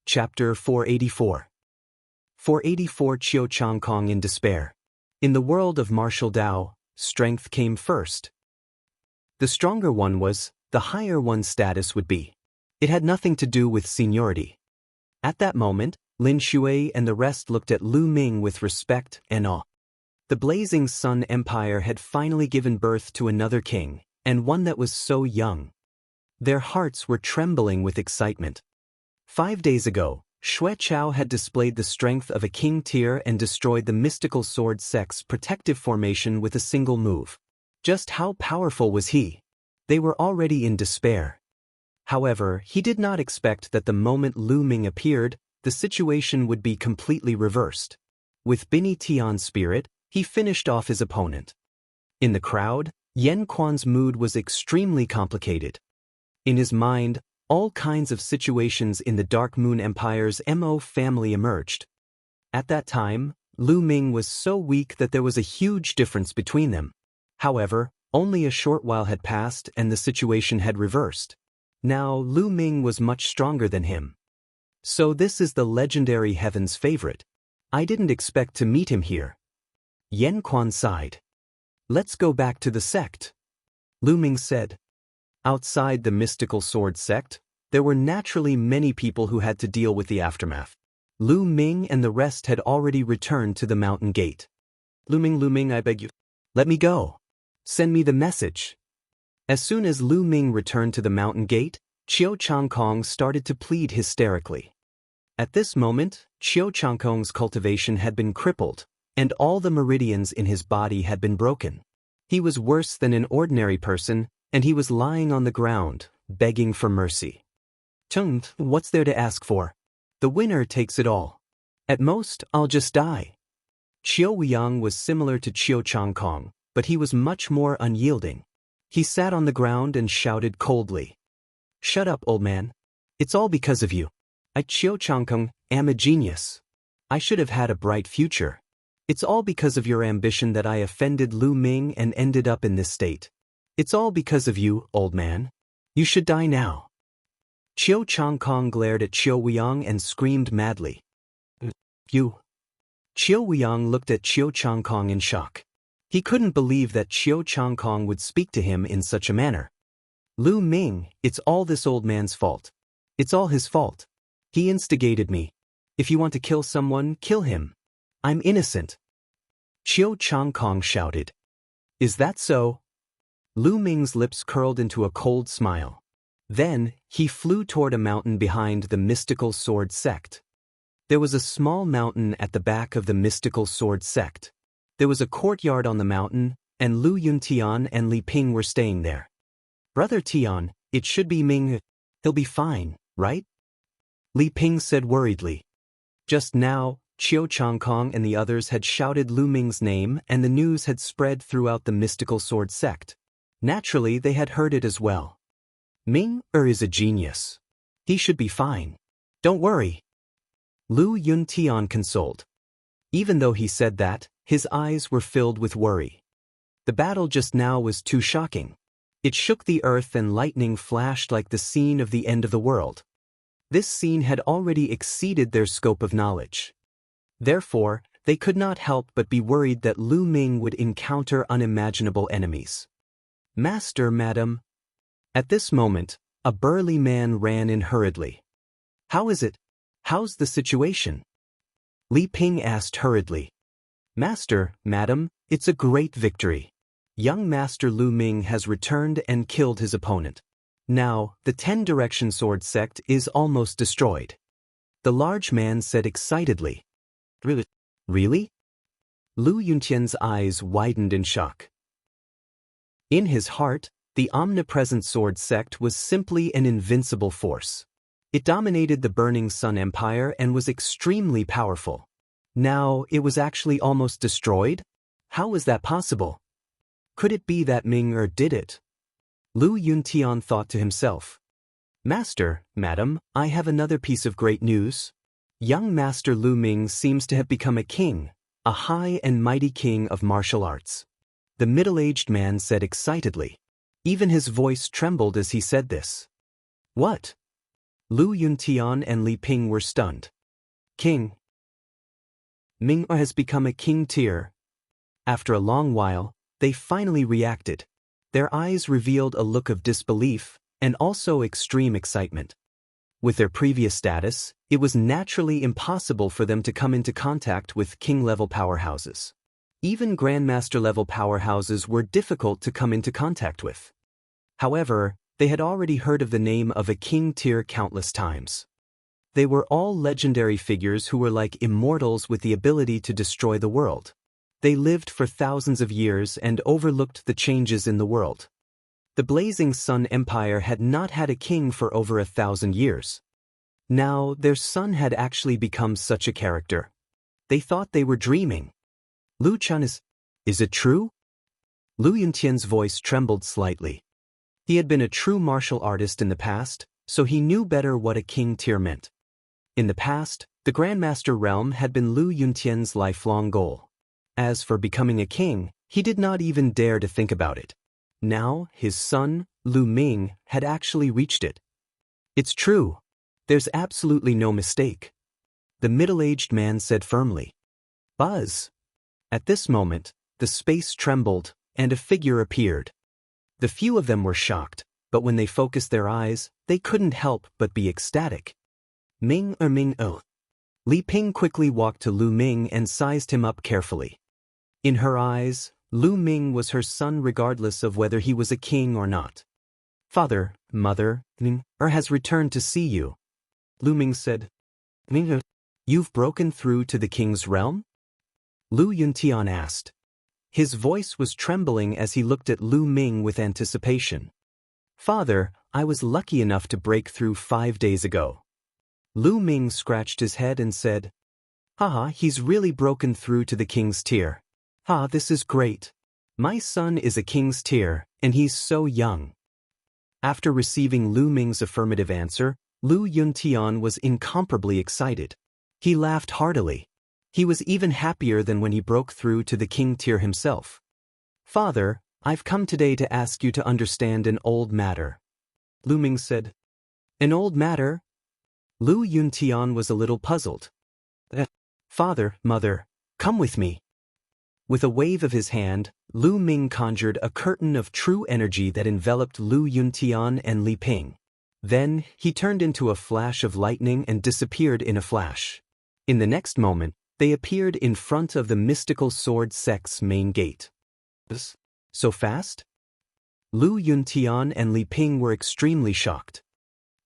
Chapter 484. 484 Qiu Changkong in despair. In the world of martial Tao, strength came first. The stronger one was, the higher one's status would be. It had nothing to do with seniority. At that moment, Lin Shui and the rest looked at Lu Ming with respect and awe. The Blazing Sun Empire had finally given birth to another king, and one that was so young. Their hearts were trembling with excitement. 5 days ago, Xue Chao had displayed the strength of a king tier and destroyed the mystical sword sect's protective formation with a single move. Just how powerful was he? They were already in despair. However, he did not expect that the moment Lu Ming appeared, the situation would be completely reversed. With Bini Tian's spirit, he finished off his opponent. In the crowd, Yan Quan's mood was extremely complicated. In his mind, all kinds of situations in the Dark Moon Empire's Mo family emerged. At that time, Lu Ming was so weak that there was a huge difference between them. However, only a short while had passed and the situation had reversed. Now Lu Ming was much stronger than him. So this is the legendary Heaven's favorite. I didn't expect to meet him here. Yan Quan sighed. Let's go back to the sect, Lu Ming said. Outside the mystical sword sect, there were naturally many people who had to deal with the aftermath. Lu Ming and the rest had already returned to the mountain gate. Lu Ming, I beg you. Let me go. Send me the message. As soon as Lu Ming returned to the mountain gate, Qiu Changkong started to plead hysterically. At this moment, Qiu Changkong's cultivation had been crippled, and all the meridians in his body had been broken. He was worse than an ordinary person, and he was lying on the ground, begging for mercy. Chung, what's there to ask for? The winner takes it all. At most, I'll just die. Qiu Weiyang was similar to Qiu Changkong, but he was much more unyielding. He sat on the ground and shouted coldly. Shut up, old man. It's all because of you. I, Qiu Changkong, am a genius. I should have had a bright future. It's all because of your ambition that I offended Lu Ming and ended up in this state. It's all because of you, old man. You should die now. Qiu Changkong glared at Qiu Weiyang and screamed madly. You. Qiu Weiyang looked at Qiu Changkong in shock. He couldn't believe that Qiu Changkong would speak to him in such a manner. Lu Ming, it's all this old man's fault. It's all his fault. He instigated me. If you want to kill someone, kill him. I'm innocent. Qiu Changkong shouted. Is that so? Lu Ming's lips curled into a cold smile. Then, he flew toward a mountain behind the mystical sword sect. There was a small mountain at the back of the mystical sword sect. There was a courtyard on the mountain, and Lu Yuntian and Li Ping were staying there. Brother Tian, it should be Ming. He'll be fine, right? Li Ping said worriedly. Just now, Qiu Changkong and the others had shouted Lu Ming's name and the news had spread throughout the mystical sword sect. Naturally, they had heard it as well. Ming is a genius. He should be fine. Don't worry. Lu Yuntian consoled. Even though he said that, his eyes were filled with worry. The battle just now was too shocking. It shook the earth and lightning flashed like the scene of the end of the world. This scene had already exceeded their scope of knowledge. Therefore, they could not help but be worried that Lu Ming would encounter unimaginable enemies. Master, madam. At this moment, a burly man ran in hurriedly. How is it? How's the situation? Li Ping asked hurriedly. Master, madam, it's a great victory. Young Master Lu Ming has returned and killed his opponent. Now, the 10-direction sword sect is almost destroyed. The large man said excitedly. Really? Really? Lu Yuntian's eyes widened in shock. In his heart, the omnipresent sword sect was simply an invincible force. It dominated the Burning Sun Empire and was extremely powerful. Now, it was actually almost destroyed? How was that possible? Could it be that Ming did it? Lu Yuntian thought to himself. Master, madam, I have another piece of great news. Young Master Lu Ming seems to have become a king, a high and mighty king of martial arts. The middle-aged man said excitedly. Even his voice trembled as he said this. What? Lu Yuntian and Li Ping were stunned. King Ming has become a king tier. After a long while, they finally reacted. Their eyes revealed a look of disbelief and also extreme excitement. With their previous status, it was naturally impossible for them to come into contact with king-level powerhouses. Even grandmaster-level powerhouses were difficult to come into contact with. However, they had already heard of the name of a king tier countless times. They were all legendary figures who were like immortals with the ability to destroy the world. They lived for thousands of years and overlooked the changes in the world. The Blazing Sun Empire had not had a king for over 1,000 years. Now, their son had actually become such a character. They thought they were dreaming. Lu Chan is it true? Lu Yuntian's voice trembled slightly. He had been a true martial artist in the past, so he knew better what a king tier meant. In the past, the Grandmaster realm had been Lu Yuntian's lifelong goal. As for becoming a king, he did not even dare to think about it. Now, his son, Lu Ming, had actually reached it. It's true. There's absolutely no mistake. The middle-aged man said firmly. Buzz. At this moment, the space trembled, and a figure appeared. The few of them were shocked, but when they focused their eyes, they couldn't help but be ecstatic. Ming. Li Ping quickly walked to Lu Ming and sized him up carefully. In her eyes, Lu Ming was her son regardless of whether he was a king or not. Father, mother, Ning has returned to see you. Lu Ming said. Ning, you've broken through to the king's realm? Lu Yuntian asked. His voice was trembling as he looked at Lu Ming with anticipation. Father, I was lucky enough to break through 5 days ago. Lu Ming scratched his head and said, Haha, he's really broken through to the king's tier. Ha, this is great. My son is a king's tier, and he's so young. After receiving Lu Ming's affirmative answer, Lu Yuntian was incomparably excited. He laughed heartily. He was even happier than when he broke through to the king tier himself. Father, I've come today to ask you to understand an old matter. Lu Ming said. An old matter? Lu Yuntian was a little puzzled. Father, mother, come with me. With a wave of his hand, Lu Ming conjured a curtain of true energy that enveloped Lu Yuntian and Li Ping. Then, he turned into a flash of lightning and disappeared in a flash. In the next moment, they appeared in front of the mystical sword sect's main gate. So fast? Lu Yuntian and Li Ping were extremely shocked.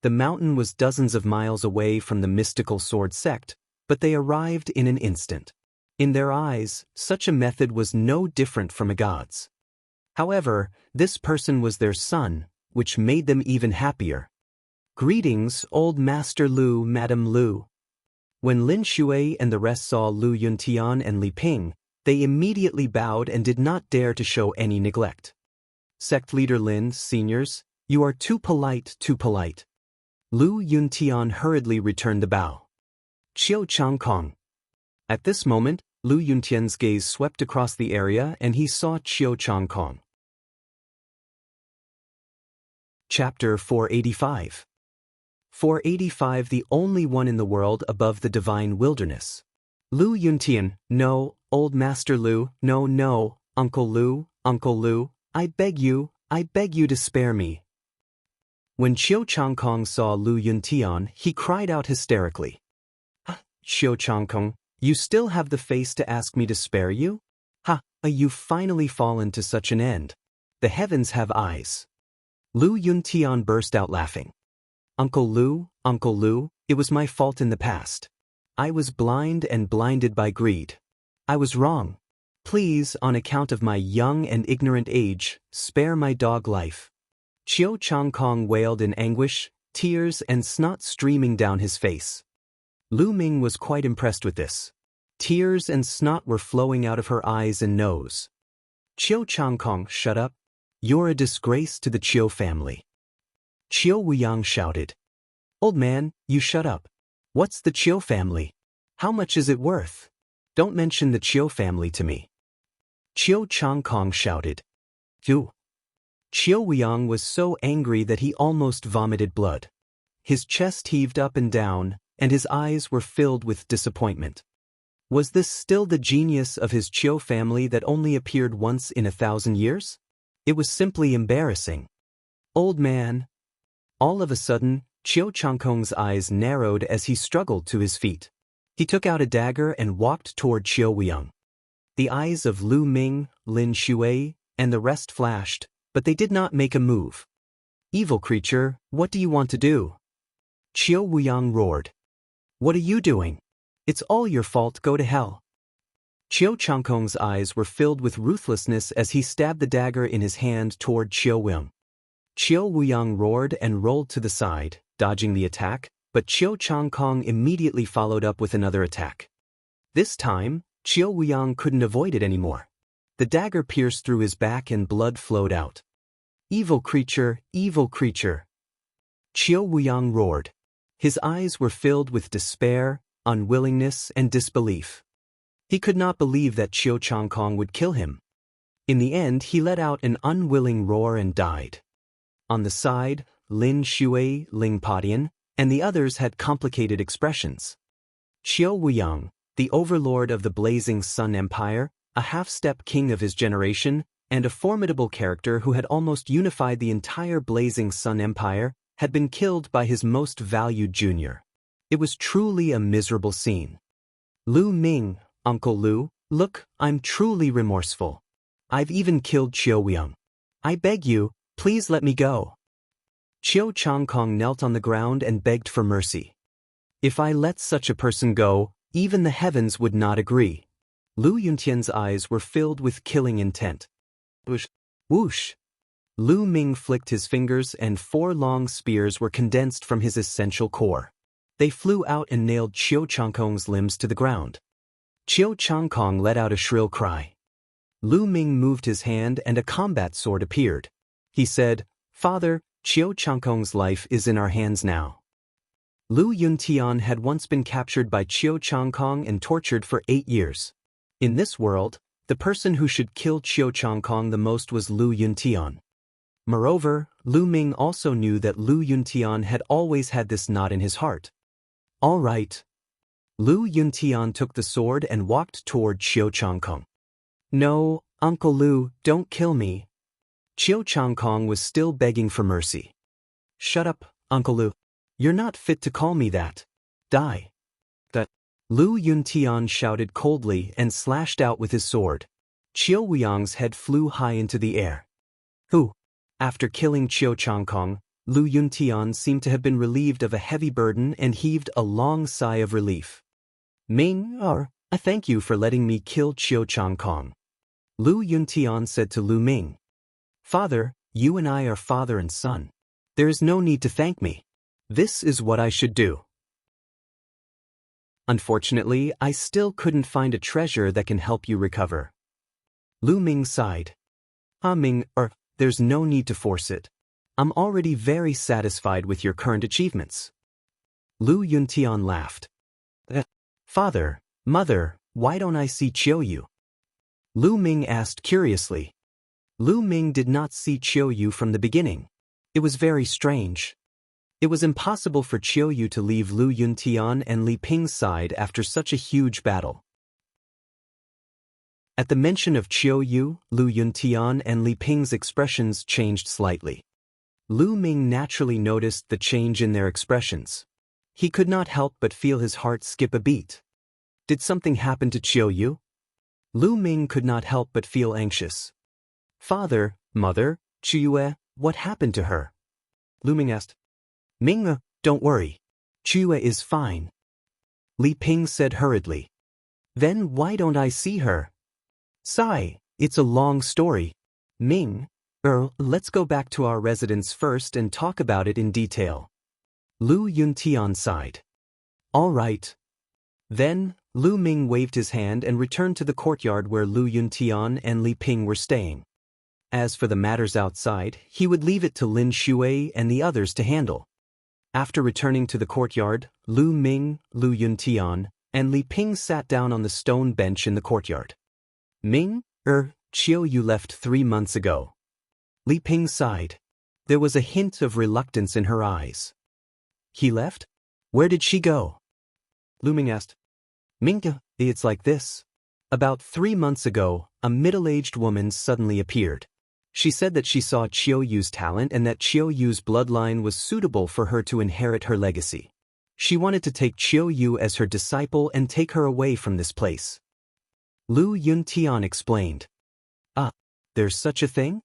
The mountain was dozens of miles away from the mystical sword sect, but they arrived in an instant. In their eyes, such a method was no different from a god's. However, this person was their son, which made them even happier. Greetings, old Master Lu, Madam Lu. When Lin Shui and the rest saw Lu Yuntian and Li Ping, they immediately bowed and did not dare to show any neglect. Sect leader Lin, seniors, you are too polite, too polite. Lu Yuntian hurriedly returned the bow. Qiu Changkong. At this moment, Lu Yuntian's gaze swept across the area and he saw Qiu Changkong. Chapter 485. 485 The only one in the world above the divine wilderness. Lu Yuntian, no, old Master Lu, no, Uncle Lu, I beg you to spare me. When Qiu Changkong saw Lu Yuntian, he cried out hysterically. Qiu Changkong, you still have the face to ask me to spare you? You've finally fallen to such an end. The heavens have eyes. Lu Yuntian burst out laughing. Uncle Lu, it was my fault in the past. I was blind and blinded by greed. I was wrong. Please, on account of my young and ignorant age, spare my dog life. Qiu Changkong wailed in anguish, tears and snot streaming down his face. Lu Ming was quite impressed with this. Tears and snot were flowing out of her eyes and nose. Qiu Changkong, shut up. You're a disgrace to the Qiu family. Qiu Wuyang shouted. Old man, you shut up. What's the Qiu family? How much is it worth? Don't mention the Qiu family to me. Qiu Changkong shouted. Qiu Wuyang was so angry that he almost vomited blood. His chest heaved up and down, and his eyes were filled with disappointment. Was this still the genius of his Chiu family that only appeared once in 1,000 years? It was simply embarrassing. Old man. All of a sudden, Chiu Changkong's eyes narrowed as he struggled to his feet. He took out a dagger and walked toward Chiu Wuyang. The eyes of Lu Ming, Lin Shui, and the rest flashed, but they did not make a move. Evil creature, what do you want to do? Chiu Wuyang roared. What are you doing? It's all your fault, go to hell. Chiu Changkong's eyes were filled with ruthlessness as he stabbed the dagger in his hand toward Chiu Wuyang. Chiu Wuyang roared and rolled to the side, dodging the attack, but Chiu Changkong immediately followed up with another attack. This time, Chiu Wuyang couldn't avoid it anymore. The dagger pierced through his back and blood flowed out. Evil creature, evil creature. Chiu Wuyang roared. His eyes were filled with despair, unwillingness, and disbelief. He could not believe that Chiu Changkong would kill him. In the end, he let out an unwilling roar and died. On the side, Lin Shui, Ling Padian, and the others had complicated expressions. Chiu Wuyang, the overlord of the Blazing Sun Empire, a half-step king of his generation, and a formidable character who had almost unified the entire Blazing Sun Empire, had been killed by his most valued junior. It was truly a miserable scene. Lu Ming, Uncle Lu, look, I'm truly remorseful. I've even killed Chiu Wuyang. I beg you, please let me go. Chiu Changkong knelt on the ground and begged for mercy. If I let such a person go, even the heavens would not agree. Lu Yuntian's eyes were filled with killing intent. Whoosh! Whoosh! Lu Ming flicked his fingers and 4 long spears were condensed from his essential core. They flew out and nailed Chiu Changkong's limbs to the ground. Chiu Changkong let out a shrill cry. Lu Ming moved his hand and a combat sword appeared. He said, Father, Chiu Changkong's life is in our hands now. Lu Yuntian had once been captured by Chiu Changkong and tortured for 8 years. In this world, the person who should kill Chiu Changkong the most was Lu Yuntian. Moreover, Lu Ming also knew that Lu Yuntian had always had this knot in his heart. All right. Lu Yuntian took the sword and walked toward Chiu Changkong. No, Uncle Lu, don't kill me. Chiu Changkong was still begging for mercy. Shut up, Uncle Lu. You're not fit to call me that. Die. That. Lu Yuntian shouted coldly and slashed out with his sword. Chiu Wuyang's head flew high into the air. Who? After killing Chiu Changkong, Lu Yuntian seemed to have been relieved of a heavy burden and heaved a long sigh of relief. Ming, I thank you for letting me kill Chiu Changkong. Lu Yuntian said to Lu Ming. Father, you and I are father and son. There is no need to thank me. This is what I should do. Unfortunately, I still couldn't find a treasure that can help you recover. Lu Ming sighed. Ming, there's no need to force it. I'm already very satisfied with your current achievements. Lu Yuntian laughed. Father, Mother, why don't I see Chiu Yu? Lu Ming asked curiously. Lu Ming did not see Chiu Yu from the beginning. It was very strange. It was impossible for Chiu Yu to leave Lu Yuntian and Li Ping's side after such a huge battle. At the mention of Chiu Yu, Lu Yuntian and Li Ping's expressions changed slightly. Lu Ming naturally noticed the change in their expressions. He could not help but feel his heart skip a beat. Did something happen to Chiu Yu? Lu Ming could not help but feel anxious. Father, Mother, Chiu Yue, what happened to her? Lu Ming asked. Ming, don't worry. Chiu Yue is fine. Li Ping said hurriedly. Then why don't I see her? Sigh, it's a long story. Ming, let's go back to our residence first and talk about it in detail. Lu Yuntian sighed. All right. Then, Lu Ming waved his hand and returned to the courtyard where Lu Yuntian and Li Ping were staying. As for the matters outside, he would leave it to Lin Shui and the others to handle. After returning to the courtyard, Lu Ming, Lu Yuntian, and Li Ping sat down on the stone bench in the courtyard. Ming, Chiu Yu left 3 months ago. Li Ping sighed. There was a hint of reluctance in her eyes. He left? Where did she go? Lu Ming asked. Ming, it's like this. About 3 months ago, a middle-aged woman suddenly appeared. She said that she saw Qiu Yu's talent and that Qiu Yu's bloodline was suitable for her to inherit her legacy. She wanted to take Qiu Yu as her disciple and take her away from this place. Lu Yuntian explained. Ah, there's such a thing?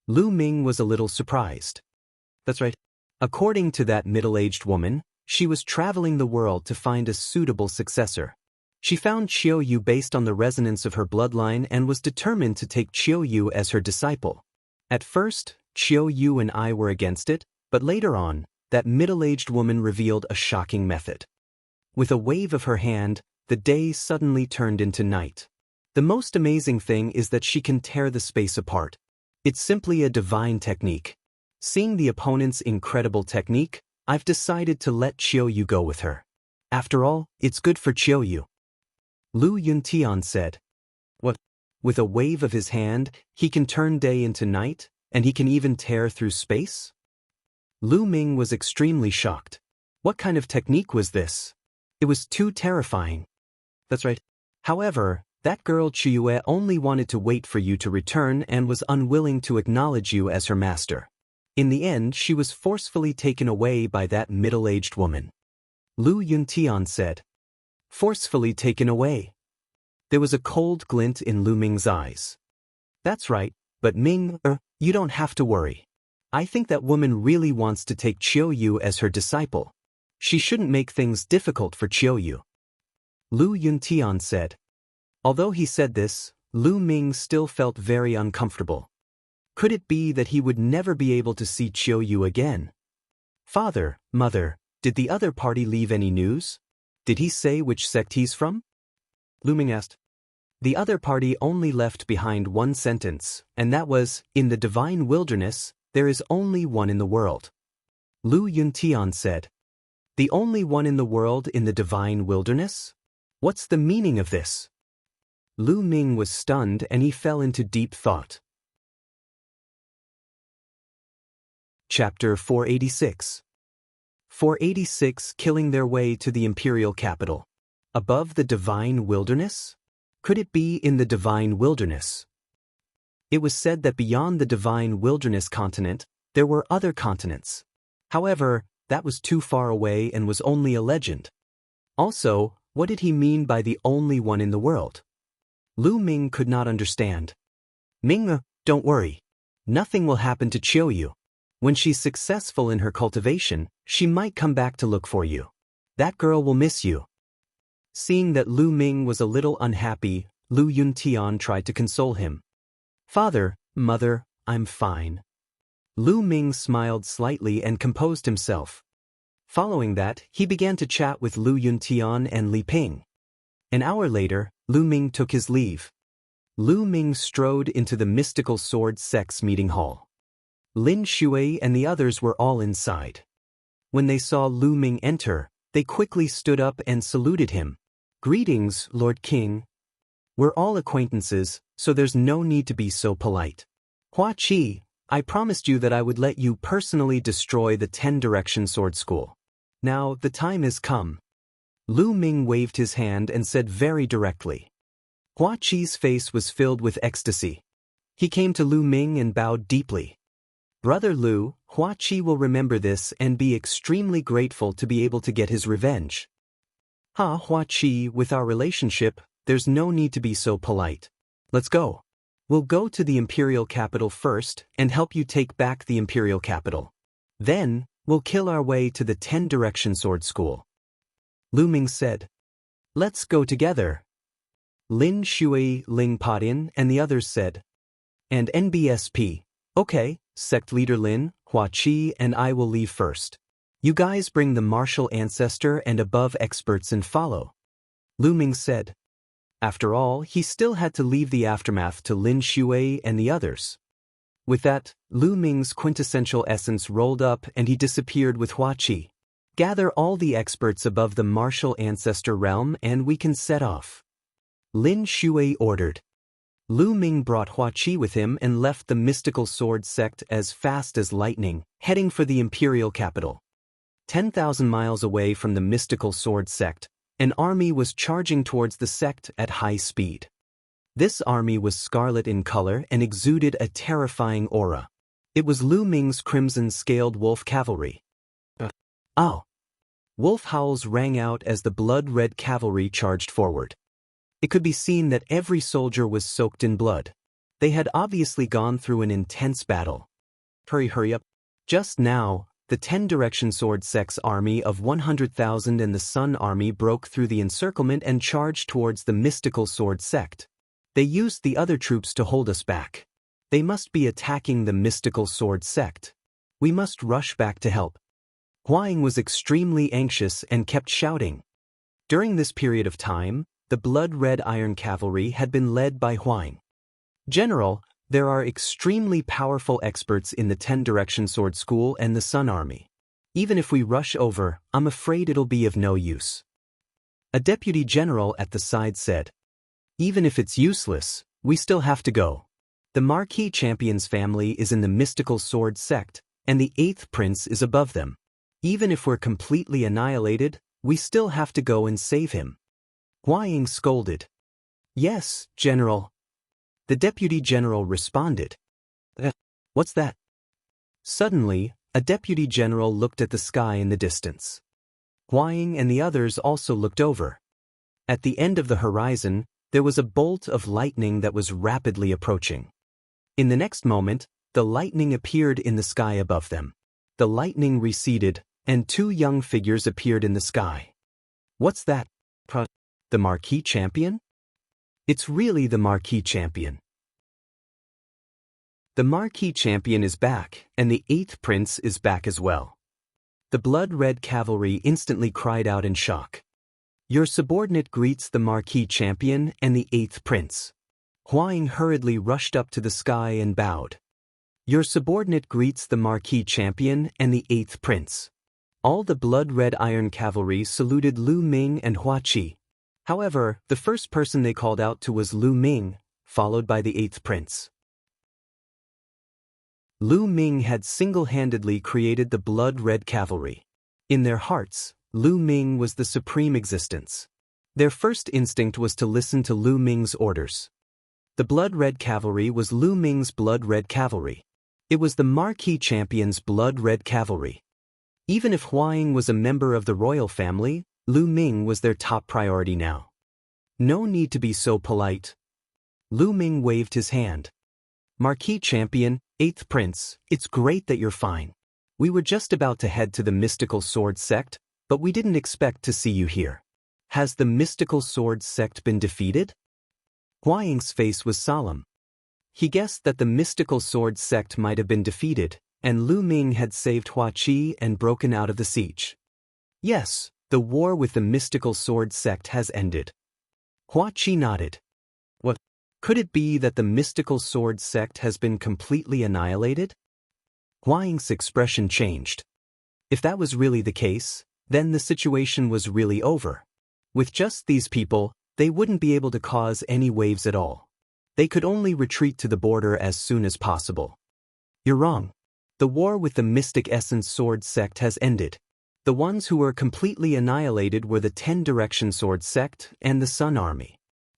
Lu Ming was a little surprised. That's right. According to that middle-aged woman, she was traveling the world to find a suitable successor. She found Qiu Yu based on the resonance of her bloodline and was determined to take Qiu Yu as her disciple. At first, Qiu Yu and I were against it, but later on, that middle-aged woman revealed a shocking method. With a wave of her hand, the day suddenly turned into night. The most amazing thing is that she can tear the space apart. It's simply a divine technique. Seeing the opponent's incredible technique, I've decided to let Qiu Yu go with her. After all, it's good for Qiu Yu. Lu Yuntian said. What? With a wave of his hand, he can turn day into night, and he can even tear through space? Lu Ming was extremely shocked. What kind of technique was this? It was too terrifying. That's right. However, that girl Chiyue only wanted to wait for you to return and was unwilling to acknowledge you as her master. In the end, she was forcefully taken away by that middle-aged woman. Lu Yuntian said. Forcefully taken away. There was a cold glint in Lu Ming's eyes. That's right, but Ming, you don't have to worry. I think that woman really wants to take Qiu Yu as her disciple. She shouldn't make things difficult for Qiu Yu. Lu Yuntian said. Although he said this, Lu Ming still felt very uncomfortable. Could it be that he would never be able to see Qiu Yu again? Father, mother, did the other party leave any news? Did he say which sect he's from? Lu Ming asked. The other party only left behind one sentence, and that was, in the divine wilderness, there is only one in the world. Lu Yuntian said. The only one in the world in the divine wilderness? What's the meaning of this? Lu Ming was stunned and he fell into deep thought. Chapter 486. 486 Killing their way to the imperial capital. Above the divine wilderness? Could it be in the divine wilderness? It was said that beyond the divine wilderness continent, there were other continents. However, that was too far away and was only a legend. Also, what did he mean by the only one in the world? Lu Ming could not understand. Ming, don't worry. Nothing will happen to Qiu Yu. When she's successful in her cultivation, she might come back to look for you. That girl will miss you. Seeing that Lu Ming was a little unhappy, Lu Yuntian tried to console him. Father, mother, I'm fine. Lu Ming smiled slightly and composed himself. Following that, he began to chat with Lu Yuntian and Li Ping. An hour later, Lu Ming took his leave. Lu Ming strode into the mystical sword sect's meeting hall. Lin Shui and the others were all inside. When they saw Lu Ming enter, they quickly stood up and saluted him. Greetings, Lord King. We're all acquaintances, so there's no need to be so polite. Hua Qi, I promised you that I would let you personally destroy the 10-direction sword school. Now, the time has come. Lu Ming waved his hand and said very directly. Hua Qi's face was filled with ecstasy. He came to Lu Ming and bowed deeply. Brother Lu, Hua Qi will remember this and be extremely grateful to be able to get his revenge. Hua Qi, with our relationship, there's no need to be so polite. Let's go. We'll go to the imperial capital first and help you take back the imperial capital. Then, we'll kill our way to the 10-direction sword school. Lu Ming said. Let's go together. Lin Shui, Ling Podin, and the others said. And NBSP. Okay, sect leader Lin, Hua Qi, and I will leave first. You guys bring the martial ancestor and above experts and follow. Lu Ming said. After all, he still had to leave the aftermath to Lin Shui and the others. With that, Lu Ming's quintessential essence rolled up and he disappeared with Hua Qi. Gather all the experts above the martial ancestor realm and we can set off. Lin Shui ordered. Lu Ming brought Hua Qi with him and left the mystical sword sect as fast as lightning, heading for the imperial capital. 10,000 miles away from the mystical sword sect, an army was charging towards the sect at high speed. This army was scarlet in color and exuded a terrifying aura. It was Lu Ming's crimson-scaled wolf cavalry. Ow! Wolf howls rang out as the blood-red cavalry charged forward. It could be seen that every soldier was soaked in blood. They had obviously gone through an intense battle. Hurry up. Just now, the 10-direction sword sect's army of 100,000 and the Sun army broke through the encirclement and charged towards the mystical sword sect. They used the other troops to hold us back. They must be attacking the mystical sword sect. We must rush back to help. Huang was extremely anxious and kept shouting. During this period of time, the blood-red iron cavalry had been led by Huang. General, there are extremely powerful experts in the 10-direction sword school and the Sun army. Even if we rush over, I'm afraid it'll be of no use. A deputy general at the side said. Even if it's useless, we still have to go. The Marquis Champion's family is in the mystical sword sect, and the 8th prince is above them. Even if we're completely annihilated, we still have to go and save him. Huang scolded. Yes, General. The deputy general responded. What's that? Suddenly, a deputy general looked at the sky in the distance. Huang and the others also looked over. At the end of the horizon, there was a bolt of lightning that was rapidly approaching. In the next moment, the lightning appeared in the sky above them. The lightning receded, and 2 young figures appeared in the sky. What's that? The Marquis Champion? It's really the Marquis Champion. The Marquis Champion is back, and the 8th prince is back as well. The blood-red cavalry instantly cried out in shock. Your subordinate greets the Marquis Champion and the 8th prince. Huang hurriedly rushed up to the sky and bowed. Your subordinate greets the Marquis Champion and the 8th prince. All the blood-red iron cavalry saluted Lu Ming and Hua Qi. However, the first person they called out to was Lu Ming, followed by the 8th prince. Lu Ming had single-handedly created the blood-red cavalry. In their hearts, Lu Ming was the supreme existence. Their first instinct was to listen to Lu Ming's orders. The blood-red cavalry was Lu Ming's blood-red cavalry. It was the Marquis Champion's blood-red cavalry. Even if Huang was a member of the royal family, Lu Ming was their top priority now. No need to be so polite. Lu Ming waved his hand. Marquis Champion, 8th Prince, it's great that you're fine. We were just about to head to the mystical sword sect, but we didn't expect to see you here. Has the mystical sword sect been defeated? Huang's face was solemn. He guessed that the mystical sword sect might have been defeated, and Lu Ming had saved Hua Qi and broken out of the siege. Yes, the war with the mystical sword sect has ended. Hua Qi nodded. What? Could it be that the mystical sword sect has been completely annihilated? Huang's expression changed. If that was really the case, then the situation was really over. With just these people, they wouldn't be able to cause any waves at all. They could only retreat to the border as soon as possible. You're wrong. The war with the Mystic Essence Sword Sect has ended. The ones who were completely annihilated were the 10-direction Sword Sect and the Sun Army.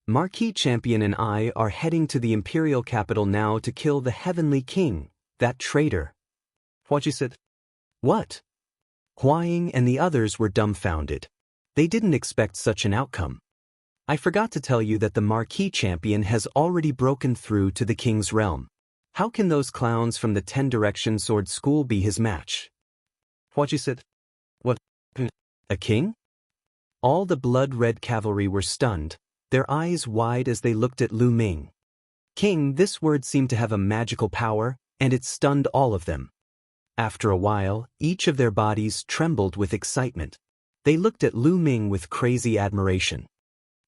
Marquis Champion and I are heading to the Imperial capital now to kill the Heavenly King, that traitor. What you said? What? Huang and the others were dumbfounded. They didn't expect such an outcome. I forgot to tell you that the Marquis Champion has already broken through to the King's realm. How can those clowns from the 10-direction sword school be his match? What you said? What? A king? All the blood-red cavalry were stunned, their eyes wide as they looked at Lu Ming. King, this word seemed to have a magical power, and it stunned all of them. After a while, each of their bodies trembled with excitement. They looked at Lu Ming with crazy admiration.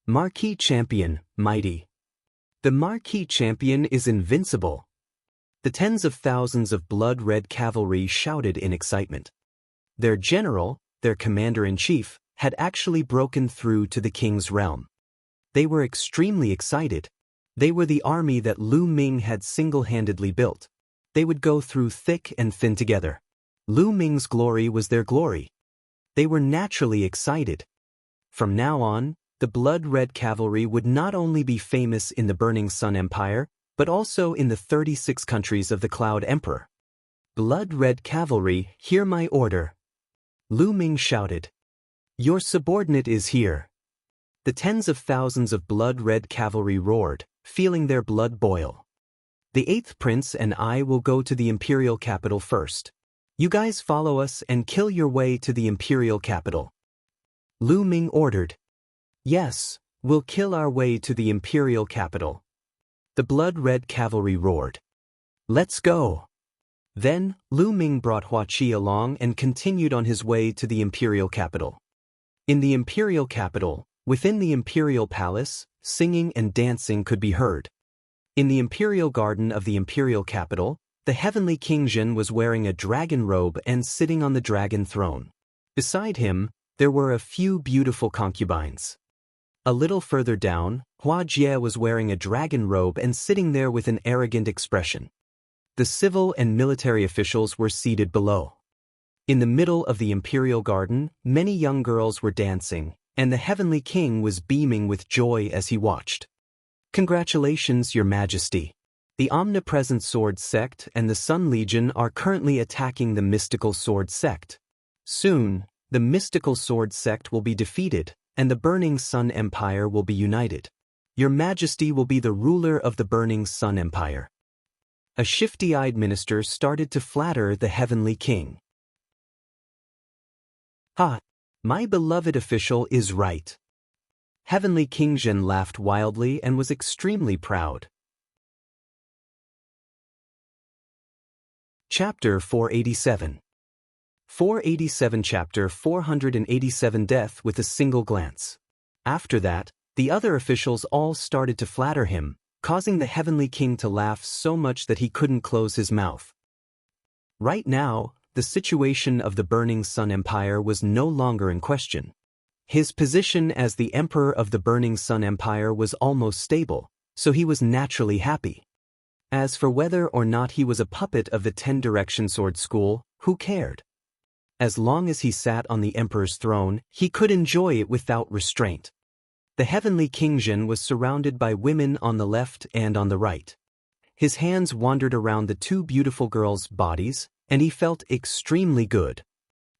Marquis Champion, mighty. The Marquis Champion is invincible. The tens of thousands of blood-red cavalry shouted in excitement. Their general, their commander-in-chief, had actually broken through to the king's realm. They were extremely excited. They were the army that Lu Ming had single-handedly built. They would go through thick and thin together. Lu Ming's glory was their glory. They were naturally excited. From now on, the blood-red cavalry would not only be famous in the Burning Sun Empire, but also in the 36 countries of the Cloud Emperor. Blood-red cavalry, hear my order. Lu Ming shouted. Your subordinate is here. The tens of thousands of blood-red cavalry roared, feeling their blood boil. The 8th prince and I will go to the imperial capital first. You guys follow us and kill your way to the imperial capital. Lu Ming ordered. Yes, we'll kill our way to the imperial capital. The blood-red cavalry roared. Let's go. Then, Lu Ming brought Wuxia along and continued on his way to the imperial capital. In the imperial capital, within the imperial palace, singing and dancing could be heard. In the imperial garden of the imperial capital, the heavenly King Jin was wearing a dragon robe and sitting on the dragon throne. Beside him, there were a few beautiful concubines. A little further down, Hua Jie was wearing a dragon robe and sitting there with an arrogant expression. The civil and military officials were seated below. In the middle of the imperial garden, many young girls were dancing, and the heavenly king was beaming with joy as he watched. Congratulations, Your Majesty. The Omnipresent Sword Sect and the Sun Legion are currently attacking the Mystical Sword Sect. Soon, the Mystical Sword Sect will be defeated, and the Burning Sun Empire will be united. Your Majesty will be the ruler of the Burning Sun Empire. A shifty-eyed minister started to flatter the heavenly king. Ha! My beloved official is right. Heavenly King Jin laughed wildly and was extremely proud. Chapter 487. 487 Chapter 487 Death with a single glance. After that, the other officials all started to flatter him, causing the heavenly king to laugh so much that he couldn't close his mouth. Right now, the situation of the Burning Sun Empire was no longer in question. His position as the emperor of the Burning Sun Empire was almost stable, so he was naturally happy. As for whether or not he was a puppet of the 10-Direction Sword School, who cared? As long as he sat on the emperor's throne, he could enjoy it without restraint. The heavenly King Jin was surrounded by women on the left and on the right. His hands wandered around the two beautiful girls' bodies, and he felt extremely good.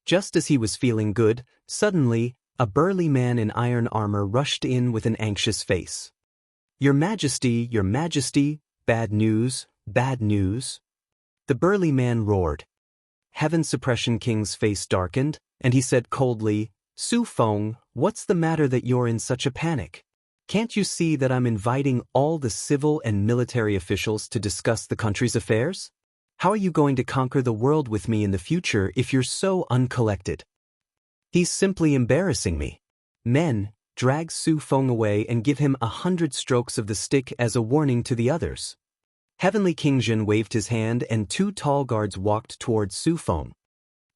Just as he was feeling good, suddenly, a burly man in iron armor rushed in with an anxious face. Your Majesty, bad news, bad news. The burly man roared. Heaven Suppression King's face darkened, and he said coldly, Su Feng, what's the matter that you're in such a panic? Can't you see that I'm inviting all the civil and military officials to discuss the country's affairs? How are you going to conquer the world with me in the future if you're so uncollected? He's simply embarrassing me. Men, drag Su Feng away and give him 100 strokes of the stick as a warning to the others. Heavenly King Jin waved his hand and two tall guards walked towards Su Feng.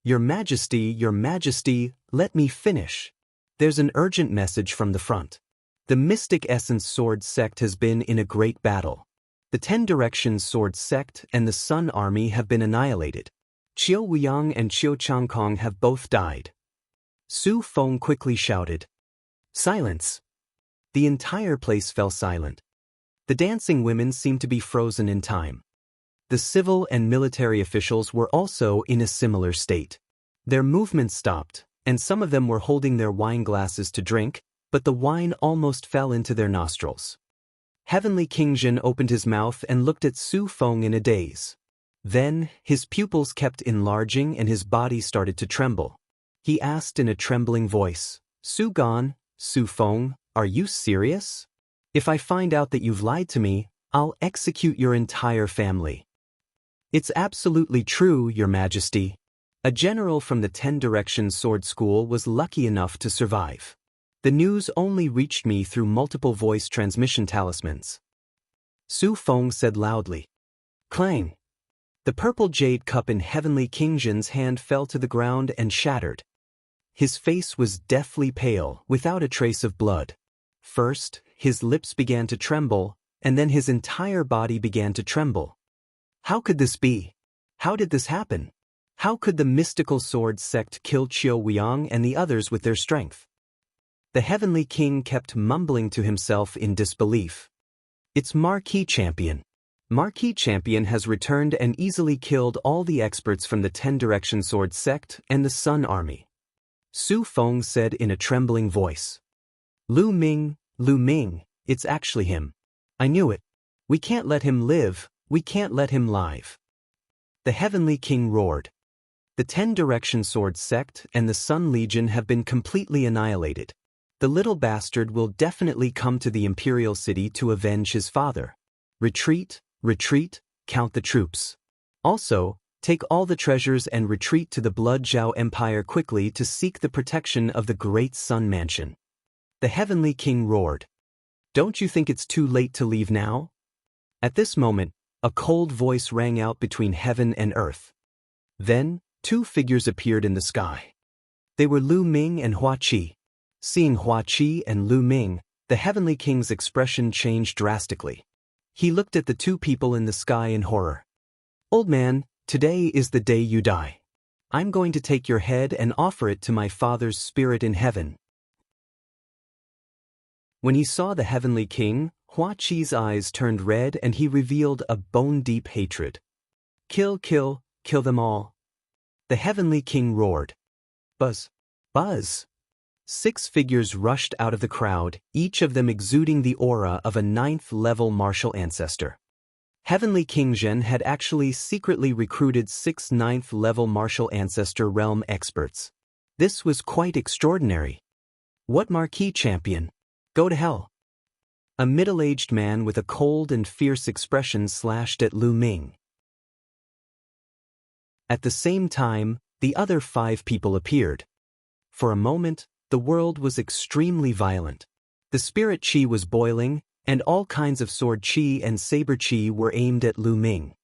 Your Majesty, let me finish. There's an urgent message from the front. The Mystic Essence Sword Sect has been in a great battle. The 10 Directions Sword Sect and the Sun Army have been annihilated. Qiu Wuyang and Qiu Changkong have both died. Su Feng quickly shouted. Silence. The entire place fell silent. The dancing women seemed to be frozen in time. The civil and military officials were also in a similar state. Their movements stopped, and some of them were holding their wine glasses to drink, but the wine almost fell into their nostrils. Heavenly King Jin opened his mouth and looked at Su Feng in a daze. Then, his pupils kept enlarging and his body started to tremble. He asked in a trembling voice, Su Feng, are you serious? If I find out that you've lied to me, I'll execute your entire family. It's absolutely true, Your Majesty. A general from the 10 Directions Sword School was lucky enough to survive. The news only reached me through multiple voice transmission talismans. Su Feng said loudly. Clang! The purple jade cup in Heavenly King Jin's hand fell to the ground and shattered. His face was deathly pale, without a trace of blood. First, his lips began to tremble, and then his entire body began to tremble. How could this be? How did this happen? How could the mystical sword sect kill Qiu Weiyang and the others with their strength? The Heavenly King kept mumbling to himself in disbelief. It's Marquis Champion. Marquis Champion has returned and easily killed all the experts from the 10 Direction Sword sect and the Sun Army. Su Feng said in a trembling voice. Lu Ming, it's actually him. I knew it. We can't let him live, we can't let him live. The Heavenly King roared. The 10 Direction Sword sect and the Sun Legion have been completely annihilated. The little bastard will definitely come to the Imperial City to avenge his father. Retreat, count the troops. Also, take all the treasures and retreat to the Blood Zhao Empire quickly to seek the protection of the Great Sun Mansion. The Heavenly King roared. Don't you think it's too late to leave now? At this moment, a cold voice rang out between heaven and earth. Then, 2 figures appeared in the sky. They were Lu Ming and Hua Qi. Seeing Hua Qi and Lu Ming, the Heavenly King's expression changed drastically. He looked at the 2 people in the sky in horror. Old man, today is the day you die. I'm going to take your head and offer it to my father's spirit in heaven. When he saw the Heavenly King, Hua Qi's eyes turned red and he revealed a bone-deep hatred. Kill them all. The Heavenly King roared. Buzz. 6 figures rushed out of the crowd, each of them exuding the aura of a 9th-level martial ancestor. Heavenly King Zhen had actually secretly recruited 6 9th-level martial ancestor realm experts. This was quite extraordinary. What Marquis Champion? Go to hell. A middle-aged man with a cold and fierce expression slashed at Lu Ming. At the same time, the other 5 people appeared. For a moment, the world was extremely violent. The spirit chi was boiling, and all kinds of sword chi and saber chi were aimed at Lu Ming.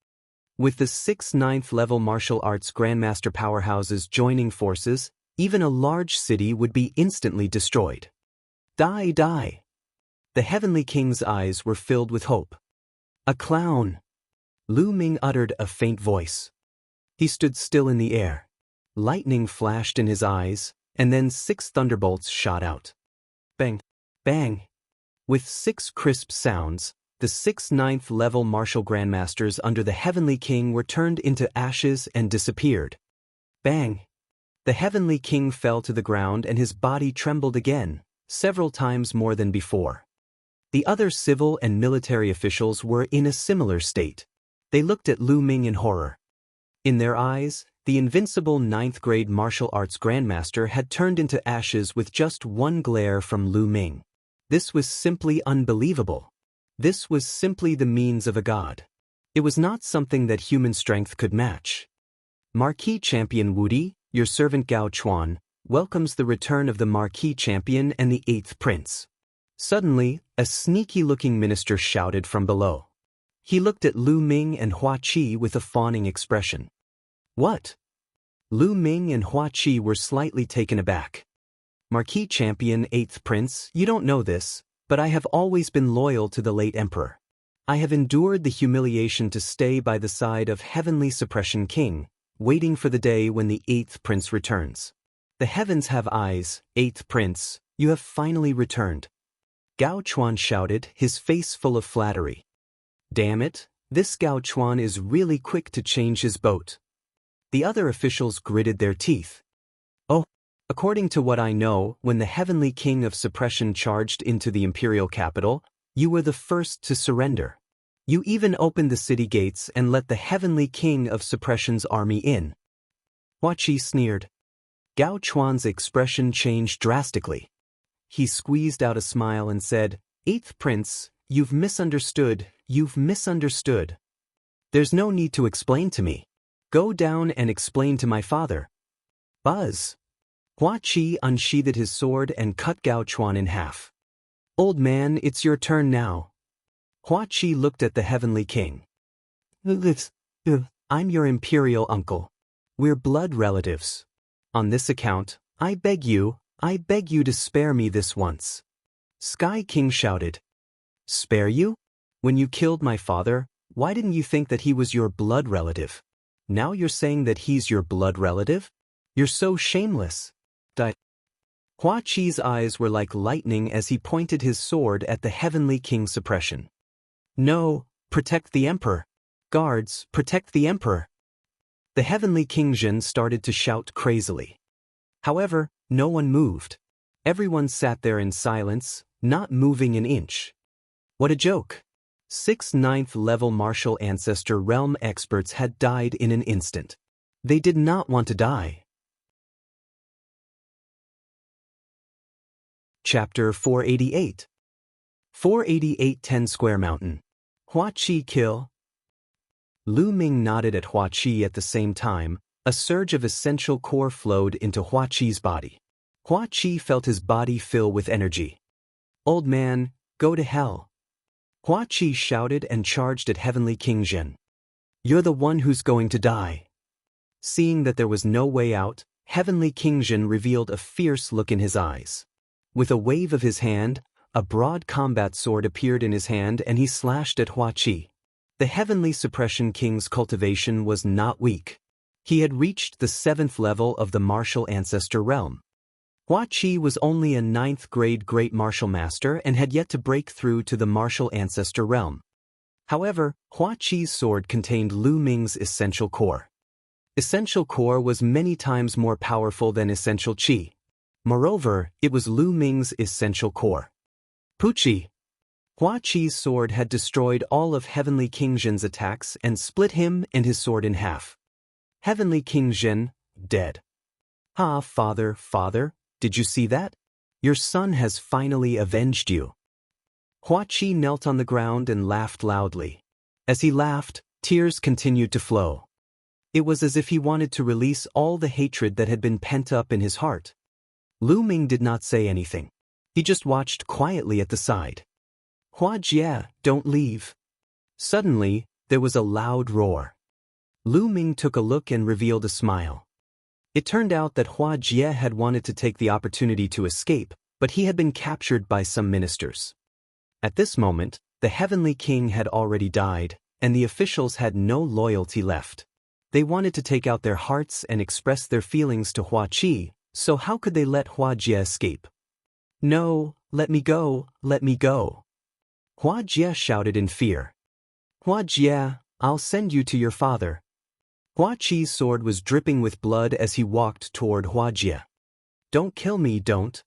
With the 6 9th-level martial arts grandmaster powerhouses joining forces, even a large city would be instantly destroyed. Die! The Heavenly King's eyes were filled with hope. A clown! Lu Ming uttered a faint voice. He stood still in the air. Lightning flashed in his eyes, and then 6 thunderbolts shot out. Bang! Bang! With 6 crisp sounds, the 6 9th-level martial grandmasters under the Heavenly King were turned into ashes and disappeared. Bang! The Heavenly King fell to the ground and his body trembled again, several times more than before. The other civil and military officials were in a similar state. They looked at Lu Ming in horror. In their eyes, the invincible 9th-grade martial arts grandmaster had turned into ashes with just one glare from Lu Ming. This was simply unbelievable. This was simply the means of a god. It was not something that human strength could match. Marquis Champion Wudi, your servant Gao Chuan, welcomes the return of the Marquis Champion and the 8th Prince. Suddenly, a sneaky-looking minister shouted from below. He looked at Lu Ming and Hua Qi with a fawning expression. What? Lu Ming and Hua Qi were slightly taken aback. Marquis Champion 8th Prince, you don't know this, but I have always been loyal to the late Emperor. I have endured the humiliation to stay by the side of Heavenly Suppression King, waiting for the day when the 8th Prince returns. The heavens have eyes, 8th Prince, you have finally returned. Gao Chuan shouted, his face full of flattery. Damn it, this Gao Chuan is really quick to change his boat. The other officials gritted their teeth. Oh, according to what I know, when the Heavenly King of Suppression charged into the imperial capital, you were the first to surrender. You even opened the city gates and let the Heavenly King of Suppression's army in. Hua Qi sneered. Gao Chuan's expression changed drastically. He squeezed out a smile and said, 8th Prince, you've misunderstood. There's no need to explain to me. Go down and explain to my father. Buzz. Hua Qi unsheathed his sword and cut Gao Chuan in half. Old man, it's your turn now. Hua Qi looked at the Heavenly King. I'm your imperial uncle. We're blood relatives. On this account, I beg you to spare me this once. Sky King shouted. Spare you? When you killed my father, why didn't you think that he was your blood relative? Now you're saying that he's your blood relative? You're so shameless. Hua Qi's eyes were like lightning as he pointed his sword at the Heavenly King's suppression. No, protect the Emperor. Guards, protect the Emperor. The Heavenly King Jin started to shout crazily. However, no one moved. Everyone sat there in silence, not moving an inch. What a joke. 6 9th-level martial ancestor realm experts had died in an instant. They did not want to die. Chapter 488. 488 10 Square Mountain. Hua Qi kill. Lu Ming nodded at Hua Qi at the same time. A surge of essential core flowed into Hua Qi's body. Hua Qi felt his body fill with energy. Old man, go to hell. Hua Qi shouted and charged at Heavenly King Jin. You're the one who's going to die. Seeing that there was no way out, Heavenly King Jin revealed a fierce look in his eyes. With a wave of his hand, a broad combat sword appeared in his hand and he slashed at Hua Qi. The Heavenly Suppression King's cultivation was not weak. He had reached the 7th level of the martial ancestor realm. Hua Qi was only a 9th-grade great martial master and had yet to break through to the martial ancestor realm. However, Hua Qi's sword contained Lu Ming's essential core. Essential core was many times more powerful than essential qi. Moreover, it was Lu Ming's essential core. Puchi! Hua Qi's sword had destroyed all of Heavenly King Jin's attacks and split him and his sword in half. Heavenly King Jin, dead. Ah, father, did you see that? Your son has finally avenged you. Hua Qi knelt on the ground and laughed loudly. As he laughed, tears continued to flow. It was as if he wanted to release all the hatred that had been pent up in his heart. Lu Ming did not say anything. He just watched quietly at the side. Hua Jie, don't leave. Suddenly, there was a loud roar. Lu Ming took a look and revealed a smile. It turned out that Hua Jie had wanted to take the opportunity to escape, but he had been captured by some ministers. At this moment, the Heavenly King had already died, and the officials had no loyalty left. They wanted to take out their hearts and express their feelings to Hua Qi, so how could they let Hua Jie escape? No, let me go, let me go. Hua Jie shouted in fear. Hua Jie, I'll send you to your father. Hua Qi's sword was dripping with blood as he walked toward Hua Jie. Don't kill me, don't.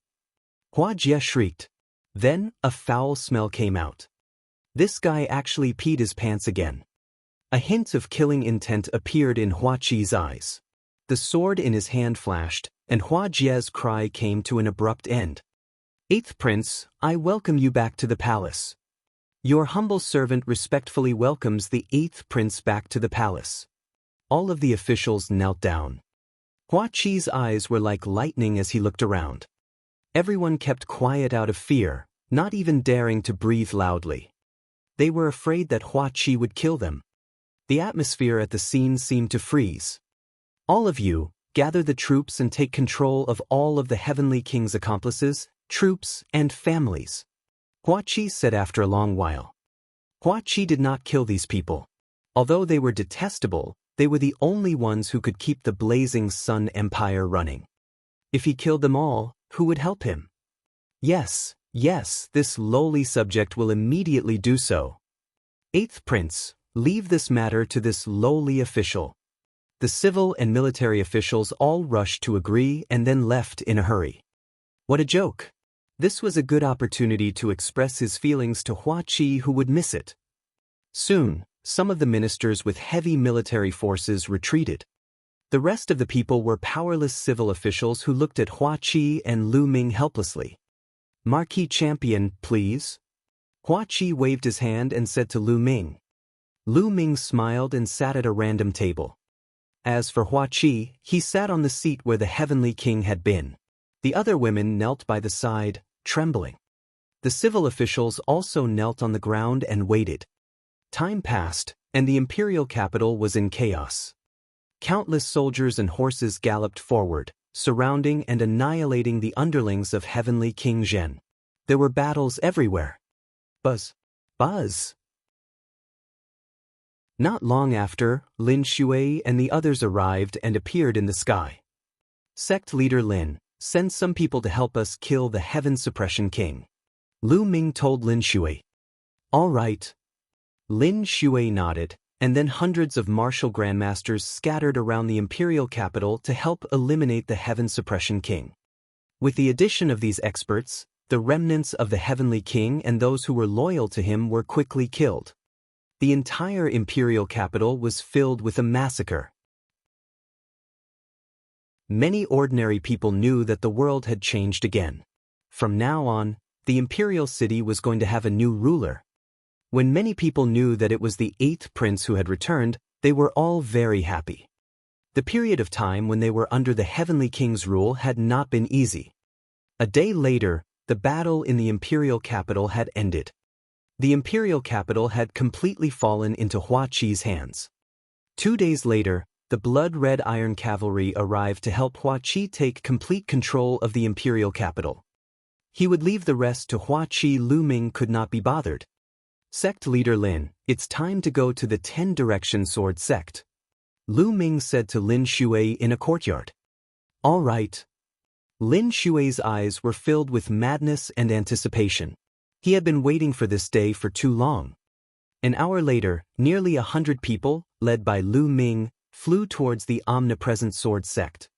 Hua Jie shrieked. Then, a foul smell came out. This guy actually peed his pants again. A hint of killing intent appeared in Hua Qi's eyes. The sword in his hand flashed, and Hua Jie's cry came to an abrupt end. 8th Prince, I welcome you back to the palace. Your humble servant respectfully welcomes the 8th Prince back to the palace. All of the officials knelt down. Hua Qi's eyes were like lightning as he looked around. Everyone kept quiet out of fear, not even daring to breathe loudly. They were afraid that Hua Qi would kill them. The atmosphere at the scene seemed to freeze. All of you, gather the troops and take control of all of the Heavenly King's accomplices, troops, and families. Hua Qi said after a long while. Hua Qi did not kill these people. Although they were detestable, they were the only ones who could keep the blazing Sun Empire running. If he killed them all, who would help him? Yes, this lowly subject will immediately do so. 8th Prince, leave this matter to this lowly official. The civil and military officials all rushed to agree and then left in a hurry. What a joke! This was a good opportunity to express his feelings to Hua Qi, who would miss it. Soon, some of the ministers with heavy military forces retreated. The rest of the people were powerless civil officials who looked at Hua Qi and Lu Ming helplessly. Marquis Champion, please. Hua Qi waved his hand and said to Lu Ming. Lu Ming smiled and sat at a random table. As for Hua Qi, he sat on the seat where the Heavenly King had been. The other women knelt by the side, trembling. The civil officials also knelt on the ground and waited. Time passed, and the imperial capital was in chaos. Countless soldiers and horses galloped forward, surrounding and annihilating the underlings of Heavenly King Zhen. There were battles everywhere. Buzz. Buzz. Not long after, Lin Shui and the others arrived and appeared in the sky. Sect leader Lin, send some people to help us kill the Heaven Suppression King. Lu Ming told Lin Shui. All right. Lin Shui nodded, and then hundreds of martial grandmasters scattered around the imperial capital to help eliminate the Heaven Suppression King. With the addition of these experts, the remnants of the Heavenly King and those who were loyal to him were quickly killed. The entire imperial capital was filled with a massacre. Many ordinary people knew that the world had changed again. From now on, the imperial city was going to have a new ruler. When many people knew that it was the 8th prince who had returned, they were all very happy. The period of time when they were under the Heavenly King's rule had not been easy. A day later, the battle in the imperial capital had ended. The imperial capital had completely fallen into Hua Qi's hands. 2 days later, the blood-red iron cavalry arrived to help Hua Qi take complete control of the imperial capital. He would leave the rest to Hua Qi. Lu Ming could not be bothered. Sect leader Lin, it's time to go to the 10-direction sword sect. Lu Ming said to Lin Shui in a courtyard. All right. Lin Shui's eyes were filled with madness and anticipation. He had been waiting for this day for too long. An hour later, nearly 100 people, led by Lu Ming, flew towards the omnipresent sword sect.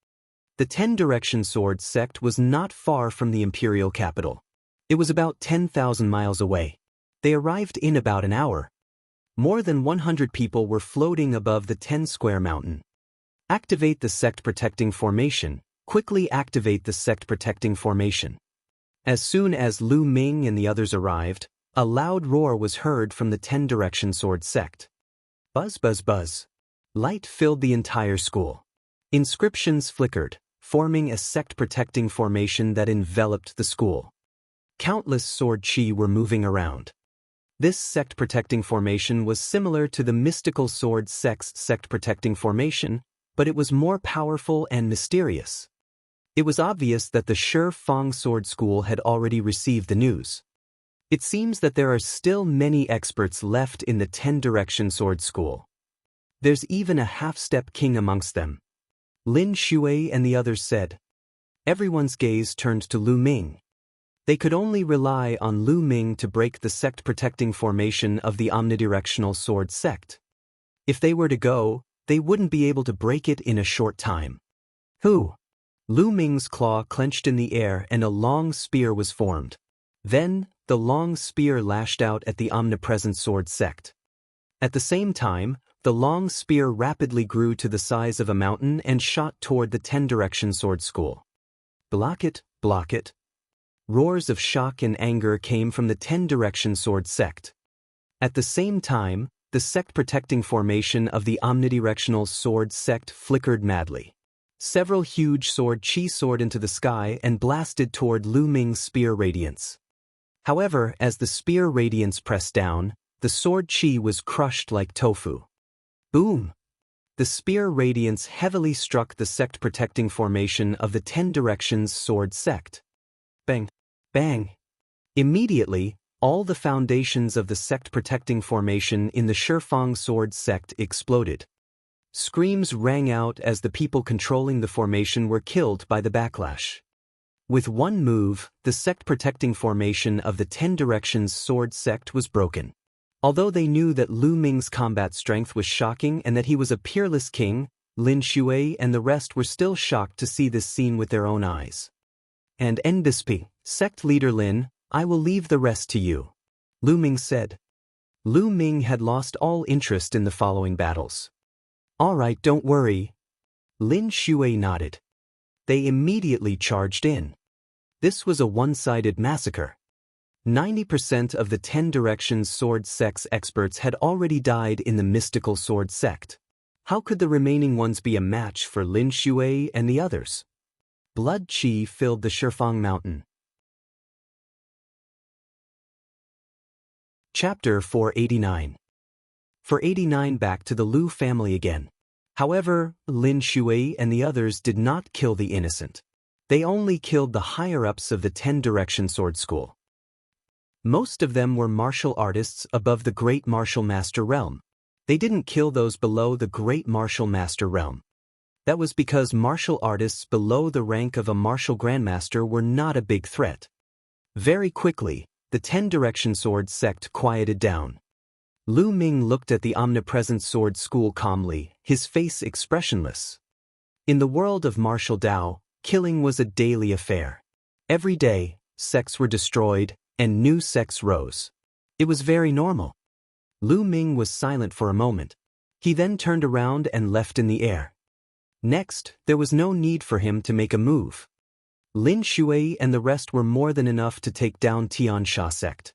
The 10-direction sword sect was not far from the imperial capital. It was about 10,000 miles away. They arrived in about an hour. More than 100 people were floating above the 10-square mountain. Activate the sect protecting formation. Quickly activate the sect protecting formation. As soon as Lu Ming and the others arrived, a loud roar was heard from the 10-direction sword sect. Buzz, buzz, buzz. Light filled the entire school. Inscriptions flickered, forming a sect-protecting formation that enveloped the school. Countless sword chi were moving around. This sect-protecting formation was similar to the mystical sword sect's sect-protecting formation, but it was more powerful and mysterious. It was obvious that the Shi Fang Sword School had already received the news. It seems that there are still many experts left in the 10-direction sword school. There's even a half-step king amongst them. Lin Shui and the others said. Everyone's gaze turned to Lu Ming. They could only rely on Lu Ming to break the sect-protecting formation of the omnidirectional sword sect. If they were to go, they wouldn't be able to break it in a short time. Who? Lu Ming's claw clenched in the air and a long spear was formed. Then, the long spear lashed out at the omnipresent sword sect. At the same time, the long spear rapidly grew to the size of a mountain and shot toward the 10-direction sword school. Block it, block it. Roars of shock and anger came from the 10-direction sword sect. At the same time, the sect-protecting formation of the omnidirectional sword sect flickered madly. Several huge sword chi soared into the sky and blasted toward Lu Ming's spear radiance. However, as the spear radiance pressed down, the sword chi was crushed like tofu. Boom! The spear radiance heavily struck the sect-protecting formation of the 10 Directions sword sect. Bang! Bang! Immediately, all the foundations of the sect-protecting formation in the Shi Fang sword sect exploded. Screams rang out as the people controlling the formation were killed by the backlash. With one move, the sect-protecting formation of the 10 Directions sword sect was broken. Although they knew that Lu Ming's combat strength was shocking and that he was a peerless king, Lin Shui and the rest were still shocked to see this scene with their own eyes. And NBSP, sect leader Lin, I will leave the rest to you. Lu Ming said. Lu Ming had lost all interest in the following battles. All right, don't worry. Lin Shui nodded. They immediately charged in. This was a one-sided massacre. 90% of the 10 Directions sword sect's experts had already died in the mystical sword sect. How could the remaining ones be a match for Lin Shui and the others? Blood chi filled the Shifang mountain. Chapter 489. 489 back to the Lu family again. However, Lin Shui and the others did not kill the innocent. They only killed the higher-ups of the 10 Direction sword school. Most of them were martial artists above the great martial master realm. They didn't kill those below the great martial master realm. That was because martial artists below the rank of a martial grandmaster were not a big threat. Very quickly, the 10 Direction Sword sect quieted down. Lu Ming looked at the omnipresent sword school calmly, his face expressionless. In the world of martial Tao, killing was a daily affair. Every day, sects were destroyed, and new sects rose. It was very normal. Lu Ming was silent for a moment. He then turned around and left in the air. Next, there was no need for him to make a move. Lin Shui and the rest were more than enough to take down Tian Sha sect.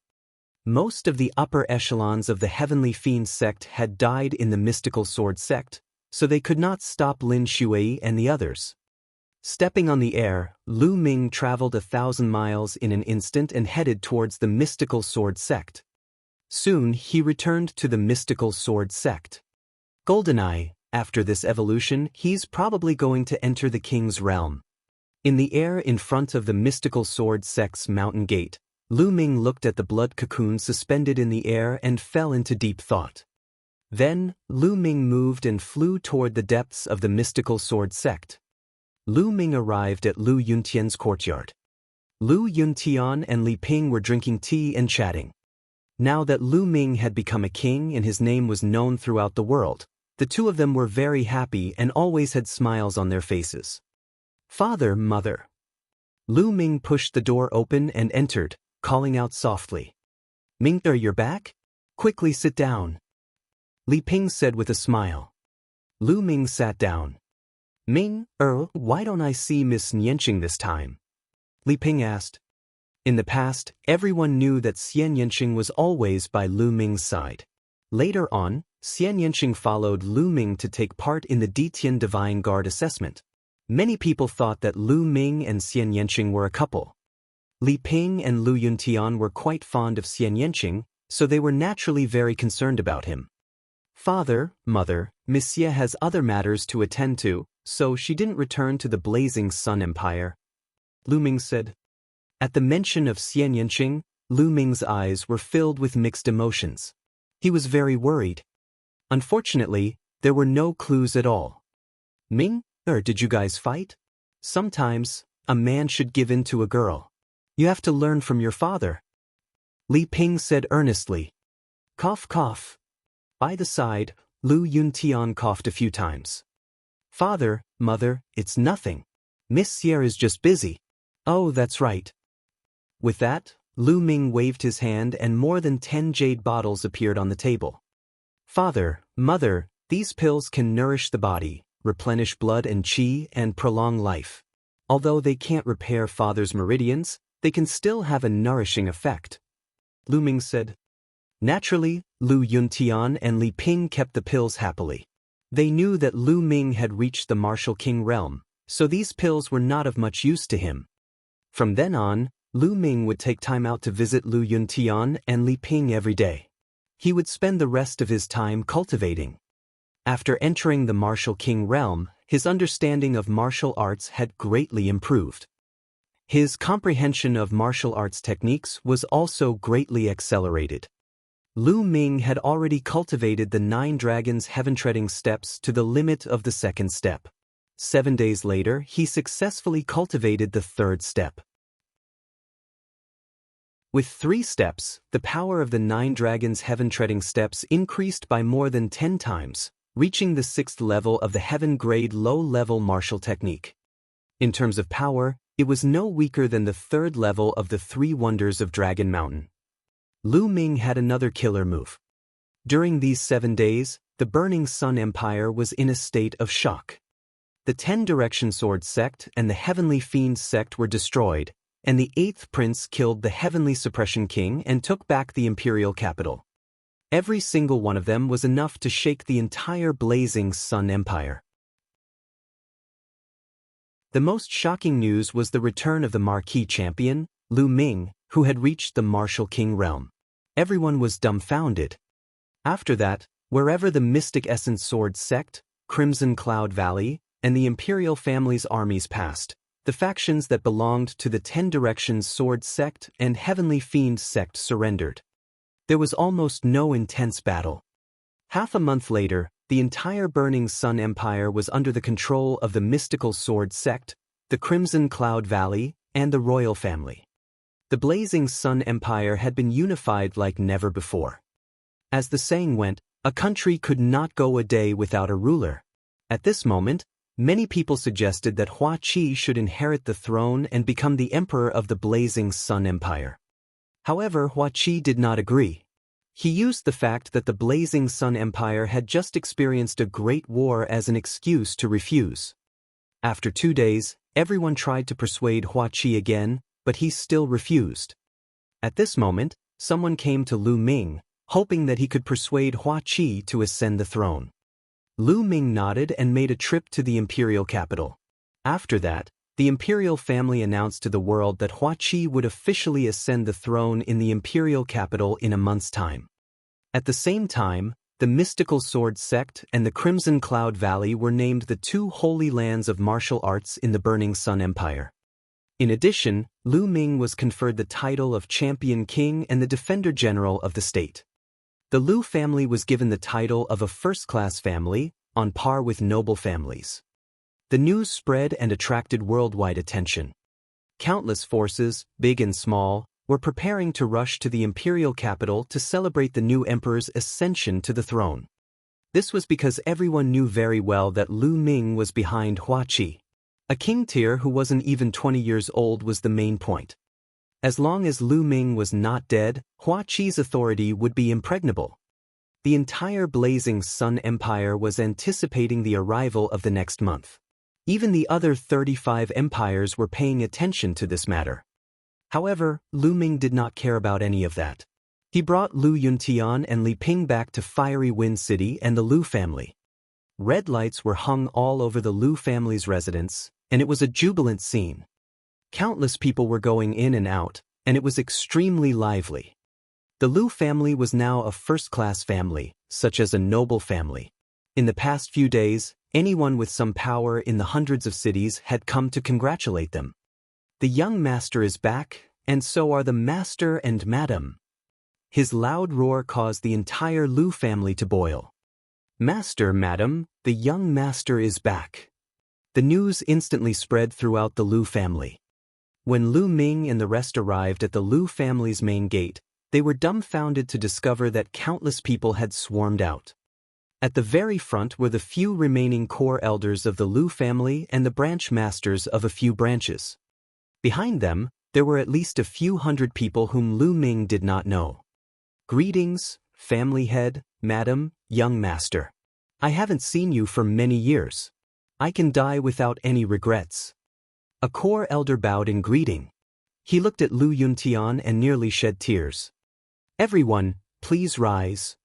Most of the upper echelons of the Heavenly Fiend sect had died in the Mystical Sword sect, so they could not stop Lin Shui and the others. Stepping on the air, Lu Ming traveled 1,000 miles in an instant and headed towards the Mystical Sword sect. Soon he returned to the Mystical Sword sect. GoldenEye, after this evolution, he's probably going to enter the king's realm. In the air in front of the Mystical Sword sect's mountain gate, Lu Ming looked at the blood cocoon suspended in the air and fell into deep thought. Then, Lu Ming moved and flew toward the depths of the Mystical Sword sect. Lu Ming arrived at Lu Yuntian's courtyard. Lu Yuntian and Li Ping were drinking tea and chatting. Now that Lu Ming had become a king and his name was known throughout the world, the two of them were very happy and always had smiles on their faces. "Father, mother." Lu Ming pushed the door open and entered, calling out softly. "Ming-er, you're back? Quickly sit down." Li Ping said with a smile. Lu Ming sat down. "Ming-er, why don't I see Miss Nianqing this time?" Li Ping asked. In the past, everyone knew that Xian Yanqing was always by Lu Ming's side. Later on, Xian Yanqing followed Lu Ming to take part in the Ditian Divine Guard assessment. Many people thought that Lu Ming and Xian Yanqing were a couple. Li Ping and Lu Yuntian were quite fond of Xian Yanqing, so they were naturally very concerned about him. "Father, mother, Miss Xie has other matters to attend to, so she didn't return to the Blazing Sun Empire," Lu Ming said. At the mention of Xian Yanqing, Lu Ming's eyes were filled with mixed emotions. He was very worried. Unfortunately, there were no clues at all. "Did you guys fight? Sometimes, a man should give in to a girl. You have to learn from your father," Li Ping said earnestly. Cough, cough. By the side, Lu Yuntian coughed a few times. "Father, mother, it's nothing. Miss Xie is just busy." "Oh, that's right." With that, Lu Ming waved his hand and more than 10 jade bottles appeared on the table. "Father, mother, these pills can nourish the body, replenish blood and qi, and prolong life. Although they can't repair father's meridians, they can still have a nourishing effect," Lu Ming said. Naturally, Lu Yuntian and Li Ping kept the pills happily. They knew that Lu Ming had reached the martial king realm, so these pills were not of much use to him. From then on, Lu Ming would take time out to visit Lu Yuntian and Li Ping every day. He would spend the rest of his time cultivating. After entering the martial king realm, his understanding of martial arts had greatly improved. His comprehension of martial arts techniques was also greatly accelerated. Lu Ming had already cultivated the 9 dragons heaven-treading steps to the limit of the 2nd step. 7 days later, he successfully cultivated the 3rd step. With 3 steps, the power of the 9 dragons heaven-treading steps increased by more than 10 times, reaching the 6th level of the heaven-grade low-level martial technique. In terms of power, it was no weaker than the 3rd level of the 3 wonders of Dragon Mountain. Lu Ming had another killer move. During these 7 days, the Burning Sun Empire was in a state of shock. The 10 Direction Sword sect and the Heavenly Fiend sect were destroyed, and the 8th prince killed the Heavenly Suppression King and took back the imperial capital. Every single one of them was enough to shake the entire Blazing Sun Empire. The most shocking news was the return of the marquee champion, Lu Ming, who had reached the martial king realm. Everyone was dumbfounded. After that, wherever the Mystic Essence Sword sect, Crimson Cloud Valley, and the imperial family's armies passed, the factions that belonged to the 10 Directions Sword sect and Heavenly Fiend sect surrendered. There was almost no intense battle. Half a month later, the entire Burning Sun Empire was under the control of the mystical sword sect, the Crimson Cloud Valley, and the royal family. The Blazing Sun Empire had been unified like never before. As the saying went, a country could not go a day without a ruler. At this moment, many people suggested that Hua Qi should inherit the throne and become the emperor of the Blazing Sun Empire. However, Hua Qi did not agree. He used the fact that the Blazing Sun Empire had just experienced a great war as an excuse to refuse. After 2 days, everyone tried to persuade Hua Qi again, but he still refused. At this moment, someone came to Lu Ming, hoping that he could persuade Hua Qi to ascend the throne. Lu Ming nodded and made a trip to the imperial capital. After that, the imperial family announced to the world that Hua Qi would officially ascend the throne in the imperial capital in a month's time. At the same time, the mystical sword sect and the Crimson Cloud Valley were named the 2 holy lands of martial arts in the Burning Sun Empire. In addition, Lu Ming was conferred the title of Champion King and the Defender General of the state. The Lu family was given the title of a first-class family, on par with noble families. The news spread and attracted worldwide attention. Countless forces, big and small, were preparing to rush to the imperial capital to celebrate the new emperor's ascension to the throne. This was because everyone knew very well that Lu Ming was behind Hua Qi. A king tier who wasn't even 20 years old was the main point. As long as Lu Ming was not dead, Hua Qi's authority would be impregnable. The entire Blazing Sun Empire was anticipating the arrival of the next month. Even the other 35 empires were paying attention to this matter. However, Lu Ming did not care about any of that. He brought Lu Yuntian and Li Ping back to Fiery Wind City and the Lu family. Red lights were hung all over the Lu family's residence, and it was a jubilant scene. Countless people were going in and out, and it was extremely lively. The Lu family was now a first-class family, such as a noble family. In the past few days, anyone with some power in the hundreds of cities had come to congratulate them. The young master is back, and so are the master and madam. His loud roar caused the entire Lu family to boil. Master, madam, the young master is back. The news instantly spread throughout the Lu family. When Lu Ming and the rest arrived at the Lu family's main gate, they were dumbfounded to discover that countless people had swarmed out. At the very front were the few remaining core elders of the Lu family and the branch masters of a few branches. Behind them, there were at least a few hundred people whom Lu Ming did not know. Greetings, family head, madam, young master. I haven't seen you for many years. I can die without any regrets. A core elder bowed in greeting. He looked at Lu Yuntian and nearly shed tears. Everyone, please rise.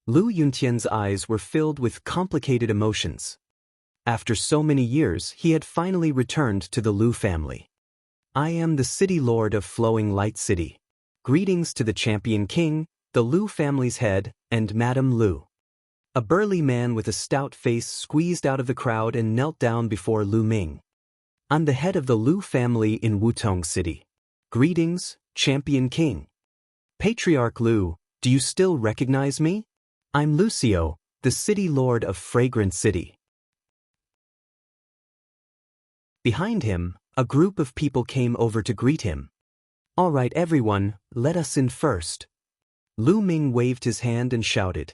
Lu Yuntian's eyes were filled with complicated emotions. After so many years, he had finally returned to the Lu family. I am the city lord of Flowing Light City. Greetings to the champion king, the Lu family's head, and Madam Lu. A burly man with a stout face squeezed out of the crowd and knelt down before Lu Ming. I'm the head of the Lu family in Wutong City. Greetings, champion king. Patriarch Lu, do you still recognize me? I'm Lucio, the city lord of Fragrant City. Behind him, a group of people came over to greet him. All right, everyone, let us in first. Lu Ming waved his hand and shouted.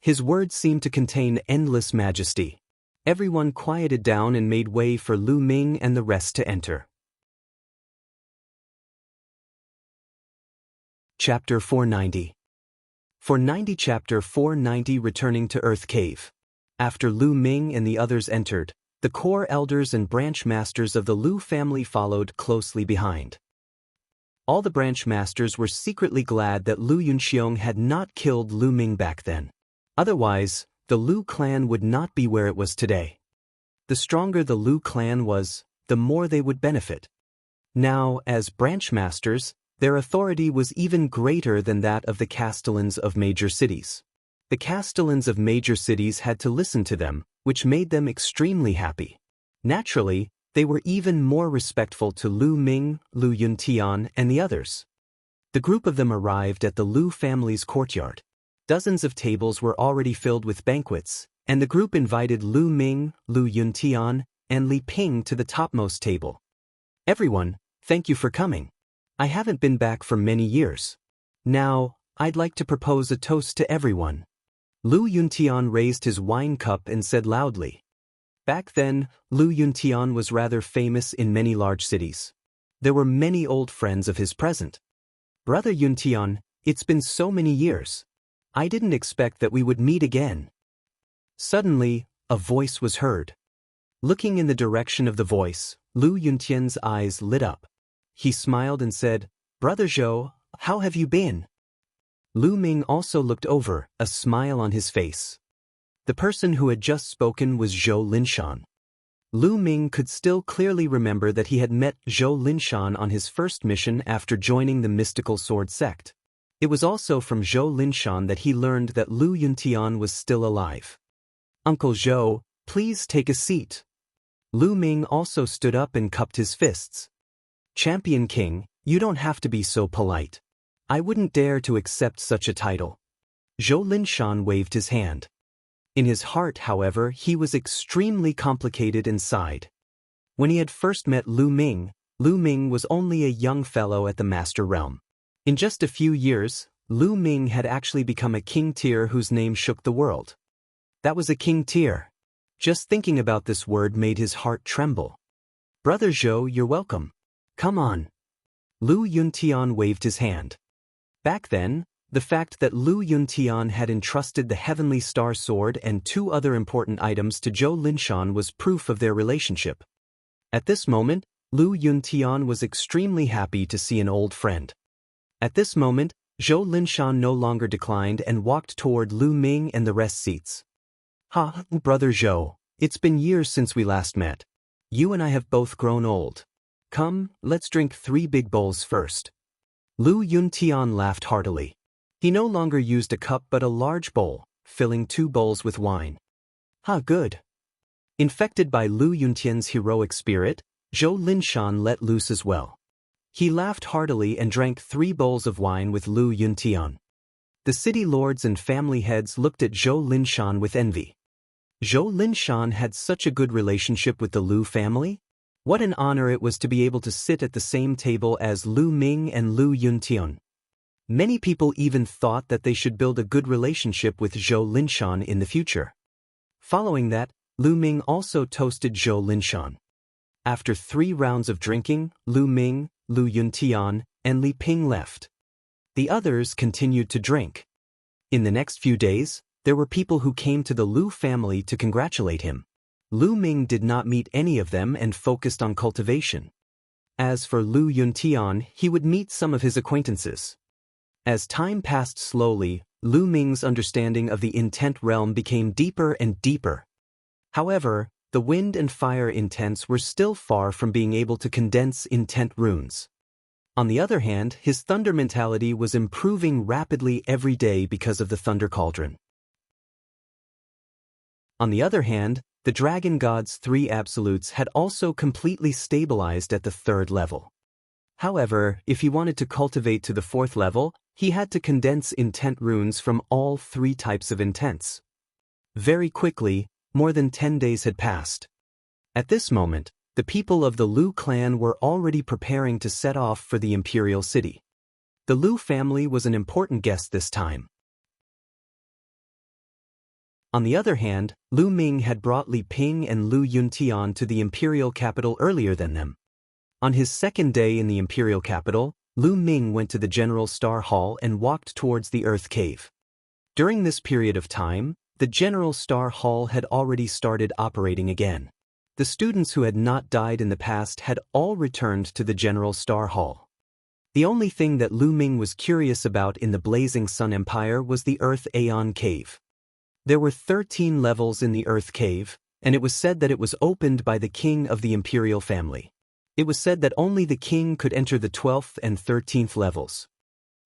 His words seemed to contain endless majesty. Everyone quieted down and made way for Lu Ming and the rest to enter. Chapter 490. 490 Chapter 490 Returning to Earth Cave. After Lu Ming and the others entered, the core elders and branch masters of the Lu family followed closely behind. All the branch masters were secretly glad that Lu Yunxiong had not killed Lu Ming back then. Otherwise, the Lu clan would not be where it was today. The stronger the Lu clan was, the more they would benefit. Now, as branch masters, their authority was even greater than that of the castellans of major cities. The castellans of major cities had to listen to them, which made them extremely happy. Naturally, they were even more respectful to Lu Ming, Lu Yuntian, and the others. The group of them arrived at the Lu family's courtyard. Dozens of tables were already filled with banquets, and the group invited Lu Ming, Lu Yuntian, and Li Ping to the topmost table. Everyone, thank you for coming. I haven't been back for many years. Now, I'd like to propose a toast to everyone. Lu Yuntian raised his wine cup and said loudly. Back then, Lu Yuntian was rather famous in many large cities. There were many old friends of his present. Brother Yuntian, it's been so many years. I didn't expect that we would meet again. Suddenly, a voice was heard. Looking in the direction of the voice, Lu Yuntian's eyes lit up. He smiled and said, Brother Zhou, how have you been? Lu Ming also looked over, a smile on his face. The person who had just spoken was Zhou Linshan. Lu Ming could still clearly remember that he had met Zhou Linshan on his first mission after joining the mystical sword sect. It was also from Zhou Linshan that he learned that Lu Yuntian was still alive. Uncle Zhou, please take a seat. Lu Ming also stood up and cupped his fists. Champion King, you don't have to be so polite. I wouldn't dare to accept such a title. Zhou Linshan waved his hand. In his heart, however, he was extremely complicated inside. When he had first met Lu Ming was only a young fellow at the Master Realm. In just a few years, Lu Ming had actually become a king tier whose name shook the world. That was a king tier. Just thinking about this word made his heart tremble. Brother Zhou, you're welcome. Come on. Lu Yuntian waved his hand. Back then, the fact that Lu Yuntian had entrusted the Heavenly Star Sword and 2 other important items to Zhou Linshan was proof of their relationship. At this moment, Lu Yuntian was extremely happy to see an old friend. At this moment, Zhou Linshan no longer declined and walked toward Lu Ming and the rest seats. Ha, Brother Zhou, it's been years since we last met. You and I have both grown old. Come, let's drink 3 big bowls first. Lu Yuntian laughed heartily. He no longer used a cup but a large bowl, filling 2 bowls with wine. Good. Infected by Lu Yuntian's heroic spirit, Zhou Linshan let loose as well. He laughed heartily and drank 3 bowls of wine with Lu Yuntian. The city lords and family heads looked at Zhou Linshan with envy. Zhou Linshan had such a good relationship with the Lu family? What an honor it was to be able to sit at the same table as Lu Ming and Lu Yuntian. Many people even thought that they should build a good relationship with Zhou Linshan in the future. Following that, Lu Ming also toasted Zhou Linshan. After 3 rounds of drinking, Lu Ming, Lu Yuntian, and Li Ping left. The others continued to drink. In the next few days, there were people who came to the Lu family to congratulate him. Lu Ming did not meet any of them and focused on cultivation. As for Lu Yuntian, he would meet some of his acquaintances. As time passed slowly, Lu Ming's understanding of the intent realm became deeper and deeper. However, the wind and fire intents were still far from being able to condense intent runes. On the other hand, his thunder mentality was improving rapidly every day because of the thunder cauldron. On the other hand, the Dragon God's 3 absolutes had also completely stabilized at the 3rd level. However, if he wanted to cultivate to the 4th level, he had to condense intent runes from all 3 types of intents. Very quickly, more than 10 days had passed. At this moment, the people of the Lu clan were already preparing to set off for the imperial city. The Lu family was an important guest this time. On the other hand, Lu Ming had brought Li Ping and Lu Yuntian to the imperial capital earlier than them. On his 2nd day in the imperial capital, Lu Ming went to the General Star Hall and walked towards the Earth Cave. During this period of time, the General Star Hall had already started operating again. The students who had not died in the past had all returned to the General Star Hall. The only thing that Lu Ming was curious about in the Blazing Sun Empire was the Earth Aeon Cave. There were 13 levels in the Earth Cave, and it was said that it was opened by the king of the imperial family. It was said that only the king could enter the 12th and 13th levels.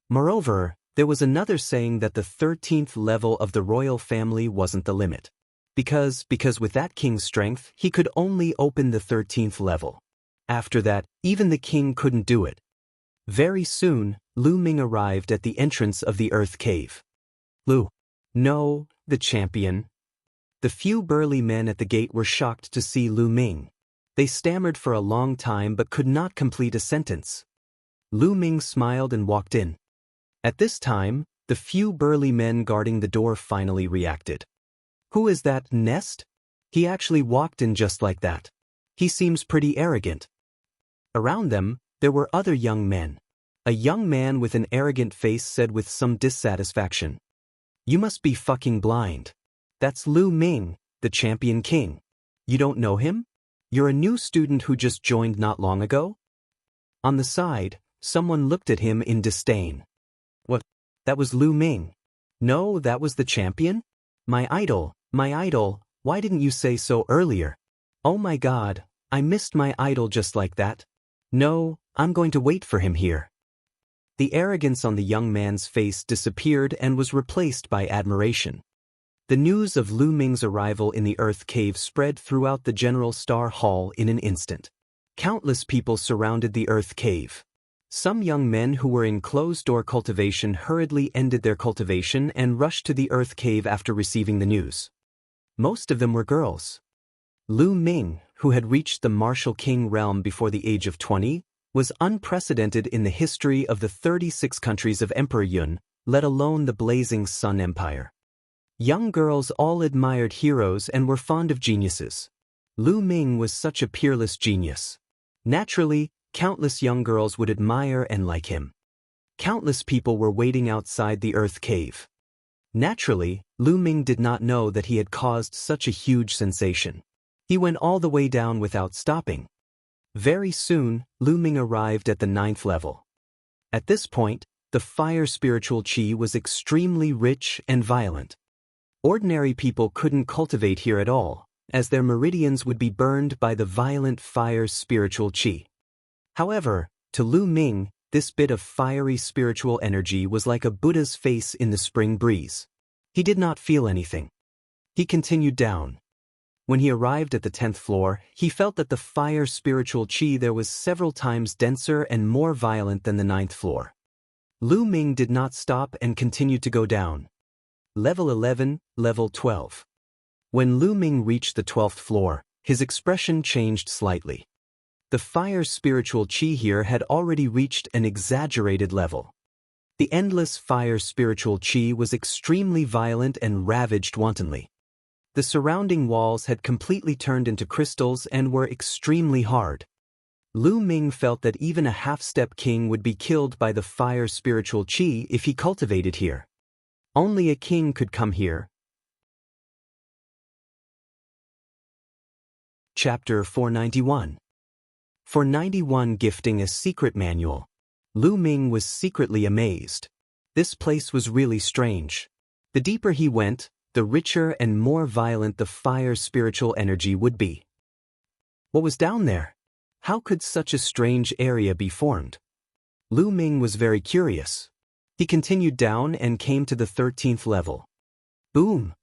Moreover, there was another saying that the 13th level of the royal family wasn't the limit. Because with that king's strength, he could only open the 13th level. After that, even the king couldn't do it. Very soon, Lu Ming arrived at the entrance of the Earth Cave. Lu, No, the champion. The few burly men at the gate were shocked to see Lu Ming. They stammered for a long time but could not complete a sentence. Lu Ming smiled and walked in. At this time, the few burly men guarding the door finally reacted. Who is that, Nest? He actually walked in just like that. He seems pretty arrogant. Around them, there were other young men. A young man with an arrogant face said with some dissatisfaction. You must be fucking blind. That's Lu Ming, the champion king. You don't know him? You're a new student who just joined not long ago? On the side, someone looked at him in disdain. What? That was Lu Ming. No, that was the champion? My idol, why didn't you say so earlier? Oh my god, I missed my idol just like that. No, I'm going to wait for him here. The arrogance on the young man's face disappeared and was replaced by admiration. The news of Lu Ming's arrival in the Earth Cave spread throughout the General Star Hall in an instant. Countless people surrounded the Earth Cave. Some young men who were in closed-door cultivation hurriedly ended their cultivation and rushed to the Earth Cave after receiving the news. Most of them were girls. Lu Ming, who had reached the martial king realm before the age of 20, was unprecedented in the history of the 36 countries of Emperor Yun, let alone the blazing Sun Empire. Young girls all admired heroes and were fond of geniuses. Lu Ming was such a peerless genius. Naturally, countless young girls would admire and like him. Countless people were waiting outside the Earth Cave. Naturally, Lu Ming did not know that he had caused such a huge sensation. He went all the way down without stopping. Very soon, Lu Ming arrived at the 9th level. At this point, the fire spiritual qi was extremely rich and violent. Ordinary people couldn't cultivate here at all, as their meridians would be burned by the violent fire spiritual qi. However, to Lu Ming, this bit of fiery spiritual energy was like a Buddha's face in the spring breeze. He did not feel anything. He continued down. When he arrived at the 10th floor, he felt that the fire spiritual qi there was several times denser and more violent than the 9th floor. Lu Ming did not stop and continued to go down. Level 11, Level 12. When Lu Ming reached the 12th floor, his expression changed slightly. The fire spiritual qi here had already reached an exaggerated level. The endless fire spiritual qi was extremely violent and ravaged wantonly. The surrounding walls had completely turned into crystals and were extremely hard. Lu Ming felt that even a half-step king would be killed by the fire spiritual qi if he cultivated here. Only a king could come here. Chapter 491. 491 Gifting a Secret Manual. Lu Ming was secretly amazed. This place was really strange. The deeper he went, the richer and more violent the fire spiritual energy would be. What was down there? How could such a strange area be formed? Lu Ming was very curious. He continued down and came to the 13th level. Boom!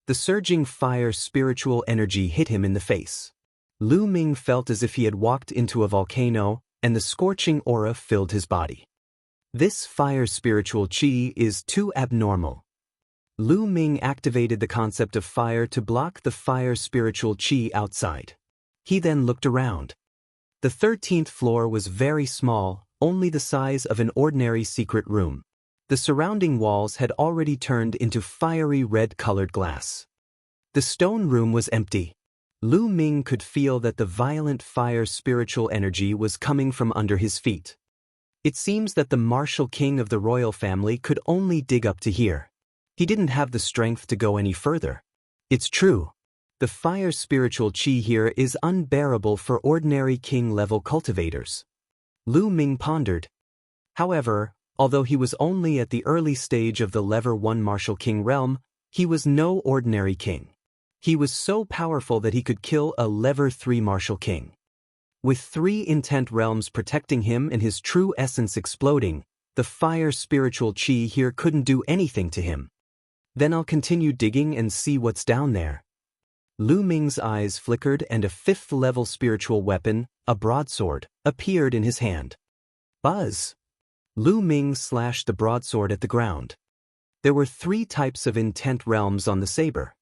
The surging fire spiritual energy hit him in the face. Lu Ming felt as if he had walked into a volcano, and the scorching aura filled his body. This fire spiritual qi is too abnormal. Lu Ming activated the concept of fire to block the fire spiritual qi outside. He then looked around. The 13th floor was very small, only the size of an ordinary secret room. The surrounding walls had already turned into fiery red-colored glass. The stone room was empty. Lu Ming could feel that the violent fire spiritual energy was coming from under his feet. It seems that the martial king of the royal family could only dig up to here. He didn't have the strength to go any further. It's true. The fire spiritual qi here is unbearable for ordinary king-level cultivators. Lu Ming pondered. However, although he was only at the early stage of the Level 1 martial king realm, he was no ordinary king. He was so powerful that he could kill a Level 3 martial king. With 3 intent realms protecting him and his true essence exploding, the fire spiritual qi here couldn't do anything to him. Then I'll continue digging and see what's down there. Lu Ming's eyes flickered and a 5th level spiritual weapon, a broadsword, appeared in his hand. Buzz! Lu Ming slashed the broadsword at the ground. There were 3 types of intent realms on the saber.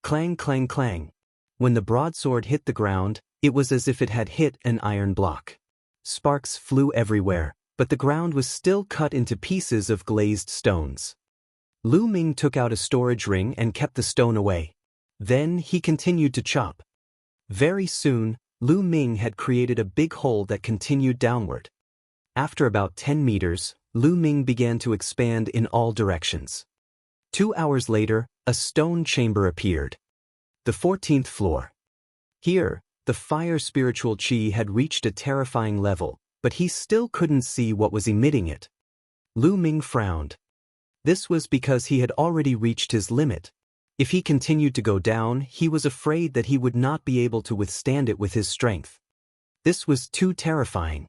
Clang, clang, clang. When the broadsword hit the ground, it was as if it had hit an iron block. Sparks flew everywhere, but the ground was still cut into pieces of glazed stones. Lu Ming took out a storage ring and kept the stone away. Then he continued to chop. Very soon, Lu Ming had created a big hole that continued downward. After about 10 meters, Lu Ming began to expand in all directions. 2 hours later, a stone chamber appeared. The 14th floor. Here, the fire spiritual chi had reached a terrifying level, but he still couldn't see what was emitting it. Lu Ming frowned. This was because he had already reached his limit. If he continued to go down, he was afraid that he would not be able to withstand it with his strength. This was too terrifying.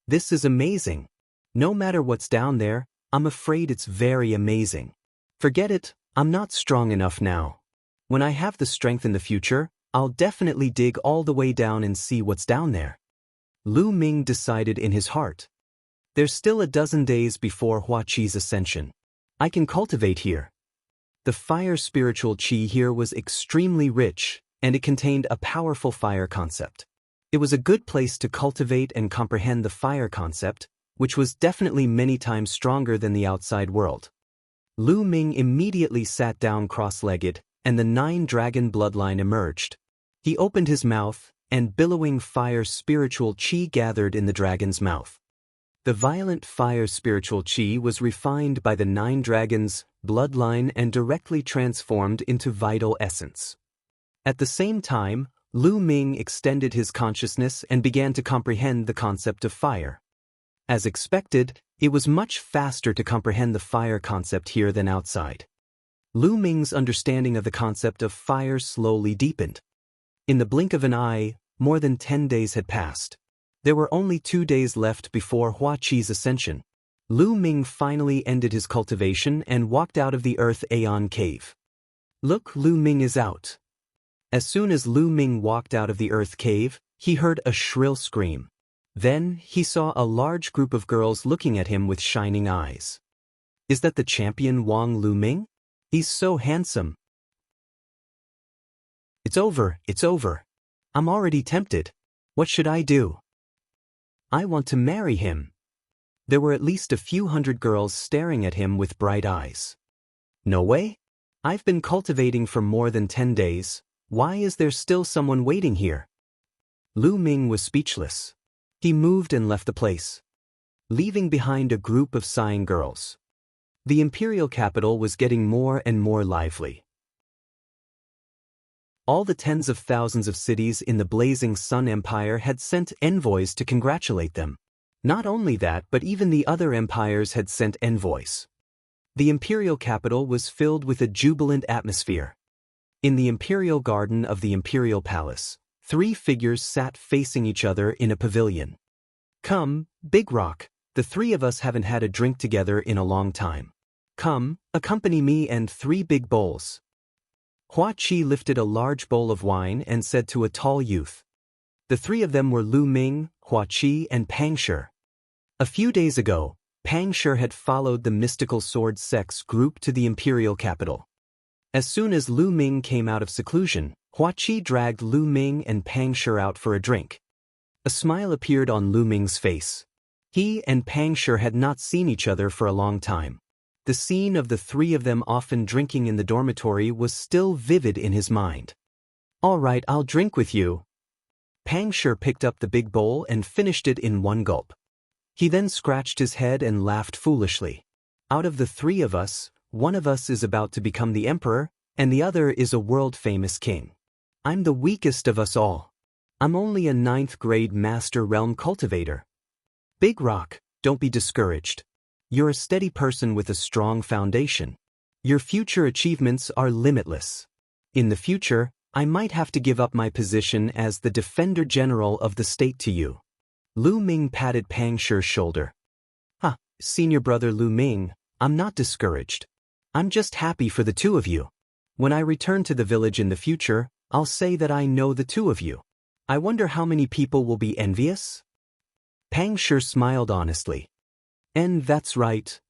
This is amazing. No matter what's down there, I'm afraid it's very amazing. Forget it, I'm not strong enough now. When I have the strength in the future, I'll definitely dig all the way down and see what's down there. Lu Ming decided in his heart. There's still a dozen days before Hua Qi's ascension. I can cultivate here. The fire spiritual chi here was extremely rich, and it contained a powerful fire concept. It was a good place to cultivate and comprehend the fire concept, which was definitely many times stronger than the outside world. Lu Ming immediately sat down cross-legged, and the 9-dragon bloodline emerged. He opened his mouth, and billowing fire spiritual chi gathered in the dragon's mouth. The violent fire spiritual chi was refined by the 9 dragons' bloodline and directly transformed into vital essence. At the same time, Lu Ming extended his consciousness and began to comprehend the concept of fire. As expected, it was much faster to comprehend the fire concept here than outside. Lu Ming's understanding of the concept of fire slowly deepened. In the blink of an eye, more than 10 days had passed. There were only 2 days left before Hua Qi's ascension. Lu Ming finally ended his cultivation and walked out of the Earth Aeon cave. Look, Lu Ming is out. As soon as Lu Ming walked out of the Earth cave, he heard a shrill scream. Then, he saw a large group of girls looking at him with shining eyes. Is that the champion Wang Lu Ming? He's so handsome. It's over, it's over. I'm already tempted. What should I do? I want to marry him. There were at least a few hundred girls staring at him with bright eyes. No way? I've been cultivating for more than 10 days. Why is there still someone waiting here? Lu Ming was speechless. He moved and left the place, leaving behind a group of sighing girls. The imperial capital was getting more and more lively. All the tens of thousands of cities in the Blazing Sun Empire had sent envoys to congratulate them. Not only that, but even the other empires had sent envoys. The imperial capital was filled with a jubilant atmosphere. In the imperial garden of the imperial palace, 3 figures sat facing each other in a pavilion. Come, Big Rock, the 3 of us haven't had a drink together in a long time. Come, accompany me and 3 big bowls. Hua Qi lifted a large bowl of wine and said to a tall youth. The 3 of them were Lu Ming, Hua Qi, and Pang Shi. A few days ago, Pang Shi had followed the mystical sword sex group to the imperial capital. As soon as Lu Ming came out of seclusion, Hua Qi dragged Lu Ming and Pang Shi out for a drink. A smile appeared on Lu Ming's face. He and Pang Shi had not seen each other for a long time. The scene of the 3 of them often drinking in the dormitory was still vivid in his mind. All right, I'll drink with you. Pang Shi picked up the big bowl and finished it in one gulp. He then scratched his head and laughed foolishly. Out of the 3 of us, one of us is about to become the emperor, and the other is a world-famous king. I'm the weakest of us all. I'm only a 9th grade master realm cultivator. Big Rock, don't be discouraged. You're a steady person with a strong foundation. Your future achievements are limitless. In the future, I might have to give up my position as the Defender General of the state to you. Lu Ming patted Pang Shi's shoulder. Senior brother Lu Ming, I'm not discouraged. I'm just happy for the 2 of you. When I return to the village in the future, I'll say that I know the 2 of you. I wonder how many people will be envious? Pang Shi smiled honestly. And that's right.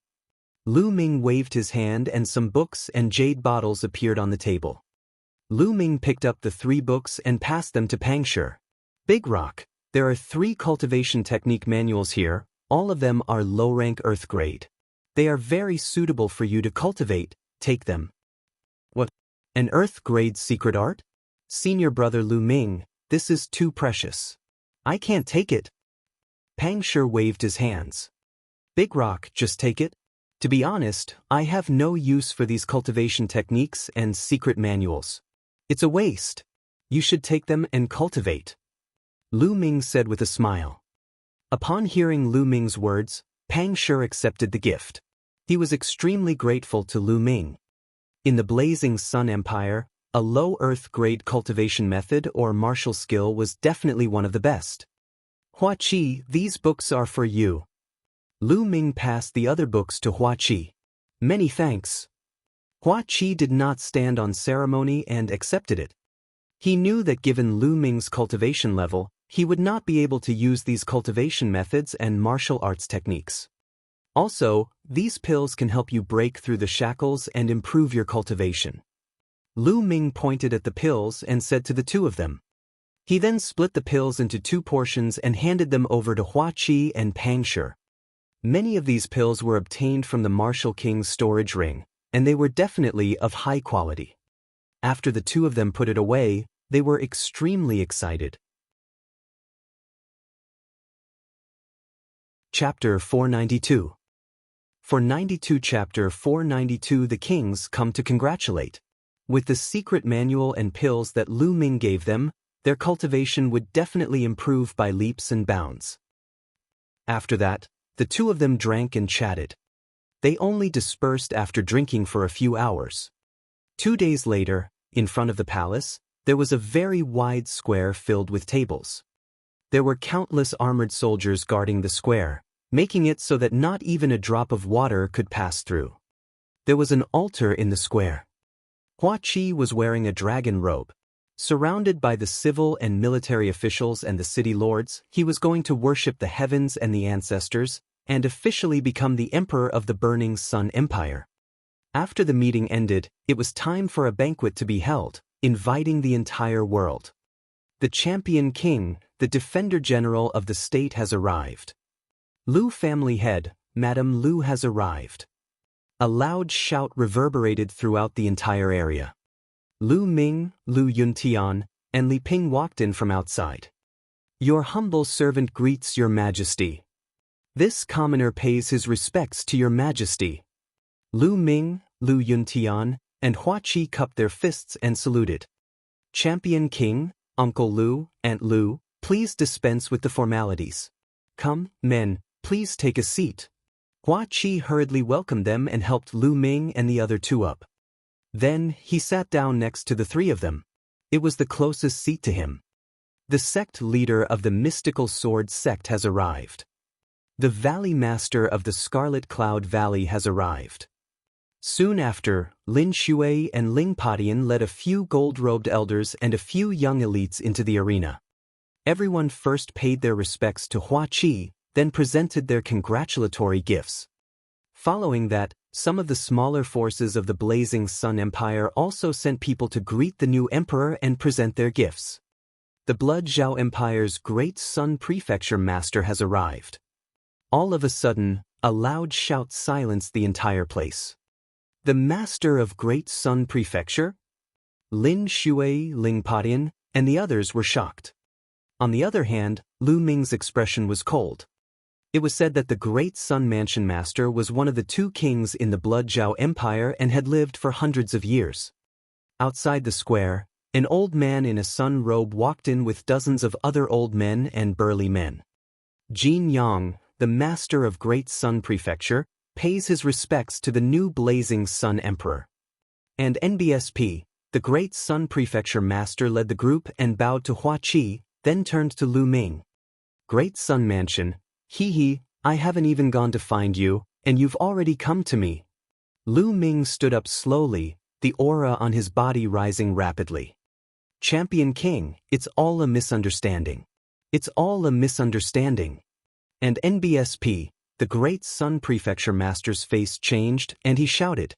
Lu Ming waved his hand and some books and jade bottles appeared on the table. Lu Ming picked up the 3 books and passed them to Pang Shi. Big Rock, there are 3 cultivation technique manuals here, all of them are low-rank earth grade. They are very suitable for you to cultivate, take them. What? An earth grade secret art? Senior brother Lu Ming, this is too precious. I can't take it. Pang Shi waved his hands. Big Rock, just take it. To be honest, I have no use for these cultivation techniques and secret manuals. It's a waste. You should take them and cultivate. Lu Ming said with a smile. Upon hearing Lu Ming's words, Pang Shi accepted the gift. He was extremely grateful to Lu Ming. In the Blazing Sun Empire, a low earth grade cultivation method or martial skill was definitely one of the best. Hua Qi, these books are for you. Lu Ming passed the other books to Hua Qi. Many thanks. Hua Qi did not stand on ceremony and accepted it. He knew that given Lu Ming's cultivation level, he would not be able to use these cultivation methods and martial arts techniques. Also, these pills can help you break through the shackles and improve your cultivation. Lu Ming pointed at the pills and said to the 2 of them. He then split the pills into 2 portions and handed them over to Hua Qi and Pang Shi. Many of these pills were obtained from the Martial King's storage ring, and they were definitely of high quality. After the 2 of them put it away, they were extremely excited. Chapter 492. For 92 Chapter 492 The kings come to congratulate. With the secret manual and pills that Lu Ming gave them, their cultivation would definitely improve by leaps and bounds. After that, the 2 of them drank and chatted. They only dispersed after drinking for a few hours. 2 days later, in front of the palace, there was a very wide square filled with tables. There were countless armored soldiers guarding the square, making it so that not even a drop of water could pass through. There was an altar in the square. Hua Qi was wearing a dragon robe. Surrounded by the civil and military officials and the city lords, he was going to worship the heavens and the ancestors, and officially become the emperor of the Burning Sun Empire. After the meeting ended, it was time for a banquet to be held, inviting the entire world. The champion king, the defender general of the state has arrived. Lu family head, Madam Lu has arrived. A loud shout reverberated throughout the entire area. Lu Ming, Lu Yuntian, and Li Ping walked in from outside. Your humble servant greets your majesty. This commoner pays his respects to your majesty. Lu Ming, Lu Yuntian, and Hua Qi cupped their fists and saluted. Champion King, Uncle Lu, Aunt Lu, please dispense with the formalities. Come, men, please take a seat. Hua Qi hurriedly welcomed them and helped Lu Ming and the other 2 up. Then, he sat down next to the 3 of them. It was the closest seat to him. The sect leader of the mystical sword sect has arrived. The Valley Master of the Scarlet Cloud Valley has arrived. Soon after, Lin Shui and Ling Padian led a few gold-robed elders and a few young elites into the arena. Everyone first paid their respects to Hua Qi, then presented their congratulatory gifts. Following that, some of the smaller forces of the Blazing Sun Empire also sent people to greet the new emperor and present their gifts. The Blood Zhao Empire's Great Sun Prefecture Master has arrived. All of a sudden, a loud shout silenced the entire place. The Master of Great Sun Prefecture? Lin Shui, Ling Padian, and the others were shocked. On the other hand, Lu Ming's expression was cold. It was said that the Great Sun Mansion Master was one of the 2 kings in the Blood Zhao Empire and had lived for hundreds of years. Outside the square, an old man in a sun robe walked in with dozens of other old men and burly men. Jin Yang, the Master of Great Sun Prefecture, pays his respects to the new Blazing Sun Emperor. And NBSP, the Great Sun Prefecture Master, led the group and bowed to Hua Qi, then turned to Lu Ming. Great Sun Mansion, hee, I haven't even gone to find you, and you've already come to me. Lu Ming stood up slowly, the aura on his body rising rapidly. Champion King, it's all a misunderstanding. It's all a misunderstanding. And NBSP, the Great Sun Prefecture Master's face changed and he shouted,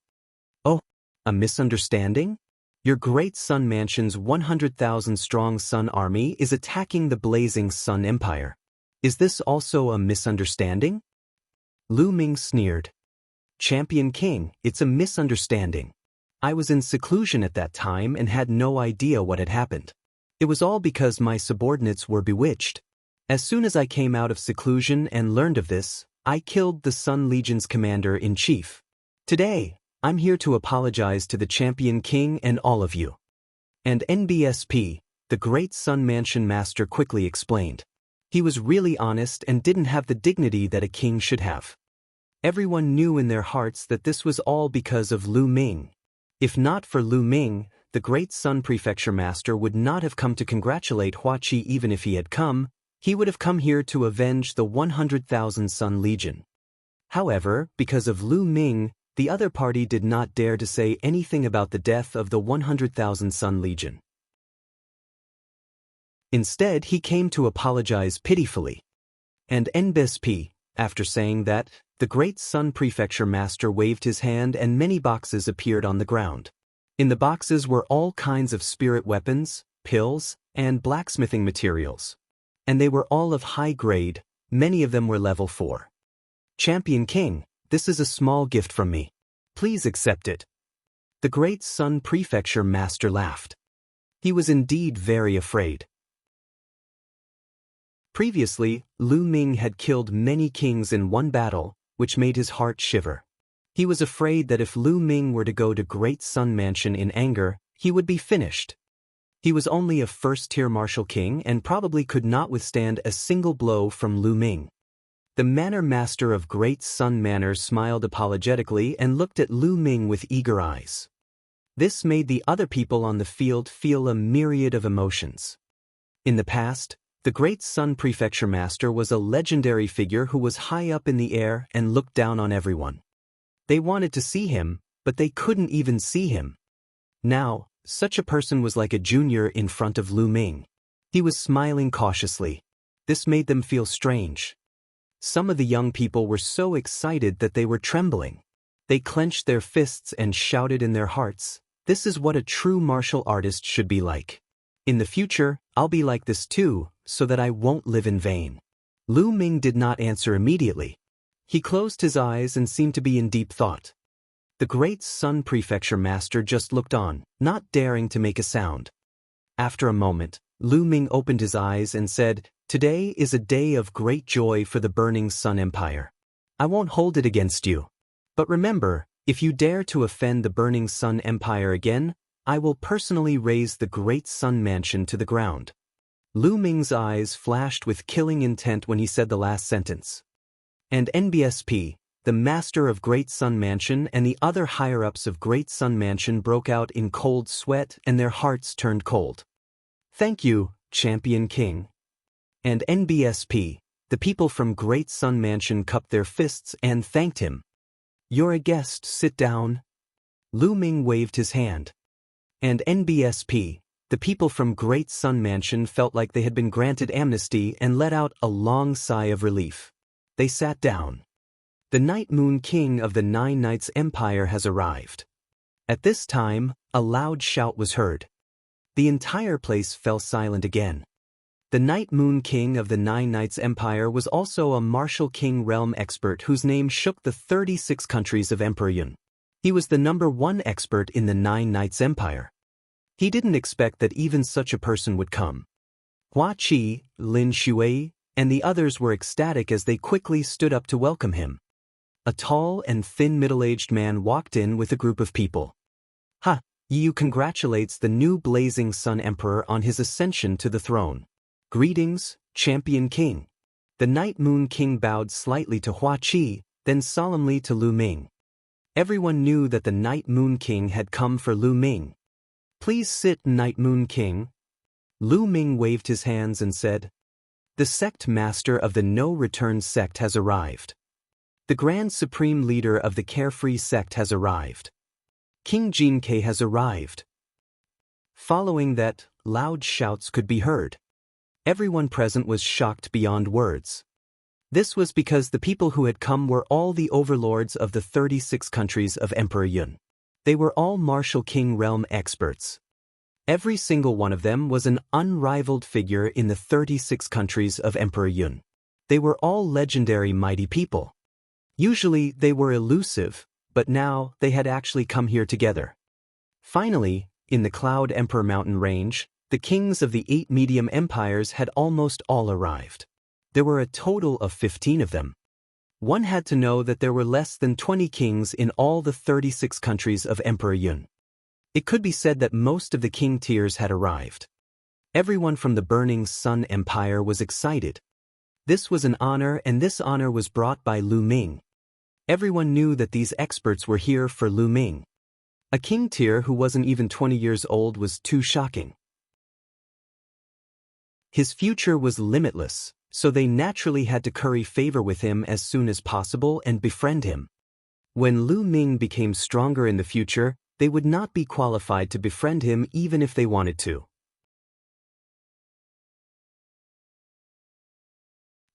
"Oh, a misunderstanding? Your Great Sun Mansion's 100,000-strong Sun Army is attacking the blazing Sun Empire. Is this also a misunderstanding?" Lu Ming sneered. "Champion King, it's a misunderstanding. I was in seclusion at that time and had no idea what had happened. It was all because my subordinates were bewitched. As soon as I came out of seclusion and learned of this, I killed the Sun Legion's commander-in-chief. Today, I'm here to apologize to the Champion King and all of you." And NBSP, the Great Sun Mansion Master, quickly explained. He was really honest and didn't have the dignity that a king should have. Everyone knew in their hearts that this was all because of Lu Ming. If not for Lu Ming, the Great Sun Prefecture Master would not have come to congratulate Hua Qi. Even if he had come, he would have come here to avenge the 100,000 Sun Legion. However, because of Lu Ming, the other party did not dare to say anything about the death of the 100,000 Sun Legion. Instead, he came to apologize pitifully. And NBSP, after saying that, the Great Sun Prefecture Master waved his hand and many boxes appeared on the ground. In the boxes were all kinds of spirit weapons, pills, and blacksmithing materials. And they were all of high grade, many of them were level 4. "Champion King, this is a small gift from me. Please accept it." The Great Sun Prefecture Master laughed. He was indeed very afraid. Previously, Lu Ming had killed many kings in one battle, which made his heart shiver. He was afraid that if Lu Ming were to go to Great Sun Mansion in anger, he would be finished. He was only a first-tier martial king and probably could not withstand a single blow from Lu Ming. The Manor Master of Great Sun Manor smiled apologetically and looked at Lu Ming with eager eyes. This made the other people on the field feel a myriad of emotions. In the past, the Great Sun Prefecture Master was a legendary figure who was high up in the air and looked down on everyone. They wanted to see him, but they couldn't even see him. Now, such a person was like a junior in front of Lu Ming. He was smiling cautiously. This made them feel strange. Some of the young people were so excited that they were trembling. They clenched their fists and shouted in their hearts, "This is what a true martial artist should be like. In the future, I'll be like this too, so that I won't live in vain." Lu Ming did not answer immediately. He closed his eyes and seemed to be in deep thought. The Great Sun Prefecture Master just looked on, not daring to make a sound. After a moment, Lu Ming opened his eyes and said, "Today is a day of great joy for the burning Sun Empire. I won't hold it against you. But remember, if you dare to offend the burning Sun Empire again, I will personally raze the Great Sun Mansion to the ground." Lu Ming's eyes flashed with killing intent when he said the last sentence. And NBSP, the Master of Great Sun Mansion and the other higher-ups of Great Sun Mansion broke out in cold sweat and their hearts turned cold. "Thank you, Champion King." And NBSP, the people from Great Sun Mansion cupped their fists and thanked him. "You're a guest, sit down." Lu Ming waved his hand. And NBSP, the people from Great Sun Mansion felt like they had been granted amnesty and let out a long sigh of relief. They sat down. The Night Moon King of the Nine Knights Empire has arrived. At this time, a loud shout was heard. The entire place fell silent again. The Night Moon King of the Nine Knights Empire was also a martial king realm expert whose name shook the 36 countries of Emperor Yun. He was the #1 expert in the Nine Knights Empire. He didn't expect that even such a person would come. Hua Qi, Lin Shui, and the others were ecstatic as they quickly stood up to welcome him. A tall and thin middle-aged man walked in with a group of people. "Ha, Yu congratulates the new blazing Sun Emperor on his ascension to the throne. Greetings, Champion King." The Night Moon King bowed slightly to Hua Qi, then solemnly to Lu Ming. Everyone knew that the Night Moon King had come for Lu Ming. "Please sit, Night Moon King." Lu Ming waved his hands and said, "The sect master of the No Return sect has arrived. The Grand Supreme Leader of the Carefree sect has arrived. King Jianghu has arrived." Following that, loud shouts could be heard. Everyone present was shocked beyond words. This was because the people who had come were all the overlords of the 36 countries of Emperor Yun. They were all martial king realm experts. Every single one of them was an unrivaled figure in the 36 countries of Emperor Yun. They were all legendary mighty people. Usually they were elusive, but now they had actually come here together. Finally, in the Cloud Emperor mountain range, the kings of the 8 medium empires had almost all arrived. There were a total of 15 of them. One had to know that there were less than 20 kings in all the 36 countries of Emperor Yun. It could be said that most of the king tiers had arrived. Everyone from the Burning Sun Empire was excited. This was an honor, and this honor was brought by Lu Ming. Everyone knew that these experts were here for Lu Ming. A king tier who wasn't even 20 years old was too shocking. His future was limitless, so they naturally had to curry favor with him as soon as possible and befriend him. When Lu Ming became stronger in the future, they would not be qualified to befriend him even if they wanted to.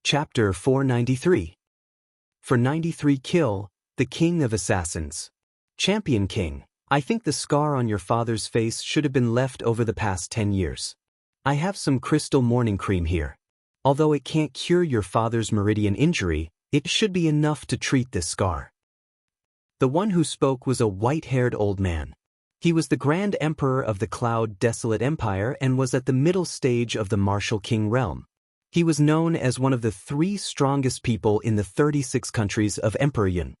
Chapter 493. For 93 kill, the King of Assassins. Champion King, I think the scar on your father's face should have been left over the past 10 years. I have some crystal morning cream here. Although it can't cure your father's meridian injury, it should be enough to treat this scar. The one who spoke was a white-haired old man. He was the Grand Emperor of the Cloud Desolate Empire and was at the middle stage of the Martial King realm. He was known as one of the 3 strongest people in the 36 countries of Emperor Yun.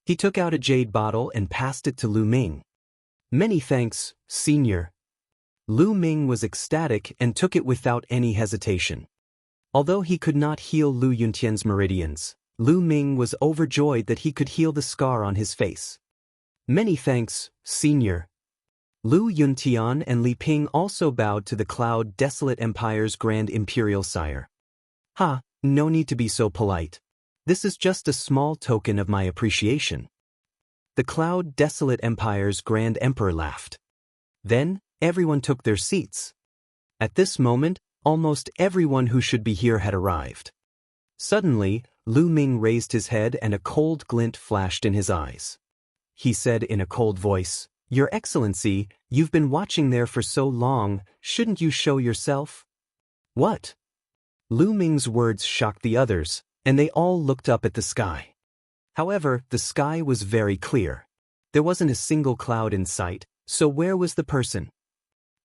He took out a jade bottle and passed it to Lu Ming. Many thanks, Senior. Lu Ming was ecstatic and took it without any hesitation. Although he could not heal Lu Yuntian's meridians, Lu Ming was overjoyed that he could heal the scar on his face. Many thanks, Senior. Lu Yuntian and Li Ping also bowed to the Cloud Desolate Empire's Grand Imperial Sire. Ha, no need to be so polite. This is just a small token of my appreciation. The Cloud Desolate Empire's Grand Emperor laughed. Then, everyone took their seats. At this moment, almost everyone who should be here had arrived. Suddenly, Lu Ming raised his head and a cold glint flashed in his eyes. He said in a cold voice, "Your Excellency, you've been watching there for so long, shouldn't you show yourself?" What? Lu Ming's words shocked the others, and they all looked up at the sky. However, the sky was very clear. There wasn't a single cloud in sight, so where was the person?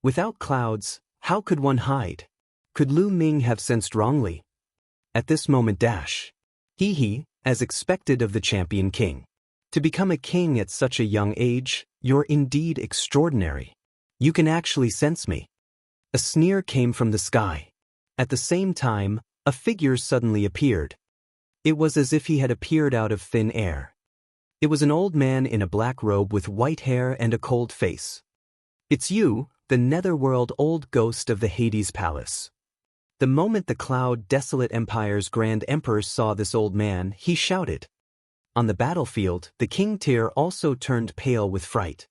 Without clouds, how could one hide? Could Lu Ming have sensed wrongly? At this moment as expected of the Champion King. To become a king at such a young age, you're indeed extraordinary. You can actually sense me. A sneer came from the sky. At the same time, a figure suddenly appeared. It was as if he had appeared out of thin air. It was an old man in a black robe with white hair and a cold face. It's you, the netherworld old ghost of the Hades Palace. The moment the Cloud Desolate Empire's Grand Emperor saw this old man, he shouted. On the battlefield, the king tier also turned pale with fright.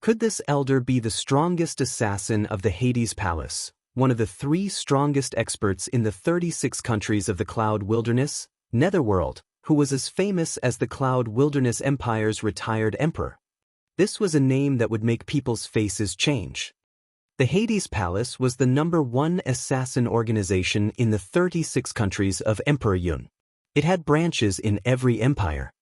Could this elder be the strongest assassin of the Hades Palace, one of the 3 strongest experts in the 36 countries of the Cloud Wilderness, Netherworld, who was as famous as the Cloud Wilderness Empire's retired emperor? This was a name that would make people's faces change. The Hades Palace was the #1 assassin organization in the 36 countries of Emperor Yun. It had branches in every empire.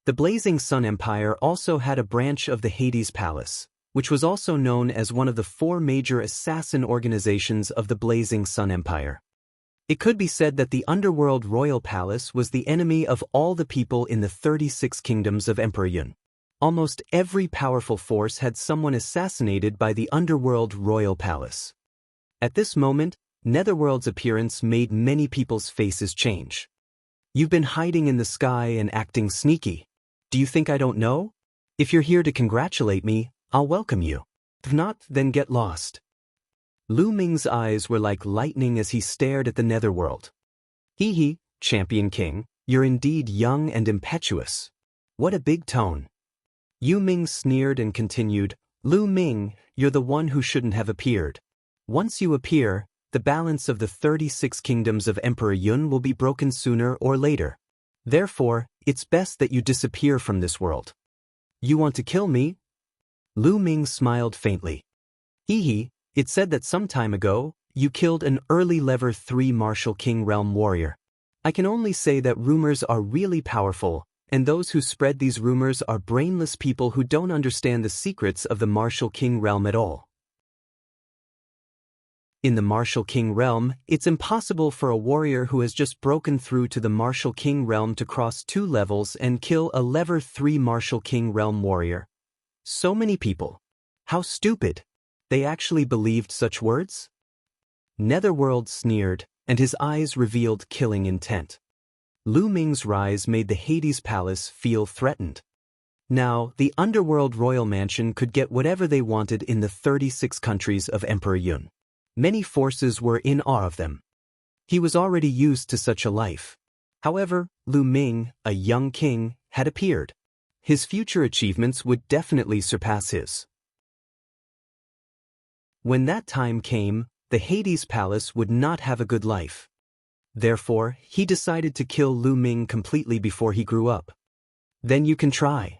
The Blazing Sun Empire also had a branch of the Hades Palace, which was also known as one of the 4 major assassin organizations of the Blazing Sun Empire. It could be said that the Underworld Royal Palace was the enemy of all the people in the 36 kingdoms of Emperor Yun. Almost every powerful force had someone assassinated by the Underworld Royal Palace. At this moment, Netherworld's appearance made many people's faces change. You've been hiding in the sky and acting sneaky. Do you think I don't know? If you're here to congratulate me, I'll welcome you. If not, then get lost. Lu Ming's eyes were like lightning as he stared at the Netherworld. Hee, Champion King, you're indeed young and impetuous. What a big tone. Yu Ming sneered and continued, Lu Ming, you're the one who shouldn't have appeared. Once you appear, the balance of the 36 kingdoms of Emperor Yun will be broken sooner or later. Therefore, it's best that you disappear from this world. You want to kill me? Lu Ming smiled faintly. Hee, it said that some time ago, you killed an early level 3 Martial King Realm warrior. I can only say that rumors are really powerful, and those who spread these rumors are brainless people who don't understand the secrets of the Martial King Realm at all. In the Martial King Realm, it's impossible for a warrior who has just broken through to the Martial King Realm to cross 2 levels and kill a level 3 Martial King Realm warrior. So many people. How stupid. They actually believed such words? Netherworld sneered, and his eyes revealed killing intent. Lu Ming's rise made the Hades Palace feel threatened. Now, the Underworld Royal Mansion could get whatever they wanted in the 36 countries of Emperor Yun. Many forces were in awe of them. He was already used to such a life. However, Lu Ming, a young king, had appeared. His future achievements would definitely surpass his. When that time came, the Hades Palace would not have a good life. Therefore, he decided to kill Lu Ming completely before he grew up. Then you can try.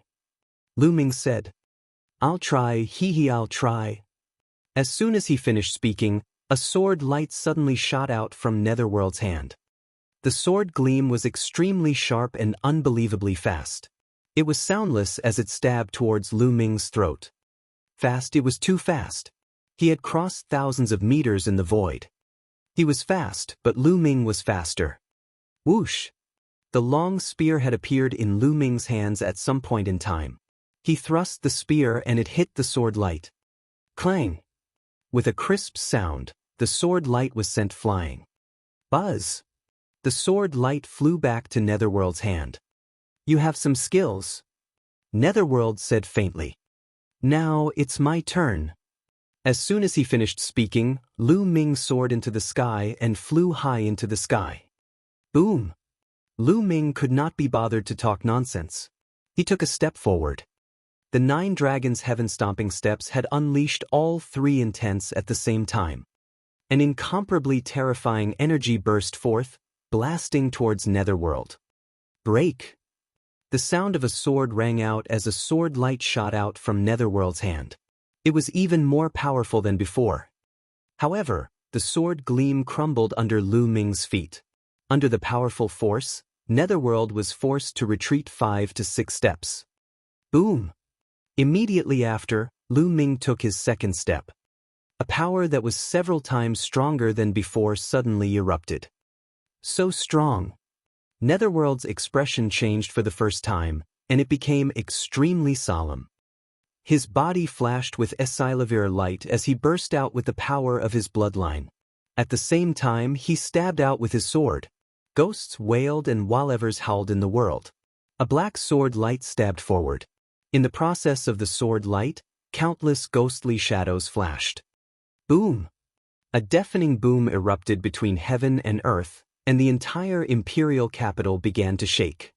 Lu Ming said. I'll try, I'll try. As soon as he finished speaking, a sword light suddenly shot out from Netherworld's hand. The sword gleam was extremely sharp and unbelievably fast. It was soundless as it stabbed towards Lu Ming's throat. Fast, it was too fast. He had crossed thousands of meters in the void. He was fast, but Lu Ming was faster. Whoosh! The long spear had appeared in Lu Ming's hands at some point in time. He thrust the spear and it hit the sword light. Clang! With a crisp sound, the sword light was sent flying. Buzz! The sword light flew back to Netherworld's hand. You have some skills. Netherworld said faintly. Now it's my turn. As soon as he finished speaking, Lu Ming soared into the sky and flew high into the sky. Boom! Lu Ming could not be bothered to talk nonsense. He took a step forward. The 9 dragons' heaven-stomping steps had unleashed all 3 intents at the same time. An incomparably terrifying energy burst forth, blasting towards Netherworld. Break! The sound of a sword rang out as a sword light shot out from Netherworld's hand. It was even more powerful than before. However, the sword gleam crumbled under Lu Ming's feet. Under the powerful force, Netherworld was forced to retreat 5 to 6 steps. Boom! Immediately after, Lu Ming took his second step. A power that was several times stronger than before suddenly erupted. So strong. Netherworld's expression changed for the first time, and it became extremely solemn. His body flashed with Esilavir light as he burst out with the power of his bloodline. At the same time, he stabbed out with his sword. Ghosts wailed and whalevers howled in the world. A black sword light stabbed forward. In the process of the sword light, countless ghostly shadows flashed. Boom! A deafening boom erupted between heaven and earth, and the entire imperial capital began to shake.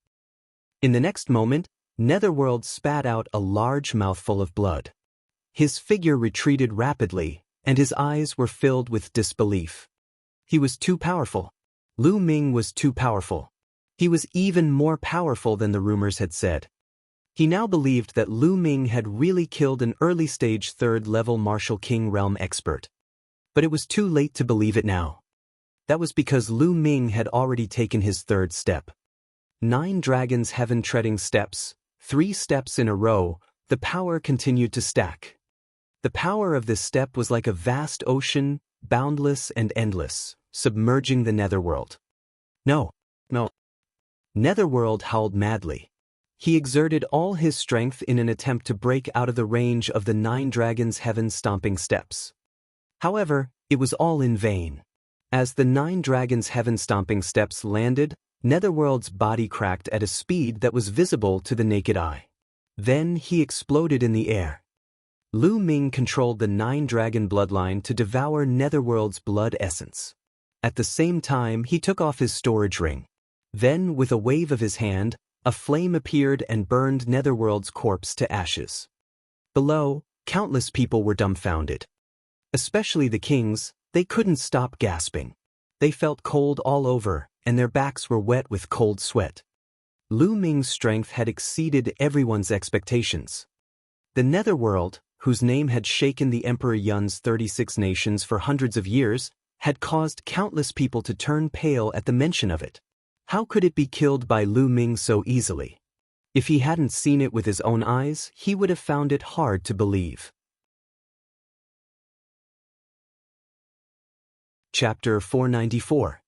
In the next moment, Netherworld spat out a large mouthful of blood. His figure retreated rapidly, and his eyes were filled with disbelief. He was too powerful. Lu Ming was too powerful. He was even more powerful than the rumors had said. He now believed that Lu Ming had really killed an early-stage 3rd-level Martial King Realm expert. But it was too late to believe it now. That was because Lu Ming had already taken his 3rd step. 9 dragons heaven-treading steps, 3 steps in a row, the power continued to stack. The power of this step was like a vast ocean, boundless and endless, submerging the Netherworld. No. Netherworld howled madly. He exerted all his strength in an attempt to break out of the range of the 9 dragons' heaven-stomping steps. However, it was all in vain. As the 9 dragons' heaven-stomping steps landed, Netherworld's body cracked at a speed that was visible to the naked eye. Then he exploded in the air. Lu Ming controlled the 9 dragon bloodline to devour Netherworld's blood essence. At the same time, he took off his storage ring. Then, with a wave of his hand, a flame appeared and burned Netherworld's corpse to ashes. Below, countless people were dumbfounded. Especially the kings, They couldn't stop gasping. They felt cold all over, and their backs were wet with cold sweat. Lu Ming's strength had exceeded everyone's expectations. The Netherworld, whose name had shaken the Emperor Yun's 36 nations for hundreds of years, had caused countless people to turn pale at the mention of it. How could it be killed by Lu Ming so easily? If he hadn't seen it with his own eyes, he would have found it hard to believe. Chapter 494.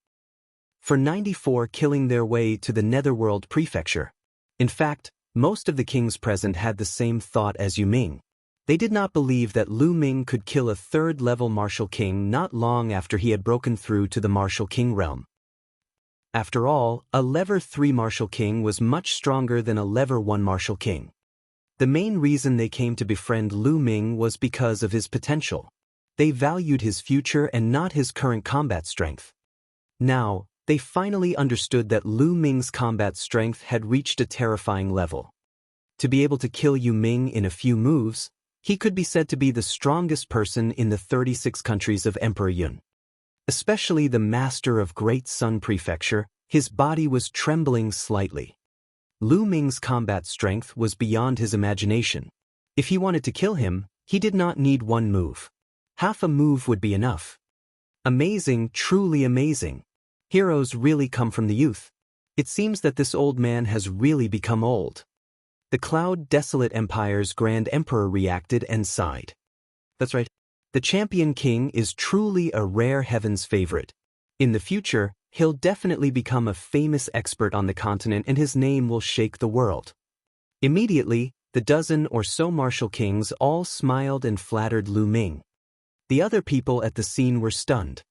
For 94 killing their way to the Netherworld Prefecture. In fact, most of the kings present had the same thought as Yu Ming. They did not believe that Lu Ming could kill a third-level martial king not long after he had broken through to the martial king realm. After all, a level 3 martial king was much stronger than a level 1 martial king. The main reason they came to befriend Lu Ming was because of his potential. They valued his future and not his current combat strength. Now, they finally understood that Lu Ming's combat strength had reached a terrifying level. To be able to kill Yu Ming in a few moves, he could be said to be the strongest person in the 36 countries of Emperor Yun. Especially the master of Great Sun Prefecture, his body was trembling slightly. Lu Ming's combat strength was beyond his imagination. If he wanted to kill him, he did not need one move. Half a move would be enough. Amazing, truly amazing. Heroes really come from the youth. It seems that this old man has really become old. The Cloud Desolate Empire's Grand Emperor reacted and sighed. That's right. The Champion King is truly a rare heaven's favorite. In the future, he'll definitely become a famous expert on the continent and his name will shake the world. Immediately, the dozen or so martial kings all smiled and flattered Lu Ming. The other people at the scene were stunned.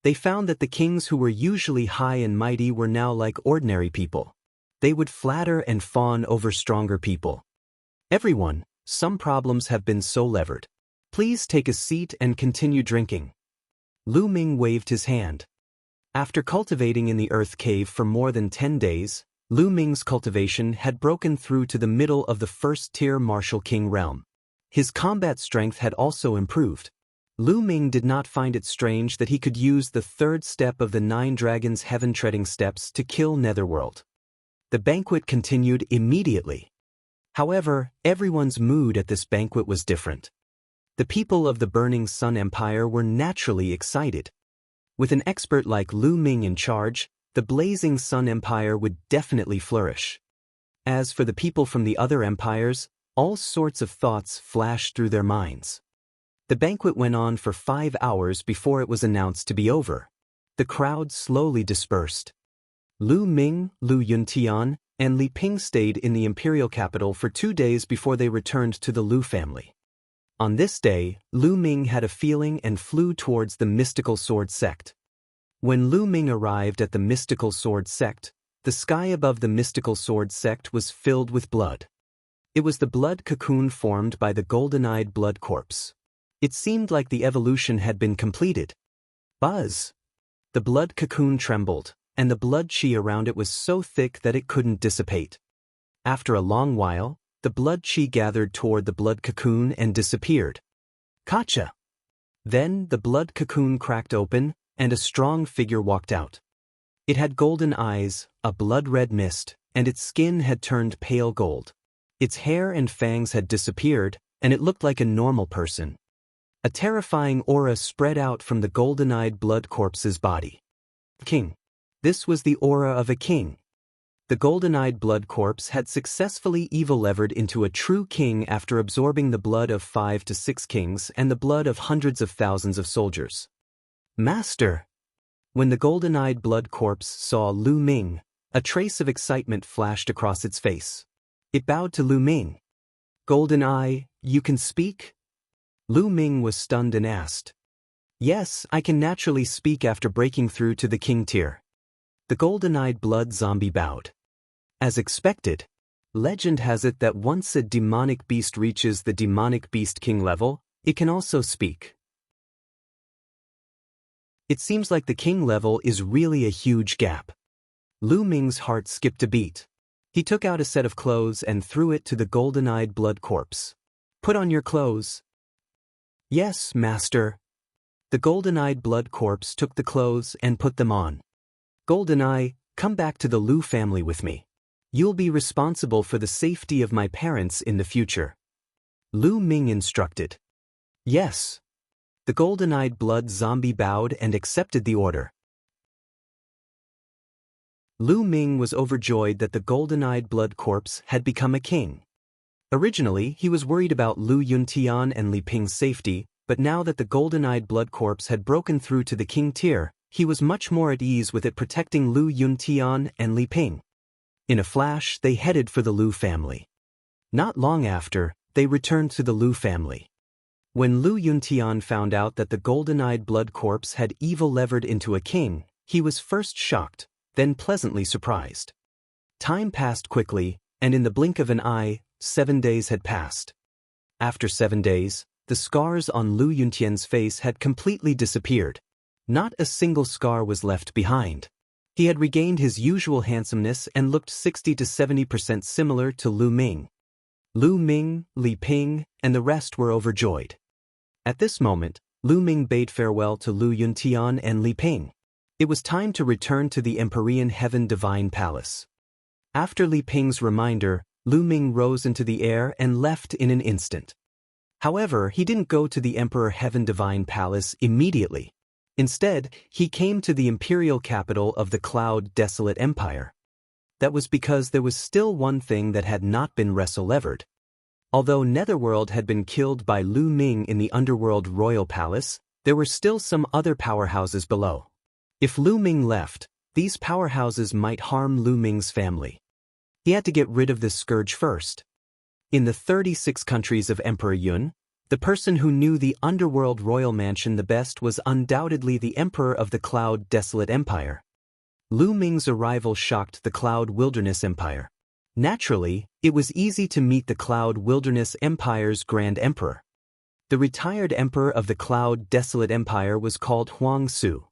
They found that the kings who were usually high and mighty were now like ordinary people. They would flatter and fawn over stronger people. Everyone, some problems have been so levered. Please take a seat and continue drinking. Lu Ming waved his hand. After cultivating in the earth cave for more than 10 days, Lu Ming's cultivation had broken through to the middle of the first-tier martial king realm. His combat strength had also improved. Lu Ming did not find it strange that he could use the third step of the 9 dragons' heaven-treading steps to kill Netherworld. The banquet continued immediately. However, everyone's mood at this banquet was different. The people of the Burning Sun Empire were naturally excited. With an expert like Lu Ming in charge, the Blazing Sun Empire would definitely flourish. As for the people from the other empires, all sorts of thoughts flashed through their minds. The banquet went on for 5 hours before it was announced to be over. The crowd slowly dispersed. Lu Ming, Lu Yuntian, and Li Ping stayed in the imperial capital for 2 days before they returned to the Lu family. On this day, Lu Ming had a feeling and flew towards the Mystical Sword Sect. When Lu Ming arrived at the Mystical Sword Sect, the sky above the Mystical Sword Sect was filled with blood. It was the blood cocoon formed by the golden-eyed blood corpse. It seemed like the evolution had been completed. Buzz! The blood cocoon trembled, and the blood chi around it was so thick that it couldn't dissipate. After a long while, the blood chi gathered toward the blood cocoon and disappeared. Gotcha! Then the blood cocoon cracked open, and a strong figure walked out. It had golden eyes, a blood-red mist, and its skin had turned pale gold. Its hair and fangs had disappeared, and it looked like a normal person. A terrifying aura spread out from the golden-eyed blood corpse's body. King. This was the aura of a king. The golden-eyed blood corpse had successfully evil-levered into a true king after absorbing the blood of 5 to 6 kings and the blood of hundreds of thousands of soldiers. Master! When the golden-eyed blood corpse saw Lu Ming, a trace of excitement flashed across its face. It bowed to Lu Ming. Golden Eye, you can speak? Lu Ming was stunned and asked. Yes, I can naturally speak after breaking through to the king tier. The golden-eyed blood zombie bowed. As expected, legend has it that once a demonic beast reaches the demonic beast king level, it can also speak. It seems like the king level is really a huge gap. Lu Ming's heart skipped a beat. He took out a set of clothes and threw it to the golden-eyed blood corpse. Put on your clothes. Yes, master. The golden-eyed blood corpse took the clothes and put them on. "Golden-eye, come back to the Lu family with me. You'll be responsible for the safety of my parents in the future." Lu Ming instructed. "Yes." The golden-eyed blood zombie bowed and accepted the order. Lu Ming was overjoyed that the golden-eyed blood corpse had become a king. Originally, he was worried about Lu Yuntian and Li Ping's safety, but now that the golden-eyed blood corpse had broken through to the king tier, he was much more at ease with it protecting Lu Yuntian and Li Ping. In a flash, they headed for the Lu family. Not long after, they returned to the Lu family. When Lu Yuntian found out that the golden-eyed blood corpse had evil-levered into a king, he was first shocked, then pleasantly surprised. Time passed quickly, and in the blink of an eye, 7 days had passed. After 7 days, the scars on Lu Yuntian's face had completely disappeared. Not a single scar was left behind. He had regained his usual handsomeness and looked 60 to 70% similar to Lu Ming. Lu Ming, Li Ping, and the rest were overjoyed. At this moment, Lu Ming bade farewell to Lu Yuntian and Li Ping. It was time to return to the Empyrean Heaven Divine Palace. After Li Ping's reminder, Lu Ming rose into the air and left in an instant. However, he didn't go to the Emperor Heaven Divine Palace immediately. Instead, he came to the imperial capital of the Cloud Desolate Empire. That was because there was still one thing that had not been wrestle-levered. Although Netherworld had been killed by Lu Ming in the Underworld Royal Palace, there were still some other powerhouses below. If Lu Ming left, these powerhouses might harm Lu Ming's family. He had to get rid of this scourge first. In the 36 countries of Emperor Yun, the person who knew the Underworld Royal Mansion the best was undoubtedly the Emperor of the Cloud Desolate Empire. Lu Ming's arrival shocked the Cloud Wilderness Empire. Naturally, it was easy to meet the Cloud Wilderness Empire's Grand Emperor. The retired Emperor of the Cloud Desolate Empire was called Huang Su.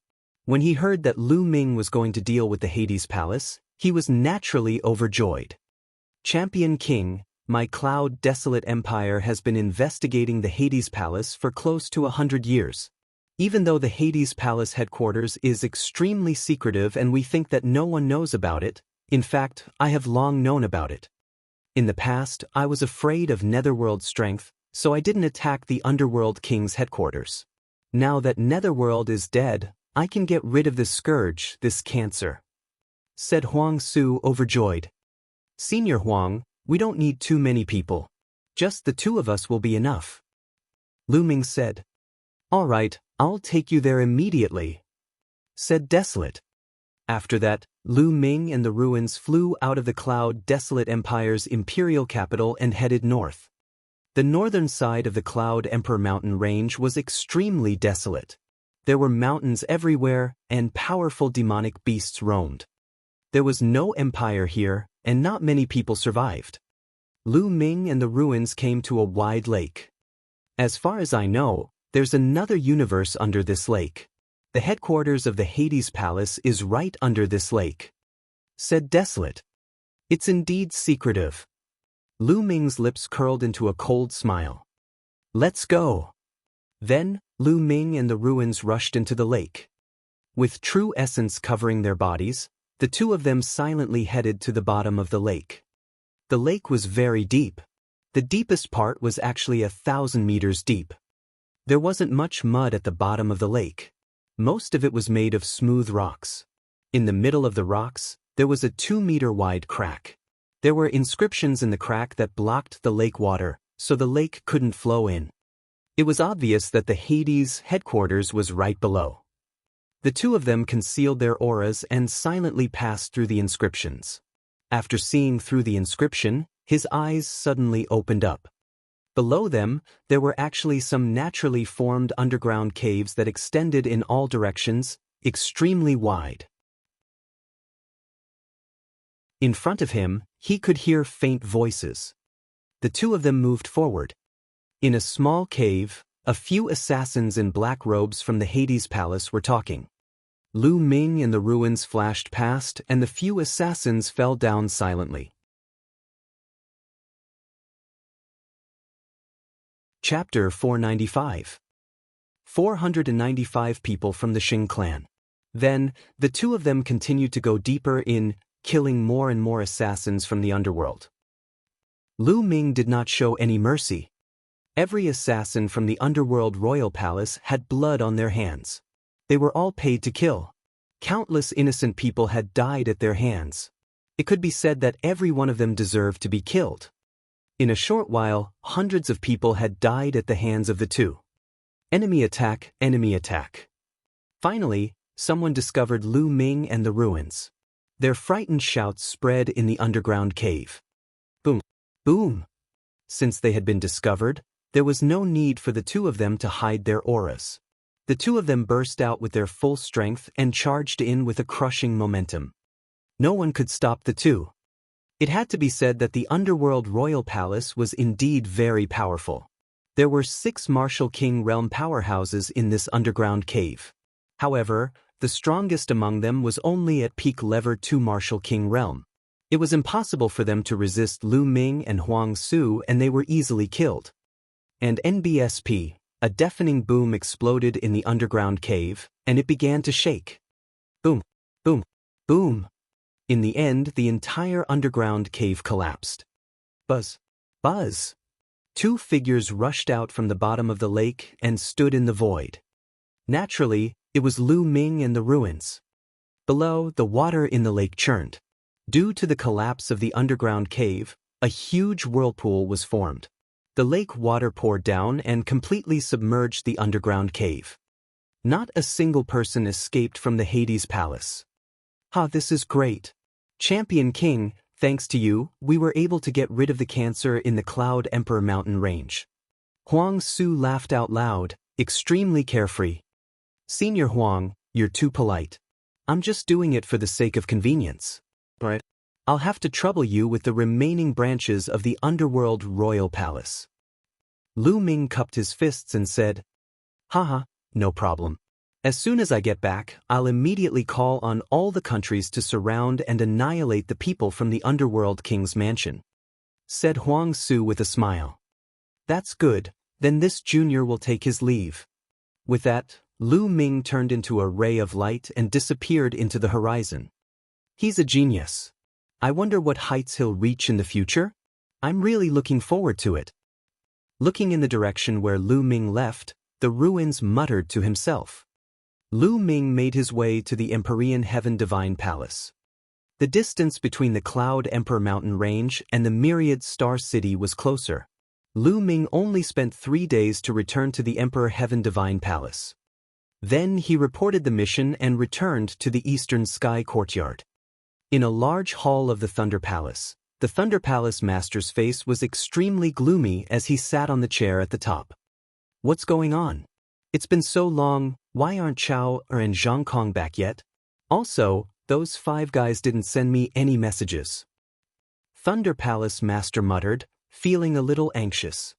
When he heard that Lu Ming was going to deal with the Hades Palace, he was naturally overjoyed. "Champion King, my Cloud Desolate Empire has been investigating the Hades Palace for close to 100 years. Even though the Hades Palace headquarters is extremely secretive and we think that no one knows about it, in fact, I have long known about it. In the past, I was afraid of Netherworld strength, so I didn't attack the Underworld King's headquarters. Now that Netherworld is dead, I can get rid of this scourge, this cancer," said Huang Su, overjoyed. "Senior Huang, we don't need too many people. Just the two of us will be enough." Lu Ming said. "All right, I'll take you there immediately," said Desolate. After that, Lu Ming and the ruins flew out of the Cloud Desolate Empire's imperial capital and headed north. The northern side of the Cloud Emperor mountain range was extremely desolate. There were mountains everywhere, and powerful demonic beasts roamed. There was no empire here, and not many people survived. Lu Ming and the ruins came to a wide lake. "As far as I know, there's another universe under this lake. The headquarters of the Hades Palace is right under this lake," said Desolate. "It's indeed secretive." Lu Ming's lips curled into a cold smile. "Let's go." Then, Lu Ming and the ruins rushed into the lake. With true essence covering their bodies, the two of them silently headed to the bottom of the lake. The lake was very deep. The deepest part was actually 1,000 meters deep. There wasn't much mud at the bottom of the lake. Most of it was made of smooth rocks. In the middle of the rocks, there was a 2-meter-wide crack. There were inscriptions in the crack that blocked the lake water, so the lake couldn't flow in. It was obvious that the Hades headquarters was right below. The two of them concealed their auras and silently passed through the inscriptions. After seeing through the inscription, his eyes suddenly opened up. Below them, there were actually some naturally formed underground caves that extended in all directions, extremely wide. In front of him, he could hear faint voices. The two of them moved forward. In a small cave, a few assassins in black robes from the Hades Palace were talking. Lu Ming and the ruins flashed past, and the few assassins fell down silently. Chapter 495. 495 people from the Xing clan. Then, the two of them continued to go deeper in, killing more and more assassins from the underworld. Lu Ming did not show any mercy. Every assassin from the underworld royal palace had blood on their hands. They were all paid to kill. Countless innocent people had died at their hands. It could be said that every one of them deserved to be killed. In a short while, hundreds of people had died at the hands of the two. Enemy attack, enemy attack. Finally, someone discovered Lu Ming and the ruins. Their frightened shouts spread in the underground cave. Boom! Boom! Since they had been discovered, there was no need for the two of them to hide their auras. The two of them burst out with their full strength and charged in with a crushing momentum. No one could stop the two. It had to be said that the underworld royal palace was indeed very powerful. There were 6 martial king realm powerhouses in this underground cave. However, the strongest among them was only at peak level 2 martial king realm. It was impossible for them to resist Lu Ming and Huang Su, and they were easily killed. And NBSP, a deafening boom exploded in the underground cave, and it began to shake. Boom, boom, boom. In the end, the entire underground cave collapsed. Buzz, buzz. 2 figures rushed out from the bottom of the lake and stood in the void. Naturally, it was Lu Ming and the ruins. Below, the water in the lake churned. Due to the collapse of the underground cave, a huge whirlpool was formed. The lake water poured down and completely submerged the underground cave. Not a single person escaped from the Hades Palace. This is great. Champion King, thanks to you, we were able to get rid of the cancer in the Cloud Emperor mountain range. Huang Su laughed out loud, extremely carefree. Senior Huang, you're too polite. I'm just doing it for the sake of convenience. Right? I'll have to trouble you with the remaining branches of the underworld royal palace. Lu Ming cupped his fists and said, Haha, no problem. As soon as I get back, I'll immediately call on all the countries to surround and annihilate the people from the underworld king's mansion. Said Huang Su with a smile. That's good, then this junior will take his leave. With that, Lu Ming turned into a ray of light and disappeared into the horizon. He's a genius. I wonder what heights he'll reach in the future? I'm really looking forward to it. Looking in the direction where Lu Ming left, the ruins muttered to himself. Lu Ming made his way to the Empyrean Heaven Divine Palace. The distance between the Cloud Emperor mountain range and the Myriad Star City was closer. Lu Ming only spent 3 days to return to the Emperor Heaven Divine Palace. Then he reported the mission and returned to the Eastern Sky Courtyard. In a large hall of the Thunder Palace, the Thunder Palace Master's face was extremely gloomy as he sat on the chair at the top. What's going on? It's been so long, why aren't Chao and Zhang Kong back yet? Also, those 5 guys didn't send me any messages. Thunder Palace Master muttered, feeling a little anxious.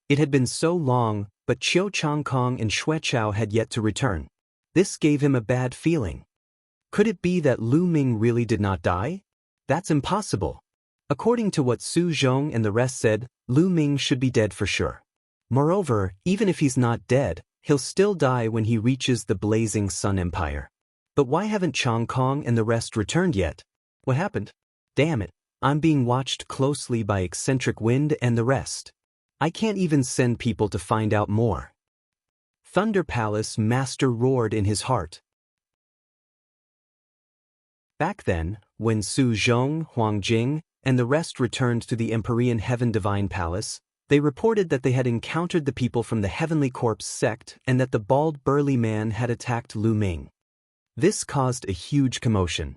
It had been so long, but Chiu Changkong and Xue Chao had yet to return. This gave him a bad feeling. Could it be that Lu Ming really did not die? That's impossible. According to what Su Zhong and the rest said, Lu Ming should be dead for sure. Moreover, even if he's not dead, he'll still die when he reaches the Blazing Sun Empire. But why haven't Chang Kong and the rest returned yet? What happened? Damn it, I'm being watched closely by Eccentric Wind and the rest. I can't even send people to find out more. Thunder Palace Master roared in his heart. Back then, when Su Zhong, Huang Jing, and the rest returned to the Empyrean Heaven Divine Palace, they reported that they had encountered the people from the Heavenly Corpse sect and that the bald burly man had attacked Lu Ming. This caused a huge commotion.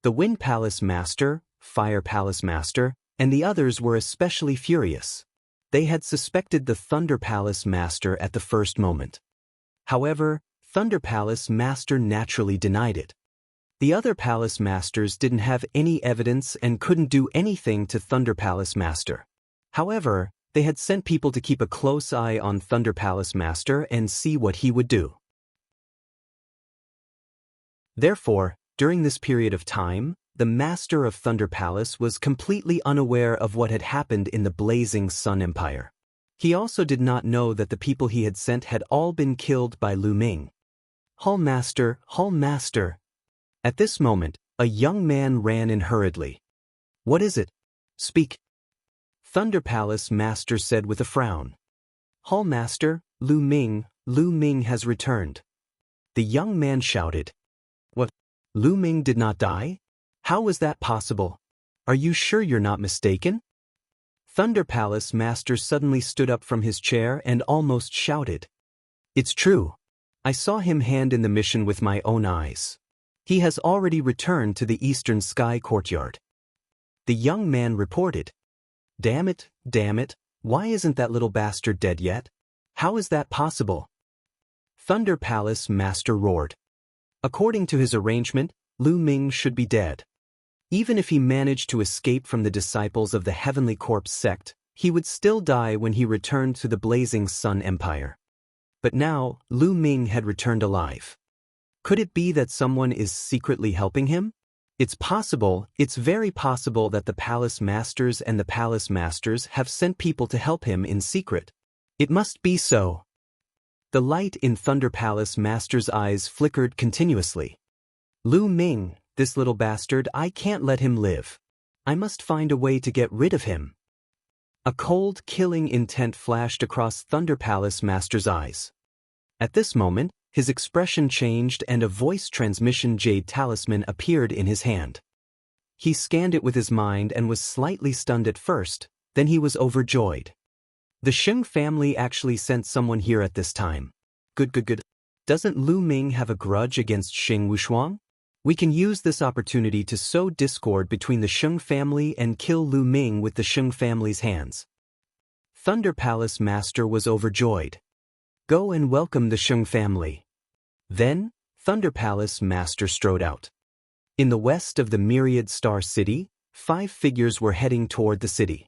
The Wind Palace Master, Fire Palace Master, and the others were especially furious. They had suspected the Thunder Palace Master at the first moment. However, Thunder Palace Master naturally denied it. The other Palace Masters didn't have any evidence and couldn't do anything to Thunder Palace Master. However, they had sent people to keep a close eye on Thunder Palace Master and see what he would do. Therefore, during this period of time, the Master of Thunder Palace was completely unaware of what had happened in the Blazing Sun Empire. He also did not know that the people he had sent had all been killed by Lu Ming. Hall Master, Hall Master. At this moment, a young man ran in hurriedly. What is it? Speak. Thunder Palace Master said with a frown. Hall Master, Lu Ming has returned. The young man shouted. What? Lu Ming did not die? How was that possible? Are you sure you're not mistaken? Thunder Palace Master suddenly stood up from his chair and almost shouted. It's true. I saw him hand in the mission with my own eyes. He has already returned to the Eastern Sky Courtyard. The young man reported. Damn it, why isn't that little bastard dead yet? How is that possible? Thunder Palace Master roared. According to his arrangement, Lu Ming should be dead. Even if he managed to escape from the disciples of the Heavenly Corpse sect, he would still die when he returned to the Blazing Sun Empire. But now, Lu Ming had returned alive. Could it be that someone is secretly helping him? It's very possible that the Palace Masters and the Palace Masters have sent people to help him in secret. It must be so. The light in Thunder Palace Master's eyes flickered continuously. Lu Ming, this little bastard, I can't let him live. I must find a way to get rid of him. A cold, killing intent flashed across Thunder Palace Master's eyes. At this moment, his expression changed and a voice transmission jade talisman appeared in his hand. He scanned it with his mind and was slightly stunned at first, then he was overjoyed. The Sheng family actually sent someone here at this time. Good. Doesn't Lu Ming have a grudge against Sheng Wushuang? We can use this opportunity to sow discord between the Sheng family and kill Lu Ming with the Sheng family's hands. Thunder Palace Master was overjoyed. Go and welcome the Sheng family. Then, Thunder Palace Master strode out. In the west of the Myriad Star City, 5 figures were heading toward the city.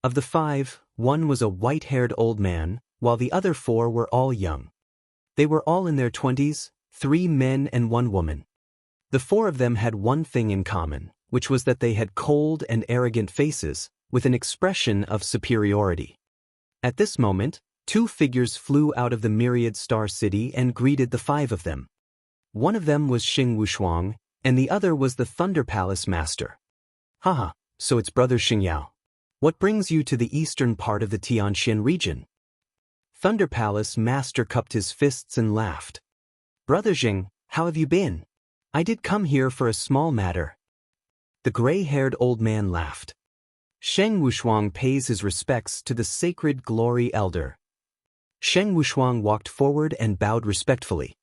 Of the 5, one was a white-haired old man, while the other 4 were all young. They were all in their 20s, 3 men and 1 woman. The 4 of them had one thing in common, which was that they had cold and arrogant faces, with an expression of superiority. At this moment, 2 figures flew out of the Myriad Star City and greeted the 5 of them. One of them was Sheng Wushuang, and the other was the Thunder Palace Master. Haha, so it's Brother Xingyao. What brings you to the eastern part of the Tianxian region? Thunder Palace Master cupped his fists and laughed. Brother Xing, how have you been? I did come here for a small matter. The gray-haired old man laughed. Sheng Wushuang pays his respects to the Sacred Glory Elder. Sheng Wushuang walked forward and bowed respectfully.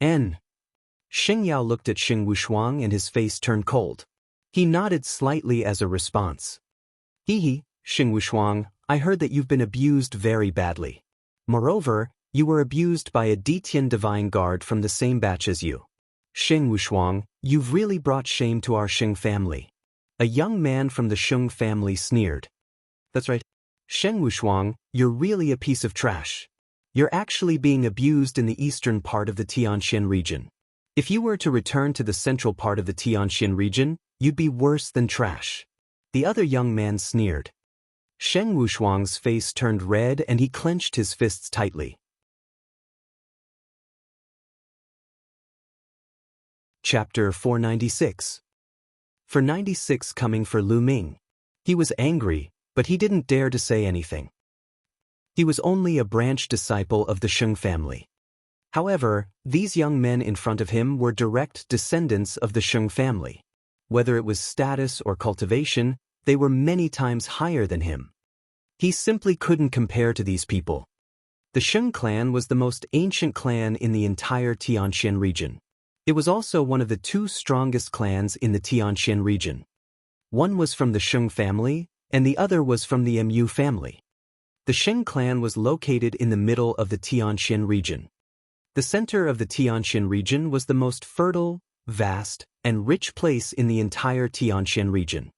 N. Xingyao looked at Sheng Wushuang and his face turned cold. He nodded slightly as a response. Hee, Sheng Wushuang, I heard that you've been abused very badly. Moreover, you were abused by a Detian Divine Guard from the same batch as you. Sheng Wushuang, you've really brought shame to our Sheng family. A young man from the Sheng family sneered. That's right. Sheng Wushuang, you're really a piece of trash. You're actually being abused in the eastern part of the Tianxian region. If you were to return to the central part of the Tianxian region, you'd be worse than trash. The other young man sneered. Sheng Wushuang's face turned red and he clenched his fists tightly. Chapter 496. For 96 coming for Lu Ming. He was angry, but he didn't dare to say anything. He was only a branch disciple of the Sheng family. However, these young men in front of him were direct descendants of the Sheng family. Whether it was status or cultivation, they were many times higher than him. He simply couldn't compare to these people. The Sheng clan was the most ancient clan in the entire Tianxian region. It was also one of the 2 strongest clans in the Tianxian region. One was from the Sheng family, and the other was from the Mu family. The Sheng clan was located in the middle of the Tianxian region. The center of the Tianxian region was the most fertile, vast, and rich place in the entire Tianxian region.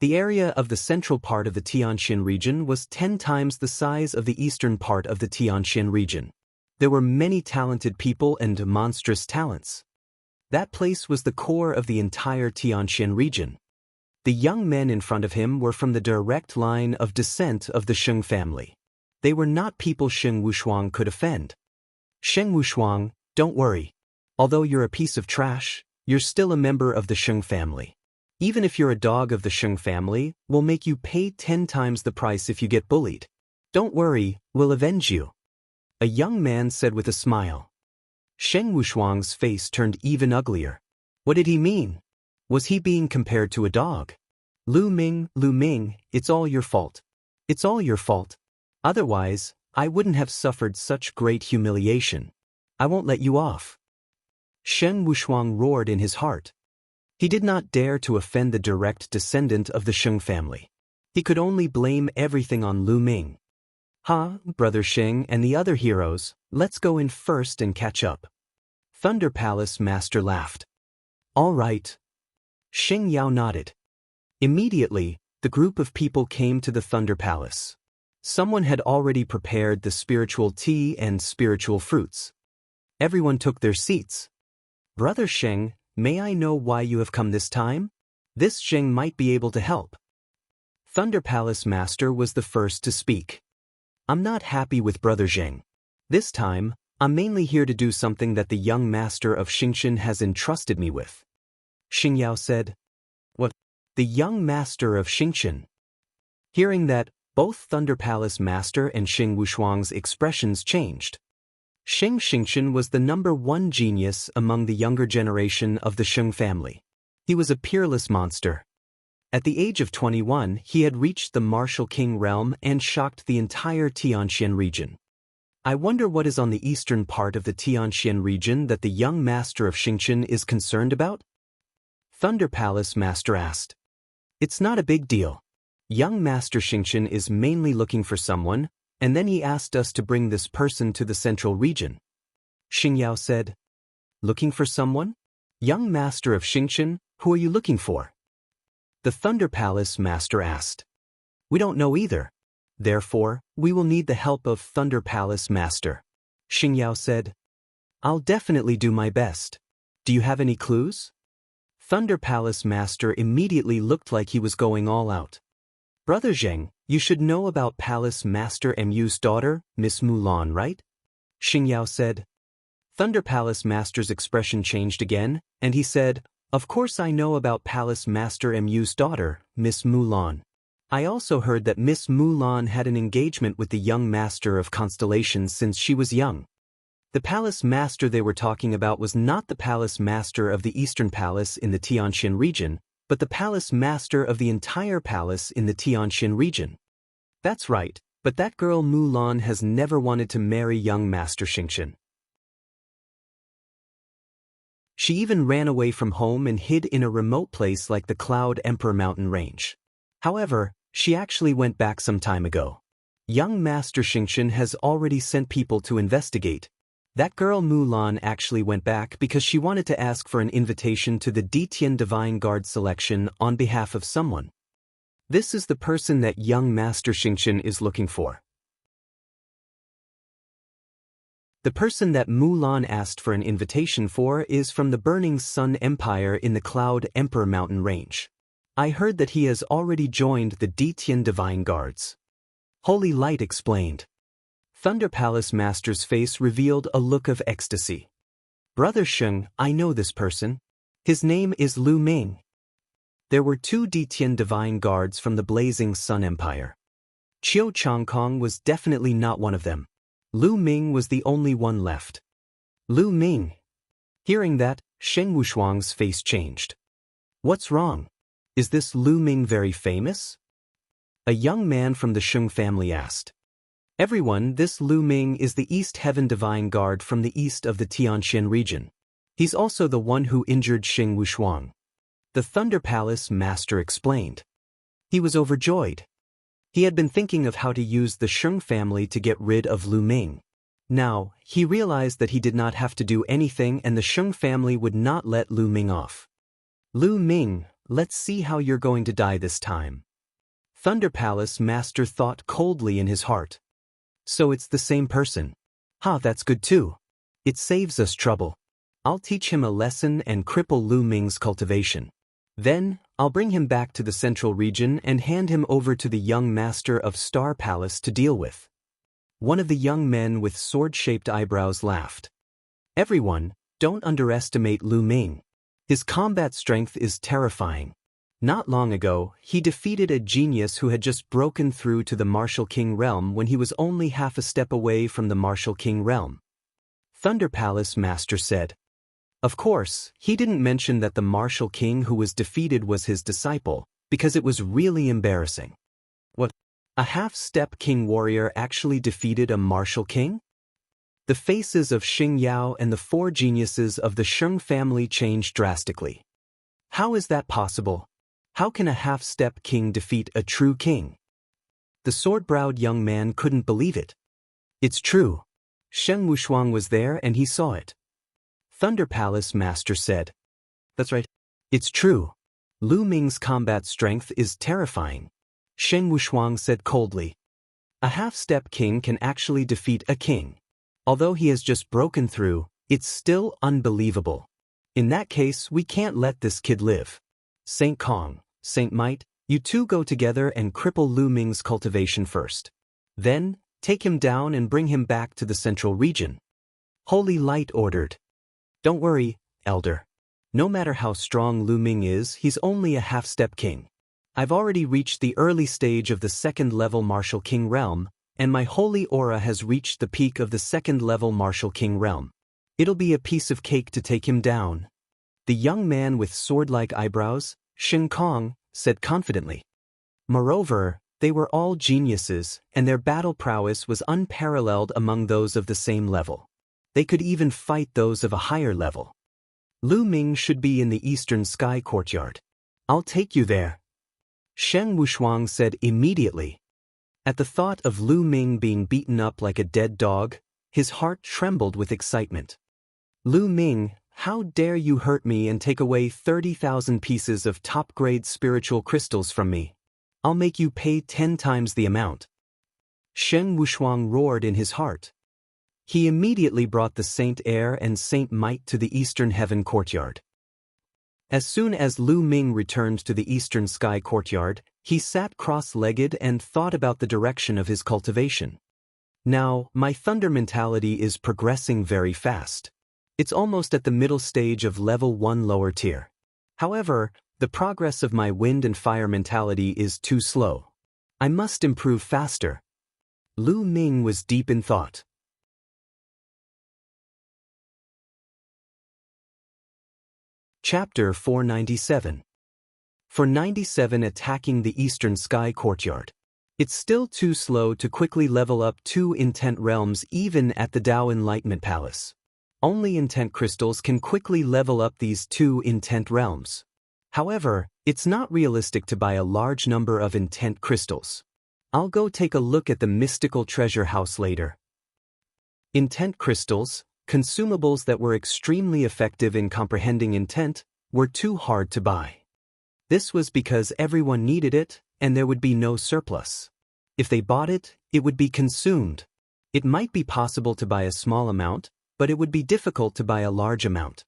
The area of the central part of the Tianxian region was 10 times the size of the eastern part of the Tianxian region. There were many talented people and monstrous talents. That place was the core of the entire Tianxian region. The young men in front of him were from the direct line of descent of the Sheng family. They were not people Sheng Wushuang could offend. Sheng Wushuang, don't worry. Although you're a piece of trash, you're still a member of the Sheng family. Even if you're a dog of the Sheng family, we'll make you pay 10 times the price if you get bullied. Don't worry, we'll avenge you. A young man said with a smile. Sheng Wushuang's face turned even uglier. What did he mean? Was he being compared to a dog? Lu Ming, it's all your fault. It's all your fault. Otherwise, I wouldn't have suffered such great humiliation. I won't let you off. Sheng Wushuang roared in his heart. He did not dare to offend the direct descendant of the Sheng family. He could only blame everything on Lu Ming. Brother Sheng and the other heroes, let's go in first and catch up. Thunder Palace Master laughed. All right. Sheng Yao nodded. Immediately, the group of people came to the Thunder Palace. Someone had already prepared the spiritual tea and spiritual fruits. Everyone took their seats. Brother Sheng, may I know why you have come this time? This Sheng might be able to help. Thunder Palace Master was the first to speak. I'm not happy with Brother Zheng. This time, I'm mainly here to do something that the young master of Xingqian has entrusted me with. Xing Yao said. What? The young master of Xingqian. Hearing that, both Thunder Palace Master and Sheng Wushuang's expressions changed. Sheng Xingqian was the #1 genius among the younger generation of the Sheng family. He was a peerless monster. At the age of 21, he had reached the martial king realm and shocked the entire Tianxian region. I wonder what is on the eastern part of the Tianxian region that the young master of Xingqian is concerned about? Thunder Palace Master asked. It's not a big deal. Young Master Xingqian is mainly looking for someone, and then he asked us to bring this person to the central region. Xing Yao said. Looking for someone? Young Master of Xingqian, who are you looking for? The Thunder Palace Master asked. We don't know either. Therefore, we will need the help of Thunder Palace Master. Xing Yao said. I'll definitely do my best. Do you have any clues? Thunder Palace Master immediately looked like he was going all out. Brother Zheng, you should know about Palace Master Mu's daughter, Miss Mulan, right? Xing Yao said. Thunder Palace Master's expression changed again, and he said, Of course I know about Palace Master Mu's daughter, Miss Mulan. I also heard that Miss Mulan had an engagement with the young Master of Constellations since she was young. The Palace Master they were talking about was not the Palace Master of the Eastern Palace in the Tianxian region, but the Palace Master of the entire palace in the Tianxian region. That's right, but that girl Mulan has never wanted to marry young Master Xingqian. She even ran away from home and hid in a remote place like the Cloud Emperor mountain range. However, she actually went back some time ago. Young Master Xingqian has already sent people to investigate. That girl Mulan actually went back because she wanted to ask for an invitation to the Ditian Divine Guard selection on behalf of someone. This is the person that young Master Xingqian is looking for. The person that Mulan asked for an invitation for is from the Burning Sun Empire in the Cloud Emperor mountain range. I heard that he has already joined the Ditian Divine Guards. Holy Light explained. Thunder Palace Master's face revealed a look of ecstasy. Brother Sheng, I know this person. His name is Lu Ming. There were 2 Ditian Divine Guards from the Blazing Sun Empire. Qiu Changkong was definitely not one of them. Lu Ming was the only one left. Lu Ming. Hearing that, Sheng Wushuang's face changed. What's wrong? Is this Lu Ming very famous? A young man from the Sheng family asked. Everyone, this Lu Ming is the East Heaven Divine Guard from the east of the Tianxian region. He's also the one who injured Sheng Wushuang. The Thunder Palace Master explained. He was overjoyed. He had been thinking of how to use the Sheng family to get rid of Lu Ming. Now, he realized that he did not have to do anything and the Sheng family would not let Lu Ming off. Lu Ming, let's see how you're going to die this time. Thunder Palace Master thought coldly in his heart. So it's the same person. That's good too. It saves us trouble. I'll teach him a lesson and cripple Lu Ming's cultivation. Then, I'll bring him back to the central region and hand him over to the young master of Star Palace to deal with. One of the young men with sword-shaped eyebrows laughed. Everyone, don't underestimate Lu Ming. His combat strength is terrifying. Not long ago, he defeated a genius who had just broken through to the Martial King realm when he was only half a step away from the Martial King realm. Thunder Palace Master said. Of course, he didn't mention that the Martial King who was defeated was his disciple, because it was really embarrassing. What? A half-step king warrior actually defeated a Martial King? The faces of Xing Yao and the 4 geniuses of the Sheng family changed drastically. How is that possible? How can a half-step king defeat a true king? The sword-browed young man couldn't believe it. It's true. Sheng Wushuang was there and he saw it. Thunder Palace Master said. That's right. It's true. Lu Ming's combat strength is terrifying. Sheng Wushuang said coldly. A half-step king can actually defeat a king. Although he has just broken through, it's still unbelievable. In that case, we can't let this kid live. Saint Kong, Saint Might, you two go together and cripple Lu Ming's cultivation first. Then, take him down and bring him back to the central region. Holy Light ordered. Don't worry, Elder. No matter how strong Lu Ming is, he's only a half-step king. I've already reached the early stage of the second-level Martial King realm, and my holy aura has reached the peak of the second-level Martial King realm. It'll be a piece of cake to take him down. The young man with sword-like eyebrows, Shin Kong, said confidently. Moreover, they were all geniuses, and their battle prowess was unparalleled among those of the same level. They could even fight those of a higher level. Lu Ming should be in the Eastern Sky Courtyard. I'll take you there. Sheng Wushuang said immediately. At the thought of Lu Ming being beaten up like a dead dog, his heart trembled with excitement. Lu Ming, how dare you hurt me and take away 30,000 pieces of top-grade spiritual crystals from me? I'll make you pay 10 times the amount. Sheng Wushuang roared in his heart. He immediately brought the Saint Air and Saint Might to the Eastern Heaven Courtyard. As soon as Lu Ming returned to the Eastern Sky Courtyard, he sat cross-legged and thought about the direction of his cultivation. Now, my thunder mentality is progressing very fast. It's almost at the middle stage of level 1 lower tier. However, the progress of my wind and fire mentality is too slow. I must improve faster. Lu Ming was deep in thought. Chapter 497. For 97 attacking the Eastern Sky Courtyard. It's still too slow to quickly level up 2 intent realms even at the Dao Enlightenment Palace. Only intent crystals can quickly level up these 2 intent realms. However, it's not realistic to buy a large number of intent crystals. I'll go take a look at the mystical treasure house later. Intent crystals, consumables that were extremely effective in comprehending intent, were too hard to buy. This was because everyone needed it, and there would be no surplus. If they bought it, it would be consumed. It might be possible to buy a small amount, but it would be difficult to buy a large amount.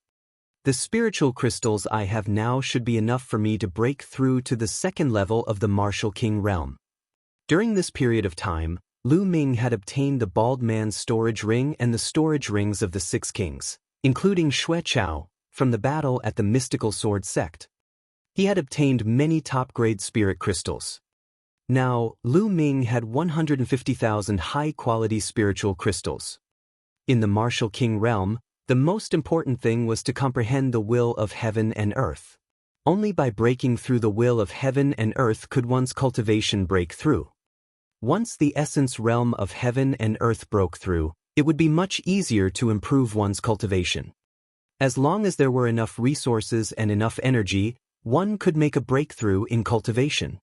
The spiritual crystals I have now should be enough for me to break through to the second level of the Martial King realm. During this period of time, Lu Ming had obtained the Bald Man's storage ring and the storage rings of the 6 kings, including Xue Chao, from the battle at the Mystical Sword Sect. He had obtained many top-grade spirit crystals. Now, Lu Ming had 150,000 high-quality spiritual crystals. In the Martial King realm, the most important thing was to comprehend the will of heaven and earth. Only by breaking through the will of heaven and earth could one's cultivation break through. Once the essence realm of heaven and earth broke through, it would be much easier to improve one's cultivation. As long as there were enough resources and enough energy, one could make a breakthrough in cultivation.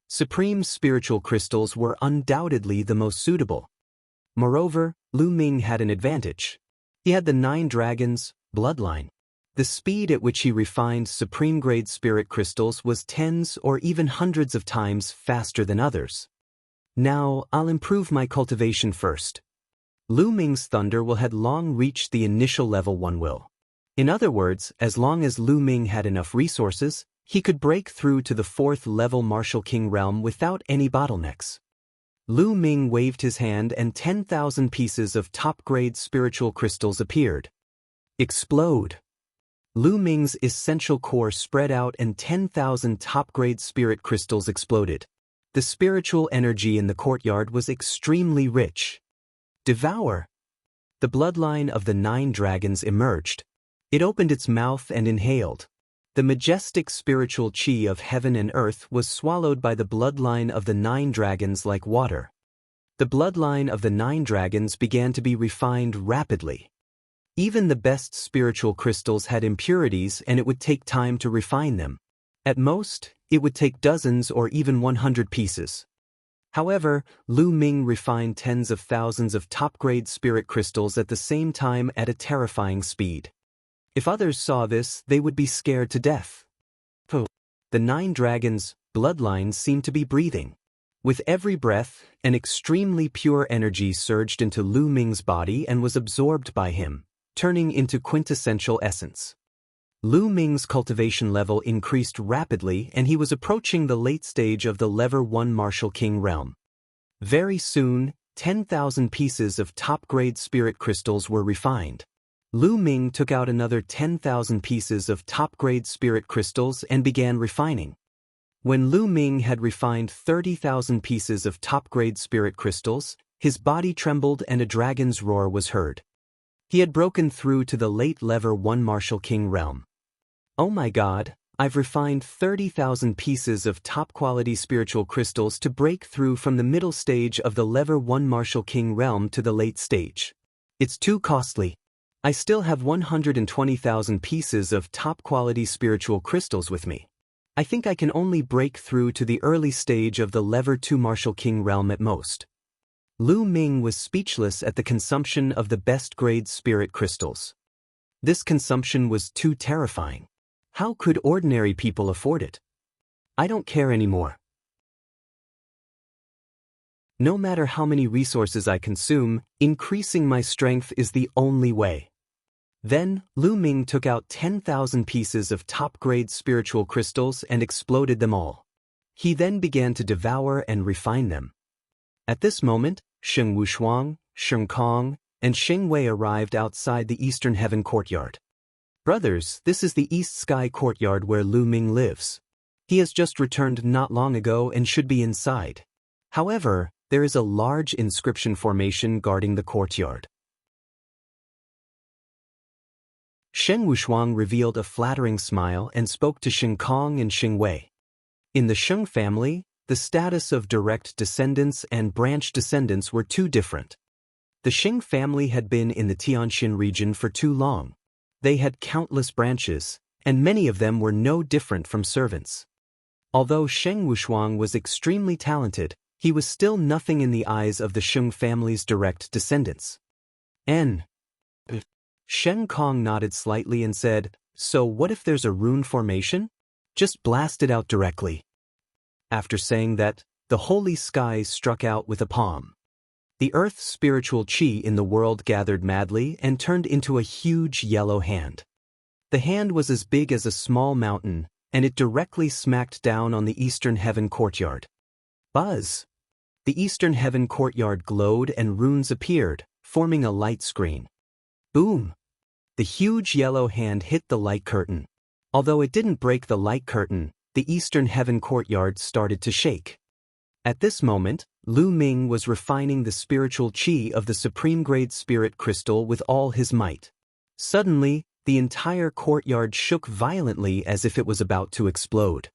Supreme spiritual crystals were undoubtedly the most suitable. Moreover, Lu Ming had an advantage. He had the 9 dragons bloodline. The speed at which he refined supreme-grade spirit crystals was tens or even hundreds of times faster than others. Now, I'll improve my cultivation first. Lu Ming's thunder will had long reached the initial level 1 will. In other words, as long as Lu Ming had enough resources, he could break through to the 4th level Martial King realm without any bottlenecks. Lu Ming waved his hand and 10,000 pieces of top-grade spiritual crystals appeared. Explode! Lu Ming's essential core spread out and 10,000 top-grade spirit crystals exploded. The spiritual energy in the courtyard was extremely rich. Devour! The bloodline of the 9 dragons emerged. It opened its mouth and inhaled. The majestic spiritual chi of heaven and earth was swallowed by the bloodline of the 9 dragons like water. The bloodline of the 9 dragons began to be refined rapidly. Even the best spiritual crystals had impurities and it would take time to refine them. At most, it would take dozens or even 100 pieces. However, Lu Ming refined tens of thousands of top-grade spirit crystals at the same time at a terrifying speed. If others saw this, they would be scared to death. The 9 dragons' bloodlines seemed to be breathing. With every breath, an extremely pure energy surged into Lu Ming's body and was absorbed by him, turning into quintessential essence. Lu Ming's cultivation level increased rapidly and he was approaching the late stage of the Level 1 Martial King realm. Very soon, 10,000 pieces of top-grade spirit crystals were refined. Lu Ming took out another 10,000 pieces of top-grade spirit crystals and began refining. When Lu Ming had refined 30,000 pieces of top-grade spirit crystals, his body trembled and a dragon's roar was heard. He had broken through to the late Level 1 Martial King realm. Oh my God, I've refined 30,000 pieces of top-quality spiritual crystals to break through from the middle stage of the Level 1 Martial King realm to the late stage. It's too costly. I still have 120,000 pieces of top-quality spiritual crystals with me. I think I can only break through to the early stage of the Level 2 Martial King realm at most. Lu Ming was speechless at the consumption of the best-grade spirit crystals. This consumption was too terrifying. How could ordinary people afford it? I don't care anymore. No matter how many resources I consume, increasing my strength is the only way. Then, Lu Ming took out 10,000 pieces of top-grade spiritual crystals and exploded them all. He then began to devour and refine them. At this moment, Sheng Wushuang, Sheng Kong, and Sheng Wei arrived outside the Eastern Heaven courtyard. Brothers, this is the East Sky courtyard where Lu Ming lives. He has just returned not long ago and should be inside. However, there is a large inscription formation guarding the courtyard. Sheng Wushuang revealed a flattering smile and spoke to Sheng Kong and Sheng Wei. In the Sheng family, the status of direct descendants and branch descendants were too different. The Sheng family had been in the Tianxin region for too long. They had countless branches, and many of them were no different from servants. Although Sheng Wushuang was extremely talented, he was still nothing in the eyes of the Sheng family's direct descendants. Sheng Kong nodded slightly and said, "So what if there's a rune formation? Just blast it out directly." After saying that, the holy skies struck out with a palm. The earth's spiritual chi in the world gathered madly and turned into a huge yellow hand. The hand was as big as a small mountain, and it directly smacked down on the Eastern Heaven courtyard. Buzz! The Eastern Heaven courtyard glowed and runes appeared, forming a light screen. Boom! The huge yellow hand hit the light curtain. Although it didn't break the light curtain, the Eastern Heaven courtyard started to shake. At this moment, Lu Ming was refining the spiritual chi of the supreme-grade spirit crystal with all his might. Suddenly, the entire courtyard shook violently as if it was about to explode.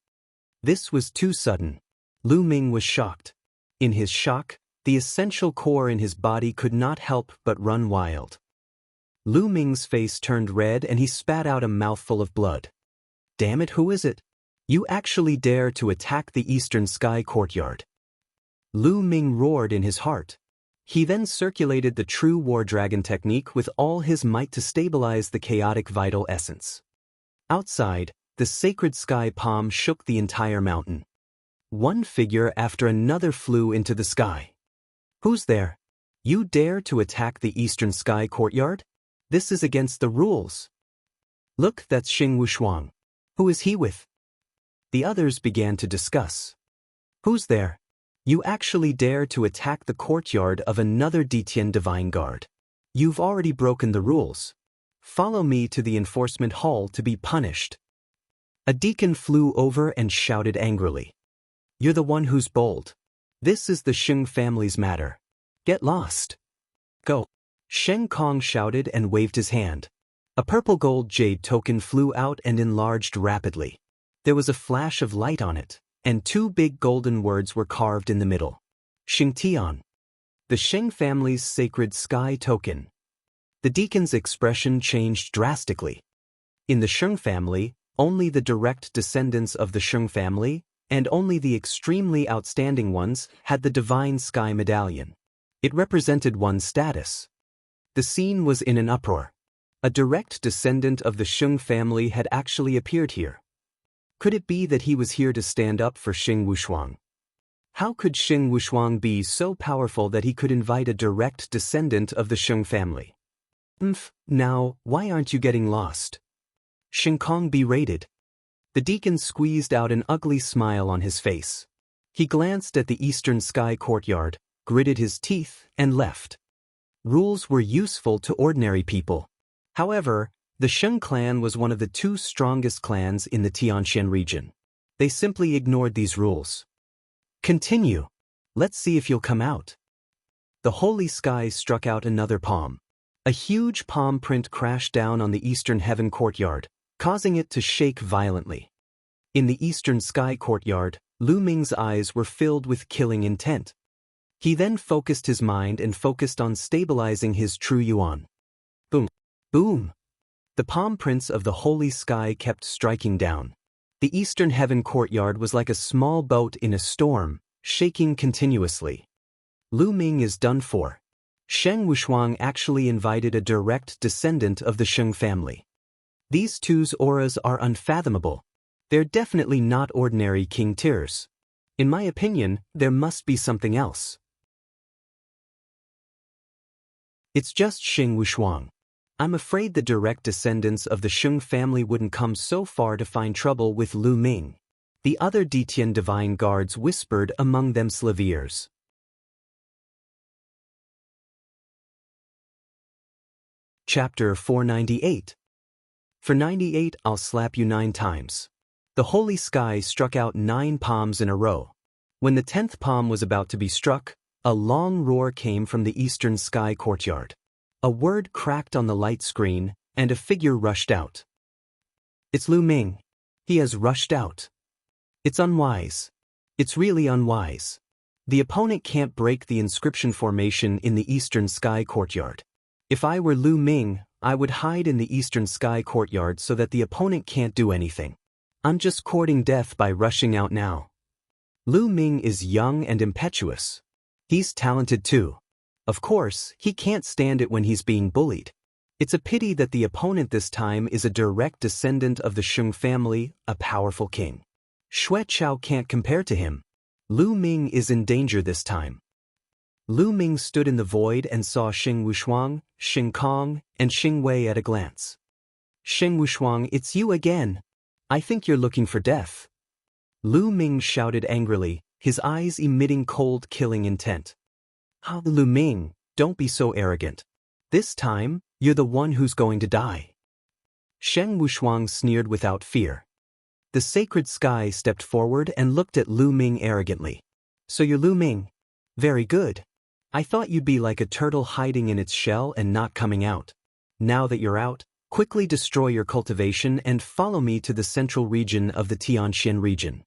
This was too sudden. Lu Ming was shocked. In his shock, the essential core in his body could not help but run wild. Lu Ming's face turned red and he spat out a mouthful of blood. "Damn it, who is it? You actually dare to attack the Eastern Sky courtyard?" Lu Ming roared in his heart. He then circulated the true war dragon technique with all his might to stabilize the chaotic vital essence. Outside, the sacred sky palm shook the entire mountain. One figure after another flew into the sky. "Who's there? You dare to attack the Eastern Sky courtyard? This is against the rules." "Look, that's Sheng Wushuang. Who is he with?" The others began to discuss. "Who's there? You actually dare to attack the courtyard of another Ditian Divine Guard. You've already broken the rules. Follow me to the enforcement hall to be punished. A deacon flew over and shouted angrily. You're the one who's bold. This is the Sheng family's matter. Get lost. Go. Sheng Kong shouted and waved his hand. A purple gold jade token flew out and enlarged rapidly. There was a flash of light on it, and two big golden words were carved in the middle. Sheng Tian. The Sheng family's sacred sky token. The deacon's expression changed drastically. In the Sheng family, only the direct descendants of the Sheng family, and only the extremely outstanding ones, had the divine sky medallion. It represented one's status. The scene was in an uproar. A direct descendant of the Sheng family had actually appeared here. Could it be that he was here to stand up for Sheng Wushuang? How could Sheng Wushuang be so powerful that he could invite a direct descendant of the Sheng family? Now, why aren't you getting lost? Sheng Kong berated. The deacon squeezed out an ugly smile on his face. He glanced at the eastern sky courtyard, gritted his teeth, and left. Rules were useful to ordinary people. However, the Sheng clan was one of the two strongest clans in the Tianxian region. They simply ignored these rules. Continue. Let's see if you'll come out. The holy sky struck out another palm. A huge palm print crashed down on the eastern heaven courtyard, causing it to shake violently. In the eastern sky courtyard, Lu Ming's eyes were filled with killing intent. He then focused his mind and focused on stabilizing his true yuan. Boom. Boom. The palm prints of the holy sky kept striking down. The eastern heaven courtyard was like a small boat in a storm, shaking continuously. Lu Ming is done for. Sheng Wushuang actually invited a direct descendant of the Sheng family. These two's auras are unfathomable. They're definitely not ordinary king tiers. In my opinion, there must be something else. It's just Sheng Wushuang. I'm afraid the direct descendants of the Sheng family wouldn't come so far to find trouble with Lu Ming. The other Ditian divine guards whispered among themselves ears. Chapter 498. For 98 I'll slap you 9 times. The holy sky struck out 9 palms in a row. When the 10th palm was about to be struck, a long roar came from the eastern sky courtyard. A word cracked on the light screen, and a figure rushed out. It's Lu Ming. He has rushed out. It's unwise. It's really unwise. The opponent can't break the inscription formation in the eastern sky courtyard. If I were Lu Ming, I would hide in the eastern sky courtyard so that the opponent can't do anything. I'm just courting death by rushing out now. Lu Ming is young and impetuous. He's talented too. Of course, he can't stand it when he's being bullied. It's a pity that the opponent this time is a direct descendant of the Sheng family, a powerful king. Xue Chao can't compare to him. Lu Ming is in danger this time. Lu Ming stood in the void and saw Sheng Wushuang, Sheng Kong, and Xing Wei at a glance. Sheng Wushuang, it's you again. I think you're looking for death. Lu Ming shouted angrily, his eyes emitting cold killing intent. Lu Ming, don't be so arrogant. This time, you're the one who's going to die. Sheng Wushuang sneered without fear. The sacred sky stepped forward and looked at Lu Ming arrogantly. So you're Lu Ming? Very good. I thought you'd be like a turtle hiding in its shell and not coming out. Now that you're out, quickly destroy your cultivation and follow me to the central region of the Tianxian region.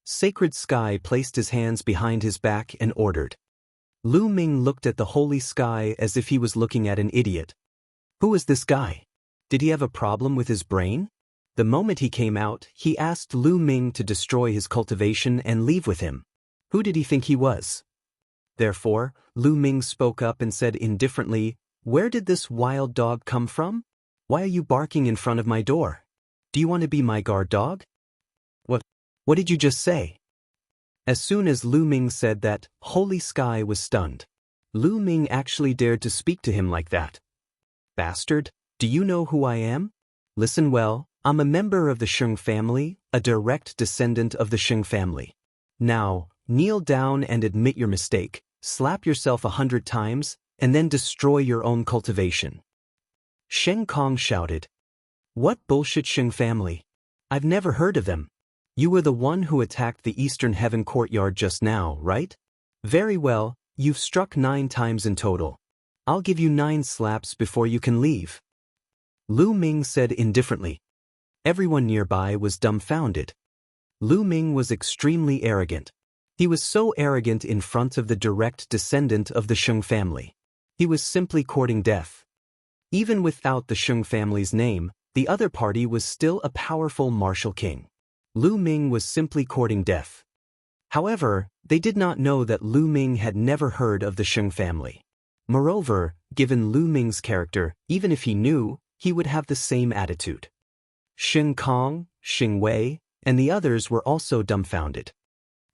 Sacred Sky placed his hands behind his back and ordered. Lu Ming looked at the holy sky as if he was looking at an idiot. Who is this guy? Did he have a problem with his brain? The moment he came out, he asked Lu Ming to destroy his cultivation and leave with him. Who did he think he was? Therefore, Lu Ming spoke up and said indifferently, "Where did this wild dog come from? Why are you barking in front of my door? Do you want to be my guard dog?" What did you just say? As soon as Lu Ming said that, Holy Sky was stunned. Lu Ming actually dared to speak to him like that. Bastard, do you know who I am? Listen well, I'm a member of the Sheng family, a direct descendant of the Sheng family. Now, kneel down and admit your mistake, slap yourself 100 times, and then destroy your own cultivation. Sheng Kong shouted. What bullshit, Sheng family? I've never heard of them. You were the one who attacked the Eastern Heaven courtyard just now, right? Very well, you've struck 9 times in total. I'll give you 9 slaps before you can leave. Lu Ming said indifferently. Everyone nearby was dumbfounded. Lu Ming was extremely arrogant. He was so arrogant in front of the direct descendant of the Sheng family. He was simply courting death. Even without the Sheng family's name, the other party was still a powerful martial king. Lu Ming was simply courting death. However, they did not know that Lu Ming had never heard of the Sheng family. Moreover, given Lu Ming's character, even if he knew, he would have the same attitude. Sheng Kong, Sheng Wei, and the others were also dumbfounded.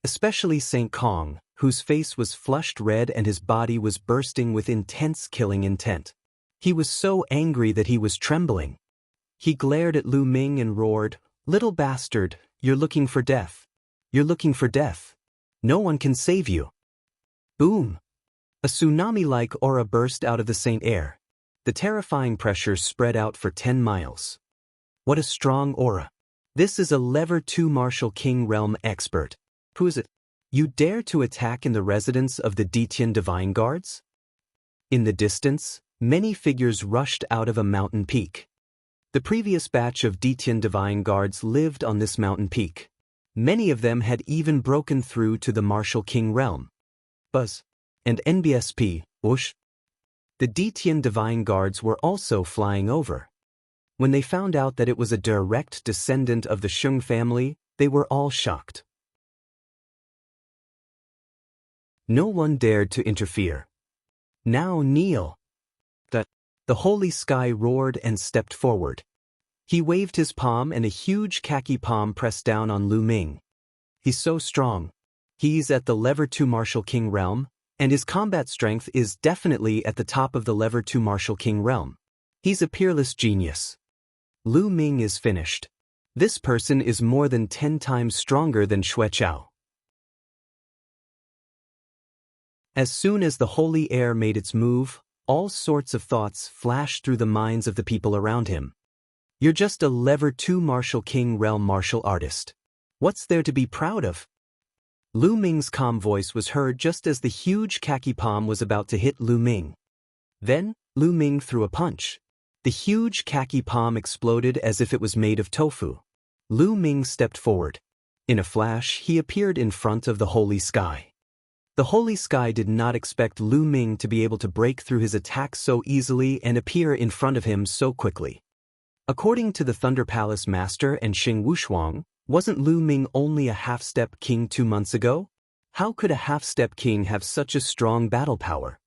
Especially Saint Kong, whose face was flushed red and his body was bursting with intense killing intent. He was so angry that he was trembling. He glared at Lu Ming and roared, "Little bastard, you're looking for death. You're looking for death. No one can save you." Boom! A tsunami-like aura burst out of the Saint air. The terrifying pressure spread out for 10 miles. What a strong aura. This is a Level 2 Martial King Realm expert. Who is it? You dare to attack in the residence of the Detian Divine Guards? In the distance, many figures rushed out of a mountain peak. The previous batch of Detian Divine Guards lived on this mountain peak. Many of them had even broken through to the Martial King realm. Buzz. And NBSP, whoosh. The Detian Divine Guards were also flying over. When they found out that it was a direct descendant of the Sheng family, they were all shocked. No one dared to interfere. Now kneel. The holy sky roared and stepped forward. He waved his palm and a huge khaki palm pressed down on Lu Ming. He's so strong. He's at the Level 2 Martial King realm, and his combat strength is definitely at the top of the Level 2 Martial King realm. He's a peerless genius. Lu Ming is finished. This person is more than 10 times stronger than Xue Chao. As soon as the holy air made its move, all sorts of thoughts flashed through the minds of the people around him. You're just a Level 2 Martial King realm martial artist. What's there to be proud of? Lu Ming's calm voice was heard just as the huge khaki palm was about to hit Lu Ming. Then, Lu Ming threw a punch. The huge khaki palm exploded as if it was made of tofu. Lu Ming stepped forward. In a flash, he appeared in front of the holy sky. The holy sky did not expect Lu Ming to be able to break through his attack so easily and appear in front of him so quickly. According to the Thunder Palace Master and Xing Wushuang, wasn't Lu Ming only a half-step king 2 months ago? How could a half-step king have such a strong battle power?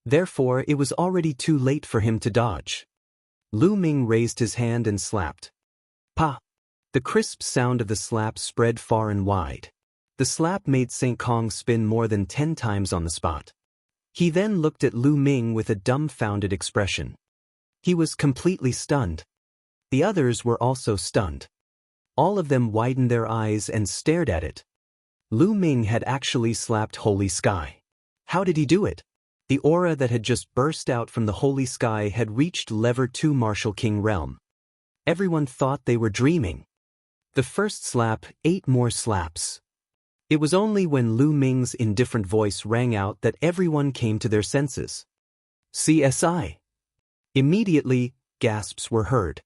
Therefore, it was already too late for him to dodge. Lu Ming raised his hand and slapped. Pa! The crisp sound of the slap spread far and wide. The slap made Saint Kong spin more than 10 times on the spot. He then looked at Lu Ming with a dumbfounded expression. He was completely stunned. The others were also stunned. All of them widened their eyes and stared at it. Lu Ming had actually slapped Holy Sky. How did he do it? The aura that had just burst out from the Holy Sky had reached Level 2 Martial King realm. Everyone thought they were dreaming. The first slap, 8 more slaps. It was only when Lu Ming's indifferent voice rang out that everyone came to their senses. CSI. Immediately, gasps were heard.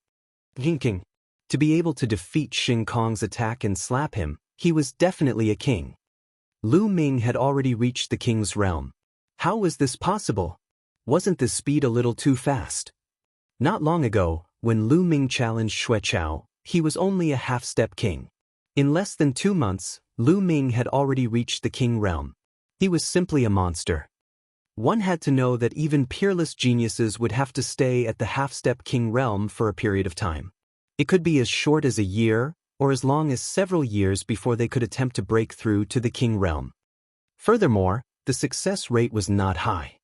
King. To be able to defeat Sheng Kong's attack and slap him, he was definitely a king. Lu Ming had already reached the king's realm. How was this possible? Wasn't the speed a little too fast? Not long ago, when Lu Ming challenged Xue Chao, he was only a half-step king. In less than 2 months, Lu Ming had already reached the king realm. He was simply a monster. One had to know that even peerless geniuses would have to stay at the half-step king realm for a period of time. It could be as short as a year, or as long as several years before they could attempt to break through to the king realm. Furthermore, the success rate was not high.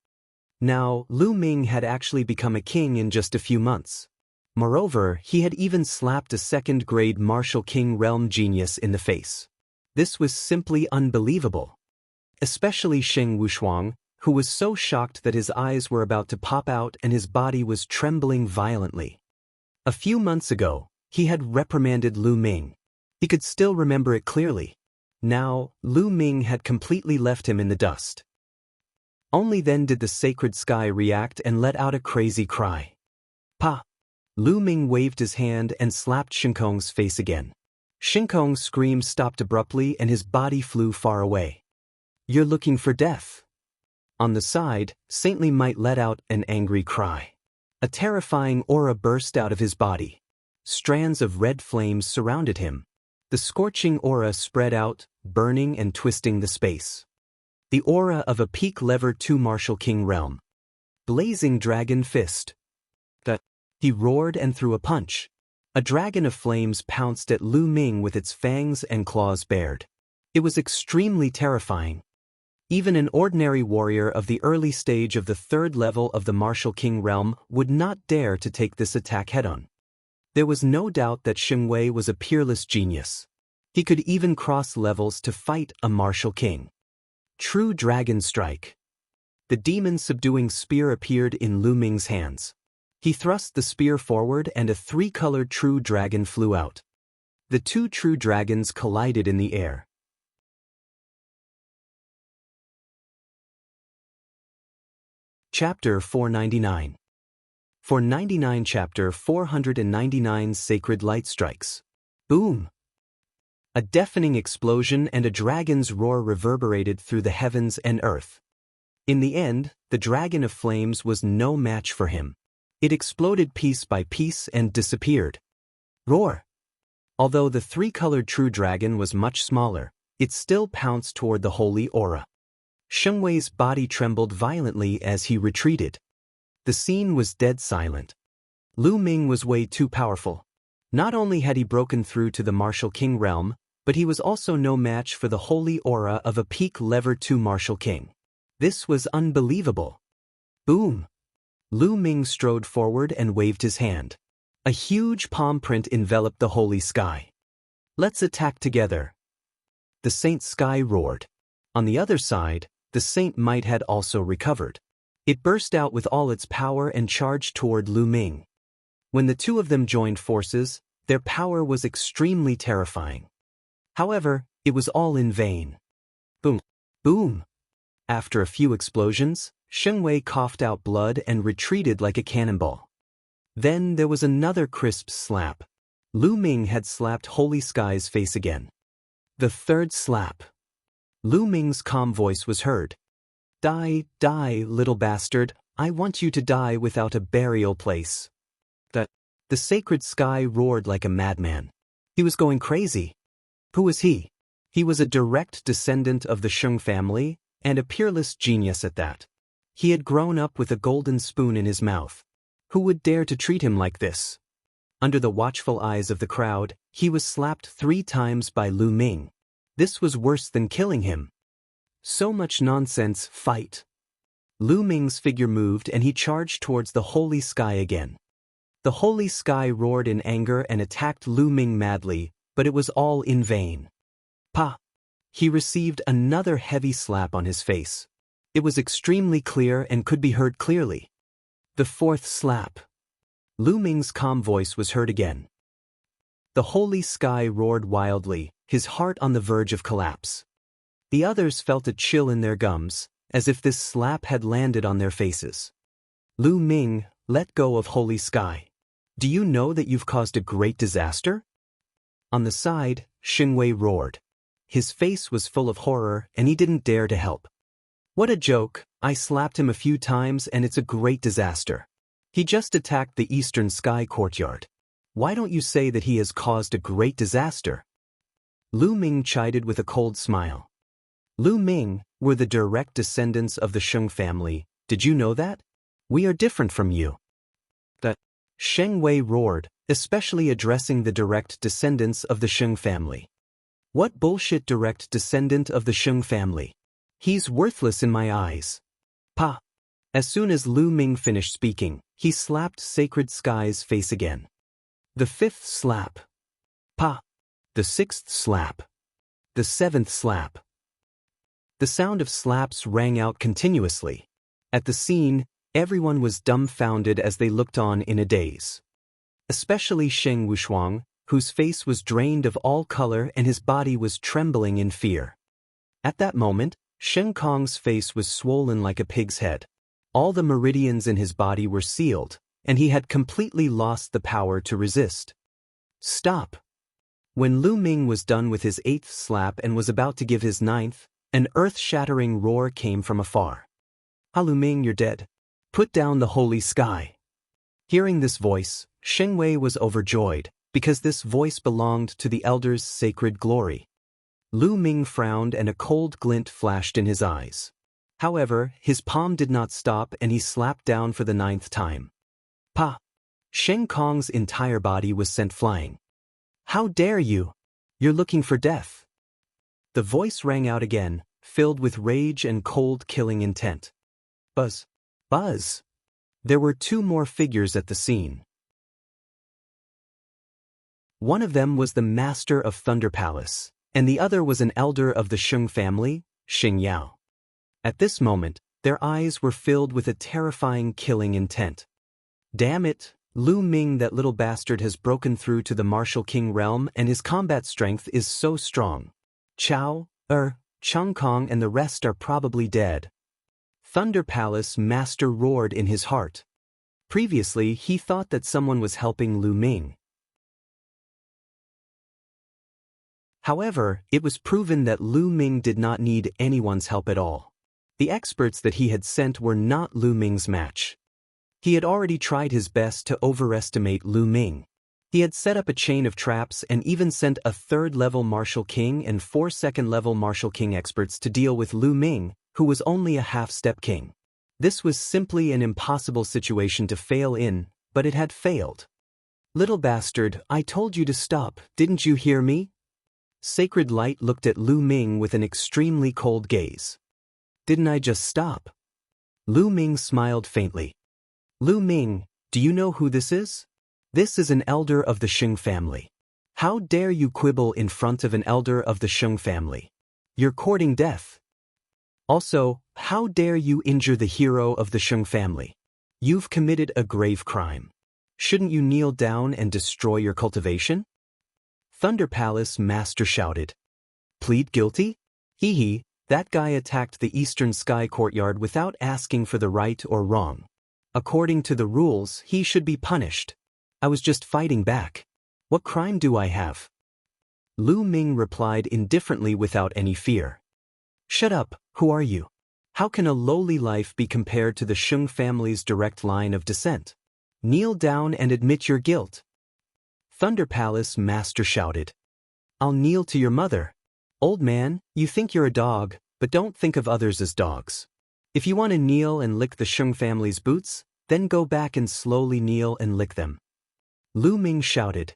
Now, Lu Ming had actually become a king in just a few months. Moreover, he had even slapped a second-grade martial king realm genius in the face. This was simply unbelievable. Especially Sheng Wushuang, who was so shocked that his eyes were about to pop out and his body was trembling violently. A few months ago, he had reprimanded Lu Ming. He could still remember it clearly. Now, Lu Ming had completely left him in the dust. Only then did the sacred sky react and let out a crazy cry. Pa! Lu Ming waved his hand and slapped Shinkong's face again. Shinkong's scream stopped abruptly and his body flew far away. You're looking for death. On the side, Saintly Might let out an angry cry. A terrifying aura burst out of his body. Strands of red flames surrounded him. The scorching aura spread out, burning and twisting the space. The aura of a peak lever 2 Martial King realm. Blazing Dragon Fist. He roared and threw a punch. A dragon of flames pounced at Lu Ming with its fangs and claws bared. It was extremely terrifying. Even an ordinary warrior of the early stage of the 3rd level of the Martial King realm would not dare to take this attack head-on. There was no doubt that Sheng Wei was a peerless genius. He could even cross levels to fight a Martial King. True Dragon Strike. The demon-subduing spear appeared in Lu Ming's hands. He thrust the spear forward and a 3-colored true dragon flew out. The 2 true dragons collided in the air. Chapter 499. 499 Chapter 499 Sacred Light Strikes. Boom! A deafening explosion and a dragon's roar reverberated through the heavens and earth. In the end, the dragon of flames was no match for him. It exploded piece by piece and disappeared. Roar! Although the 3-colored true dragon was much smaller, it still pounced toward the holy aura. Sheng Wei's body trembled violently as he retreated. The scene was dead silent. Lu Ming was way too powerful. Not only had he broken through to the Martial King realm, but he was also no match for the holy aura of a peak lever 2 Martial King. This was unbelievable. Boom! Lu Ming strode forward and waved his hand. A huge palm print enveloped the holy sky. Let's attack together. The Saint Sky roared. On the other side, the Saint Might had also recovered. It burst out with all its power and charged toward Lu Ming. When the two of them joined forces, their power was extremely terrifying. However, it was all in vain. Boom! Boom! After a few explosions, Sheng Wei coughed out blood and retreated like a cannonball. Then there was another crisp slap. Lu Ming had slapped Holy Sky's face again. The 3rd slap. Lu Ming's calm voice was heard. Die, die, little bastard, I want you to die without a burial place. The sacred sky roared like a madman. He was going crazy. Who was he? He was a direct descendant of the Sheng family, and a peerless genius at that. He had grown up with a golden spoon in his mouth. Who would dare to treat him like this? Under the watchful eyes of the crowd, he was slapped 3 times by Lu Ming. This was worse than killing him. So much nonsense, fight. Lu Ming's figure moved and he charged towards the holy sky again. The holy sky roared in anger and attacked Lu Ming madly, but it was all in vain. Pa! He received another heavy slap on his face. It was extremely clear and could be heard clearly. The 4th slap. Lu Ming's calm voice was heard again. The holy sky roared wildly, his heart on the verge of collapse. The others felt a chill in their gums, as if this slap had landed on their faces. Lu Ming, let go of holy sky. Do you know that you've caused a great disaster? On the side, Sheng Wei roared. His face was full of horror and he didn't dare to help. What a joke, I slapped him a few times and it's a great disaster. He just attacked the Eastern Sky Courtyard. Why don't you say that he has caused a great disaster? Lu Ming chided with a cold smile. Lu Ming, we're the direct descendants of the Sheng family, did you know that? We are different from you. Sheng Wei roared, especially addressing the direct descendants of the Sheng family. What bullshit direct descendant of the Sheng family? He's worthless in my eyes. Pa! As soon as Lu Ming finished speaking, he slapped Sacred Sky's face again. The 5th slap. Pa! The 6th slap. The seventh slap. The sound of slaps rang out continuously. At the scene, everyone was dumbfounded as they looked on in a daze. Especially Sheng Wushuang, whose face was drained of all color and his body was trembling in fear. At that moment, Sheng Kong's face was swollen like a pig's head. All the meridians in his body were sealed, and he had completely lost the power to resist. Stop! When Lu Ming was done with his eighth slap and was about to give his ninth, an earth-shattering roar came from afar. "Ah, Lu Ming, you're dead. Put down the holy sky." Hearing this voice, Sheng Wei was overjoyed, because this voice belonged to the elder's sacred glory. Lu Ming frowned and a cold glint flashed in his eyes. However, his palm did not stop and he slapped down for the ninth time. Pa! Sheng Kong's entire body was sent flying. "How dare you? You're looking for death." The voice rang out again, filled with rage and cold killing intent. Buzz! Buzz! There were two more figures at the scene. One of them was the master of Thunder Palace, and the other was an elder of the Sheng family, Xing Yao. At this moment, their eyes were filled with a terrifying killing intent. "Damn it, Lu Ming, that little bastard has broken through to the martial king realm and his combat strength is so strong. Chang Kong and the rest are probably dead." Thunder Palace master roared in his heart. Previously, he thought that someone was helping Lu Ming. However, it was proven that Lu Ming did not need anyone's help at all. The experts that he had sent were not Lu Ming's match. He had already tried his best to overestimate Lu Ming. He had set up a chain of traps and even sent a third-level Martial King and 4 second-level Martial King experts to deal with Lu Ming, who was only a half-step king. This was simply an impossible situation to fail in, but it had failed. "Little bastard, I told you to stop, didn't you hear me?" Sacred Light looked at Lu Ming with an extremely cold gaze. "Didn't I just stop?" Lu Ming smiled faintly. "Lu Ming, do you know who this is? This is an elder of the Sheng family. How dare you quibble in front of an elder of the Sheng family? You're courting death. Also, how dare you injure the hero of the Sheng family? You've committed a grave crime. Shouldn't you kneel down and destroy your cultivation?" Thunder Palace master shouted. "Plead guilty? Hee, that guy attacked the Eastern Sky Courtyard without asking for the right or wrong. According to the rules, he should be punished. I was just fighting back. What crime do I have?" Lu Ming replied indifferently without any fear. "Shut up, who are you? How can a lowly life be compared to the Sheng family's direct line of descent? Kneel down and admit your guilt." Thunder Palace master shouted. "I'll kneel to your mother. Old man, you think you're a dog, but don't think of others as dogs. If you want to kneel and lick the Sheng family's boots, then go back and slowly kneel and lick them." Lu Ming shouted.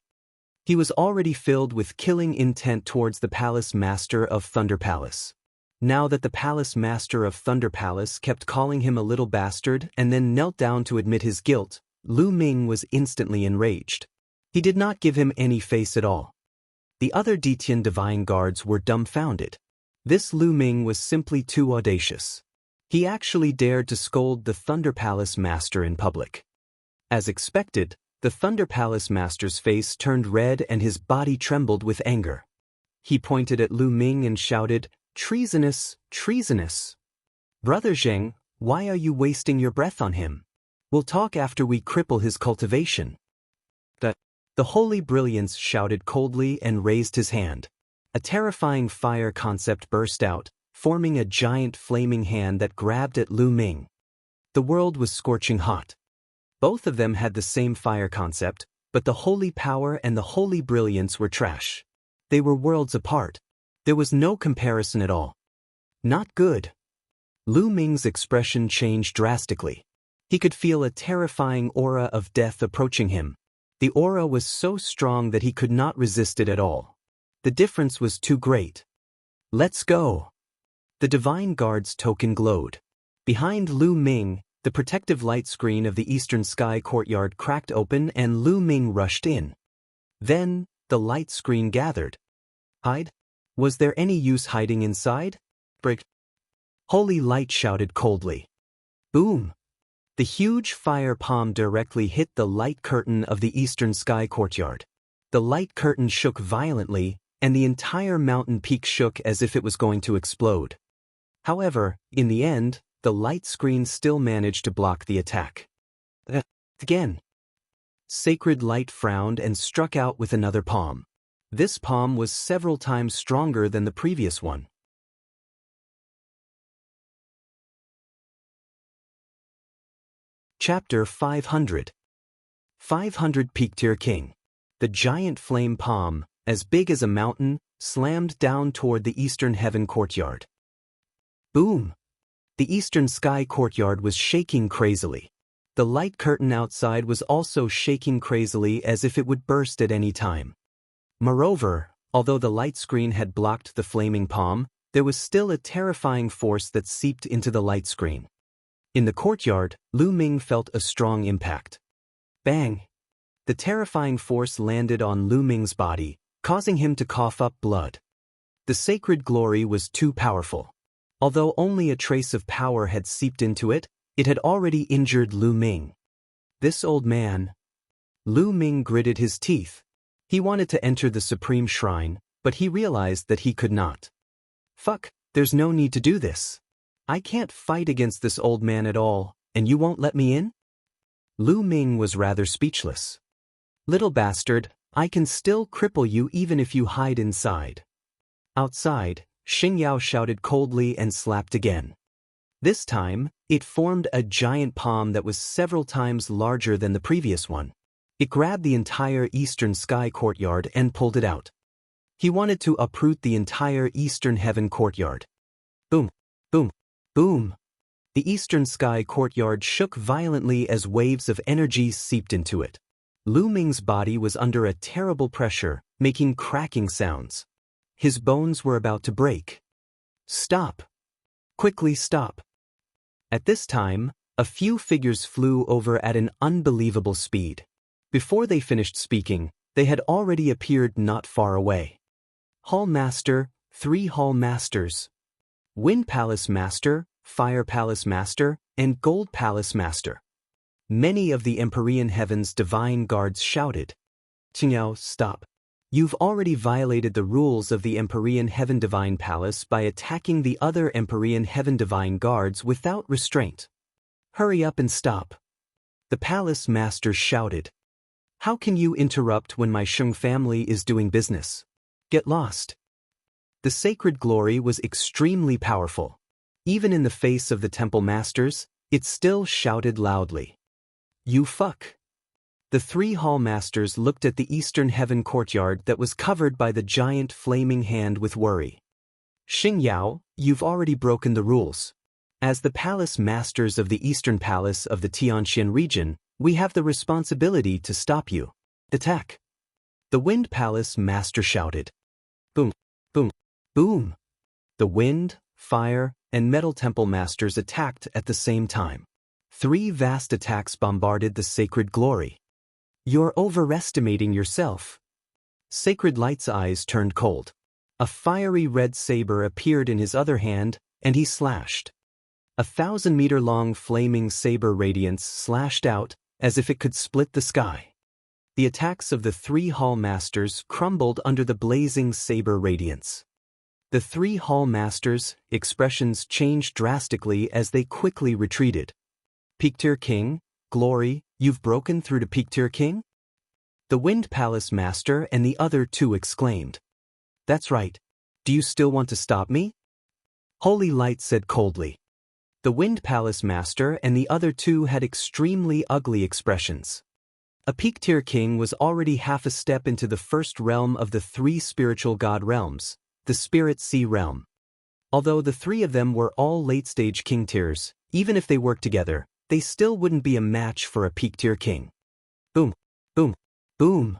He was already filled with killing intent towards the palace master of Thunder Palace. Now that the palace master of Thunder Palace kept calling him a little bastard and then knelt down to admit his guilt, Lu Ming was instantly enraged. He did not give him any face at all. The other Detian divine guards were dumbfounded. This Lu Ming was simply too audacious. He actually dared to scold the Thunder Palace master in public. As expected, the Thunder Palace master's face turned red and his body trembled with anger. He pointed at Lu Ming and shouted, "Treasonous, treasonous! Brother Zheng, why are you wasting your breath on him? We'll talk after we cripple his cultivation." The Holy Brilliance shouted coldly and raised his hand. A terrifying fire concept burst out, forming a giant flaming hand that grabbed at Lu Ming. The world was scorching hot. Both of them had the same fire concept, but the Holy Power and the Holy Brilliance were trash. They were worlds apart. There was no comparison at all. Not good. Lu Ming's expression changed drastically. He could feel a terrifying aura of death approaching him. The aura was so strong that he could not resist it at all. The difference was too great. "Let's go." The Divine Guard's token glowed. Behind Lu Ming, the protective light screen of the Eastern Sky Courtyard cracked open and Lu Ming rushed in. Then, the light screen gathered. "Hide? Was there any use hiding inside? Break. Holy Light shouted coldly. Boom! The huge fire palm directly hit the light curtain of the eastern sky courtyard. The light curtain shook violently, and the entire mountain peak shook as if it was going to explode. However, in the end, the light screen still managed to block the attack. Again. Sacred Light frowned and struck out with another palm. This palm was several times stronger than the previous one. Chapter 500. 500 Peak-tier King. The giant flame palm, as big as a mountain, slammed down toward the eastern heaven courtyard. Boom! The eastern sky courtyard was shaking crazily. The light curtain outside was also shaking crazily as if it would burst at any time. Moreover, although the light screen had blocked the flaming palm, there was still a terrifying force that seeped into the light screen. In the courtyard, Lu Ming felt a strong impact. Bang! The terrifying force landed on Lu Ming's body, causing him to cough up blood. The sacred glory was too powerful. Although only a trace of power had seeped into it, it had already injured Lu Ming. This old man. Lu Ming gritted his teeth. He wanted to enter the Supreme Shrine, but he realized that he could not. Fuck, there's no need to do this. I can't fight against this old man at all, and you won't let me in? Lu Ming was rather speechless. Little bastard, I can still cripple you even if you hide inside. Outside, Xingyao shouted coldly and slapped again. This time, it formed a giant palm that was several times larger than the previous one. It grabbed the entire eastern sky courtyard and pulled it out. He wanted to uproot the entire eastern heaven courtyard. Boom, boom, boom. The eastern sky courtyard shook violently as waves of energy seeped into it. Lu Ming's body was under a terrible pressure, making cracking sounds. His bones were about to break. Stop! Quickly stop! At this time, a few figures flew over at an unbelievable speed. Before they finished speaking, they had already appeared not far away. Hall Master, 3 Hall Masters. Wind Palace Master, Fire Palace Master, and Gold Palace Master. Many of the Empyrean Heaven's divine guards shouted. Qingyao, stop. You've already violated the rules of the Empyrean Heaven Divine Palace by attacking the other Empyrean Heaven Divine Guards without restraint. Hurry up and stop. The Palace Master shouted. How can you interrupt when my Sheng family is doing business? Get lost. The sacred glory was extremely powerful. Even in the face of the Temple Masters, it still shouted loudly. You fuck. The 3 Hall Masters looked at the Eastern Heaven courtyard that was covered by the giant flaming hand with worry. Xingyao, you've already broken the rules. As the Palace Masters of the Eastern Palace of the Tianxian region, we have the responsibility to stop you. Attack. The Wind Palace Master shouted. Boom, boom, boom. The Wind, Fire, and Metal Temple Masters attacked at the same time. 3 vast attacks bombarded the sacred glory. You're overestimating yourself. Sacred Light's eyes turned cold. A fiery red saber appeared in his other hand, and he slashed. 1,000-meter-long flaming saber radiance slashed out, as if it could split the sky. The attacks of the 3 Hall Masters crumbled under the blazing saber radiance. The 3 Hall Masters' expressions changed drastically as they quickly retreated. Peak-tier King, Glory, you've broken through to Peak-tier King? The Wind Palace Master and the other 2 exclaimed. That's right. Do you still want to stop me? Holy Light said coldly. The Wind Palace Master and the other 2 had extremely ugly expressions. A Peak-tier King was already half a step into the first realm of the 3 spiritual god realms, the Spirit Sea realm. Although the 3 of them were all late-stage king tiers, even if they worked together, they still wouldn't be a match for a Peak-tier King. Boom, boom, boom.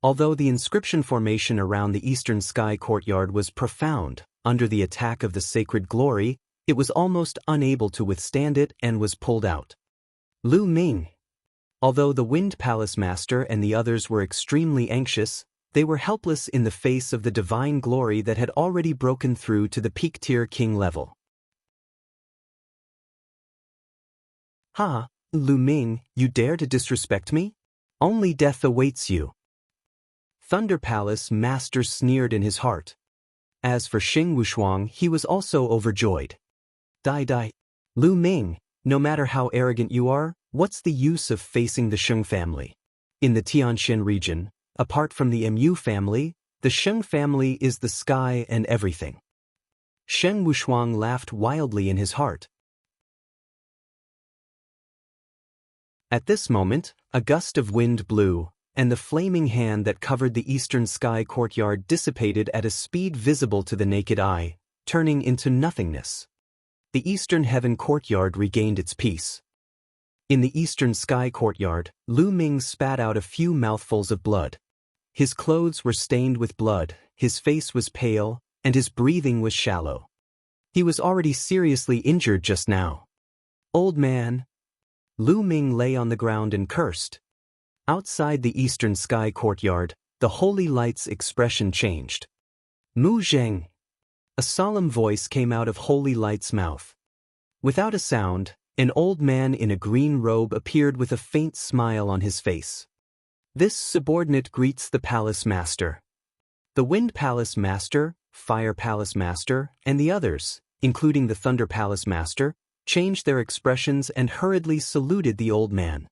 Although the inscription formation around the eastern sky courtyard was profound, under the attack of the sacred glory, it was almost unable to withstand it and was pulled out. Lu Ming. Although the Wind Palace Master and the others were extremely anxious, They were helpless in the face of the divine glory that had already broken through to the peak-tier king level. Ha, Lu Ming, you dare to disrespect me? Only death awaits you. Thunder Palace Master sneered in his heart. As for Xing Wushuang, he was also overjoyed. Die. Lu Ming, no matter how arrogant you are, what's the use of facing the Sheng family? In the Tianxin region, apart from the Mu family, the Sheng family is the sky and everything. Sheng Wushuang laughed wildly in his heart. At this moment, a gust of wind blew, and the flaming hand that covered the eastern sky courtyard dissipated at a speed visible to the naked eye, turning into nothingness. The eastern heaven courtyard regained its peace. In the eastern sky courtyard, Lu Ming spat out a few mouthfuls of blood. His clothes were stained with blood, his face was pale, and his breathing was shallow. He was already seriously injured just now. Old man. Lu Ming lay on the ground and cursed. Outside the eastern sky courtyard, the holy light's expression changed. Mu Zheng. A solemn voice came out of Holy Light's mouth. Without a sound, an old man in a green robe appeared with a faint smile on his face. This subordinate greets the Palace Master. The Wind Palace Master, Fire Palace Master, and the others, including the Thunder Palace Master, changed their expressions and hurriedly saluted the old man.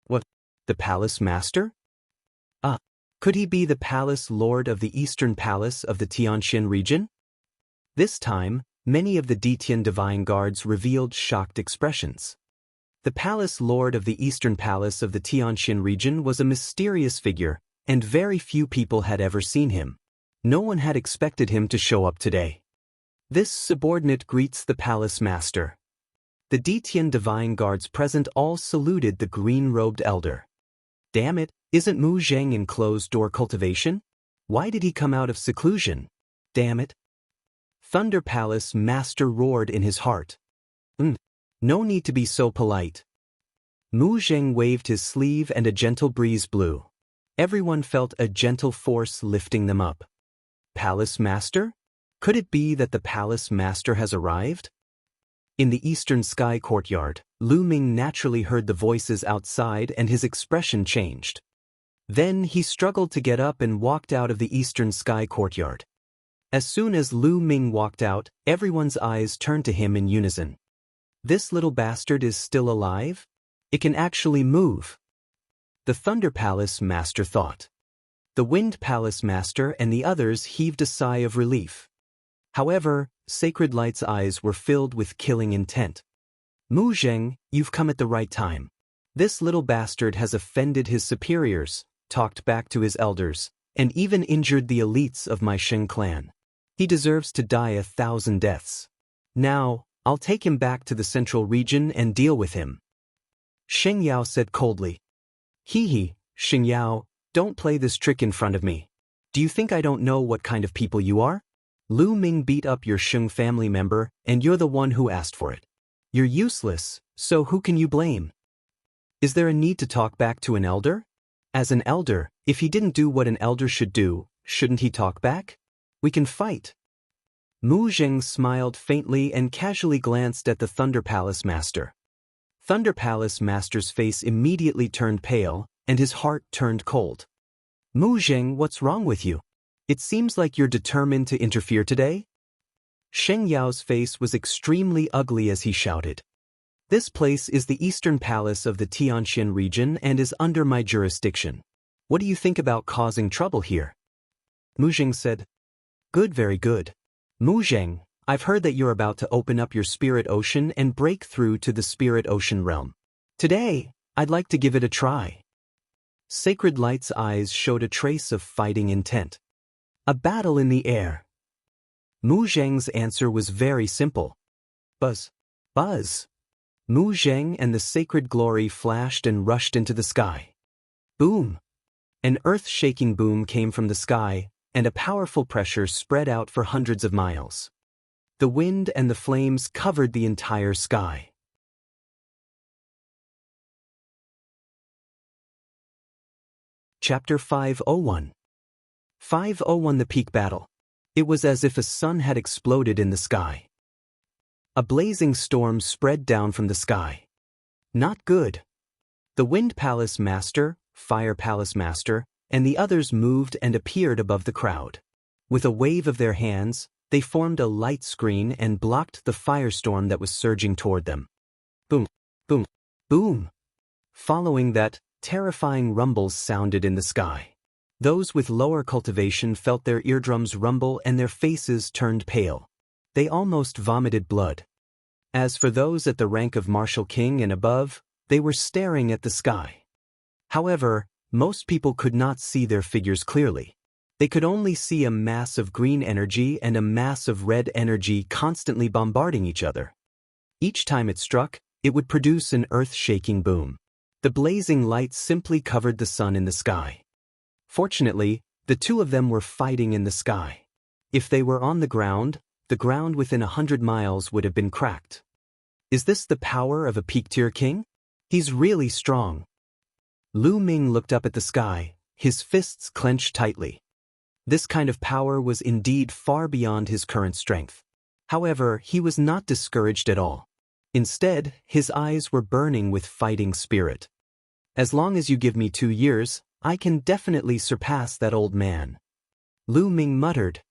What? The Palace Master? Could he be the Palace Lord of the Eastern Palace of the Tianxin region? This time, many of the Detian Divine Guards revealed shocked expressions. The Palace Lord of the Eastern Palace of the Tianxin region was a mysterious figure, and very few people had ever seen him. No one had expected him to show up today. This subordinate greets the Palace Master. The Detian Divine Guards present all saluted the green-robed elder. Damn it, isn't Mu Zheng in closed-door cultivation? Why did he come out of seclusion? Damn it. Thunder Palace Master roared in his heart. No need to be so polite. Mu Zheng waved his sleeve and a gentle breeze blew. Everyone felt a gentle force lifting them up. Palace Master? Could it be that the Palace Master has arrived? In the eastern sky courtyard, Lu Ming naturally heard the voices outside and his expression changed. Then he struggled to get up and walked out of the eastern sky courtyard. As soon as Lu Ming walked out, everyone's eyes turned to him in unison. This little bastard is still alive? It can actually move. The Thunder Palace Master thought. The Wind Palace Master and the others heaved a sigh of relief. However, Sacred Light's eyes were filled with killing intent. Mu Zheng, you've come at the right time. This little bastard has offended his superiors, talked back to his elders, and even injured the elites of my Sheng clan. He deserves to die 1,000 deaths. Now, I'll take him back to the central region and deal with him. Sheng Yao said coldly. Hee, Sheng Yao, don't play this trick in front of me. Do you think I don't know what kind of people you are? Lu Ming beat up your Sheng family member, and you're the one who asked for it. You're useless, so who can you blame? Is there a need to talk back to an elder? As an elder, if he didn't do what an elder should do, shouldn't he talk back? We can fight. Mu Zheng smiled faintly and casually glanced at the Thunder Palace Master. Thunder Palace Master's face immediately turned pale, and his heart turned cold. Mu Zheng, what's wrong with you? It seems like you're determined to interfere today? Sheng Yao's face was extremely ugly as he shouted. This place is the eastern palace of the Tianxin region and is under my jurisdiction. What do you think about causing trouble here? Mu Zheng said. Good, very good. Mu Zheng, I've heard that you're about to open up your spirit ocean and break through to the spirit ocean realm. Today, I'd like to give it a try. Sacred Light's eyes showed a trace of fighting intent. A battle in the air. Mu Zheng's answer was very simple. Buzz. Buzz. Mu Zheng and the sacred glory flashed and rushed into the sky. Boom. An earth-shaking boom came from the sky, and a powerful pressure spread out for hundreds of miles. The wind and the flames covered the entire sky. Chapter 501. 501 The peak battle. It was as if a sun had exploded in the sky. A blazing storm spread down from the sky. Not good. The Wind Palace Master, Fire Palace Master, and the others moved and appeared above the crowd. With a wave of their hands, they formed a light screen and blocked the firestorm that was surging toward them. Boom, boom, boom. Following that, terrifying rumbles sounded in the sky. Those with lower cultivation felt their eardrums rumble and their faces turned pale. They almost vomited blood. As for those at the rank of Martial King and above, they were staring at the sky. However, most people could not see their figures clearly. They could only see a mass of green energy and a mass of red energy constantly bombarding each other. Each time it struck, it would produce an earth-shaking boom. The blazing light simply covered the sun in the sky. Fortunately, the two of them were fighting in the sky. If they were on the ground within 100 miles would have been cracked. Is this the power of a peak-tier king? He's really strong. Lu Ming looked up at the sky, his fists clenched tightly. This kind of power was indeed far beyond his current strength. However, he was not discouraged at all. Instead, his eyes were burning with fighting spirit. As long as you give me 2 years, I can definitely surpass that old man. Lu Ming muttered.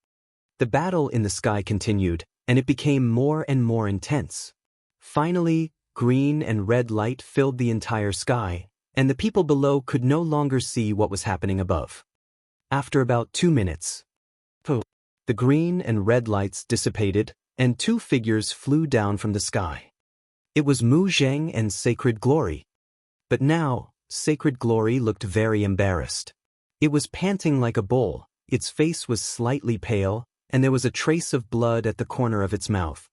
The battle in the sky continued, and it became more and more intense. Finally, green and red light filled the entire sky, and the people below could no longer see what was happening above. After about 2 minutes, the green and red lights dissipated, and 2 figures flew down from the sky. It was Mu Zheng and Sacred Glory. But now, Sacred Glory looked very embarrassed. It was panting like a bull, its face was slightly pale, and there was a trace of blood at the corner of its mouth.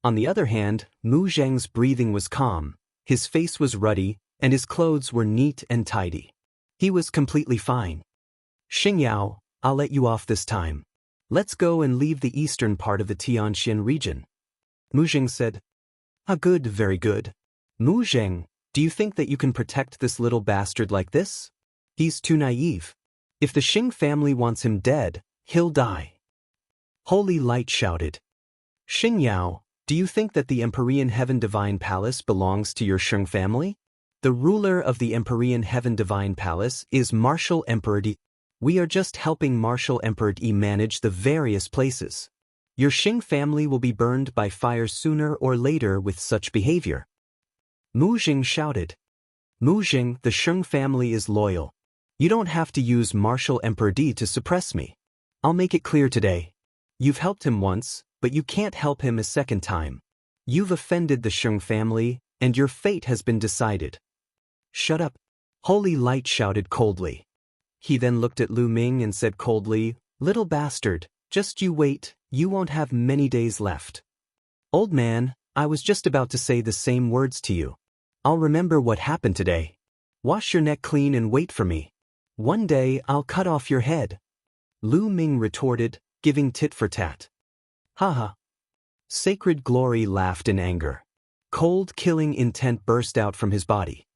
On the other hand, Mu Zheng's breathing was calm, his face was ruddy, and his clothes were neat and tidy. He was completely fine. Xingyao, I'll let you off this time. Let's go and leave the eastern part of the Tianxian region. Mu Zheng said. Good, very good. Mu Zheng, do you think that you can protect this little bastard like this? He's too naive. If the Xing family wants him dead, he'll die. Holy Light shouted. Xingyao, do you think that the Empyrean Heaven Divine Palace belongs to your Sheng family? The ruler of the Empyrean Heaven Divine Palace is Martial Emperor Di. We are just helping Martial Emperor Di manage the various places. Your Xing family will be burned by fire sooner or later with such behavior. Mu Zheng shouted. Mu Zheng, the Sheng family is loyal. You don't have to use Martial Emperor Di to suppress me. I'll make it clear today. You've helped him once, but you can't help him a second time. You've offended the Sheng family, and your fate has been decided. Shut up. Holy Light shouted coldly. He then looked at Lu Ming and said coldly, Little bastard, just you wait, you won't have many days left. Old man, I was just about to say the same words to you. I'll remember what happened today. Wash your neck clean and wait for me. One day I'll cut off your head. Lu Ming retorted, giving tit for tat. Haha. Sacred Glory laughed in anger. Cold killing intent burst out from his body.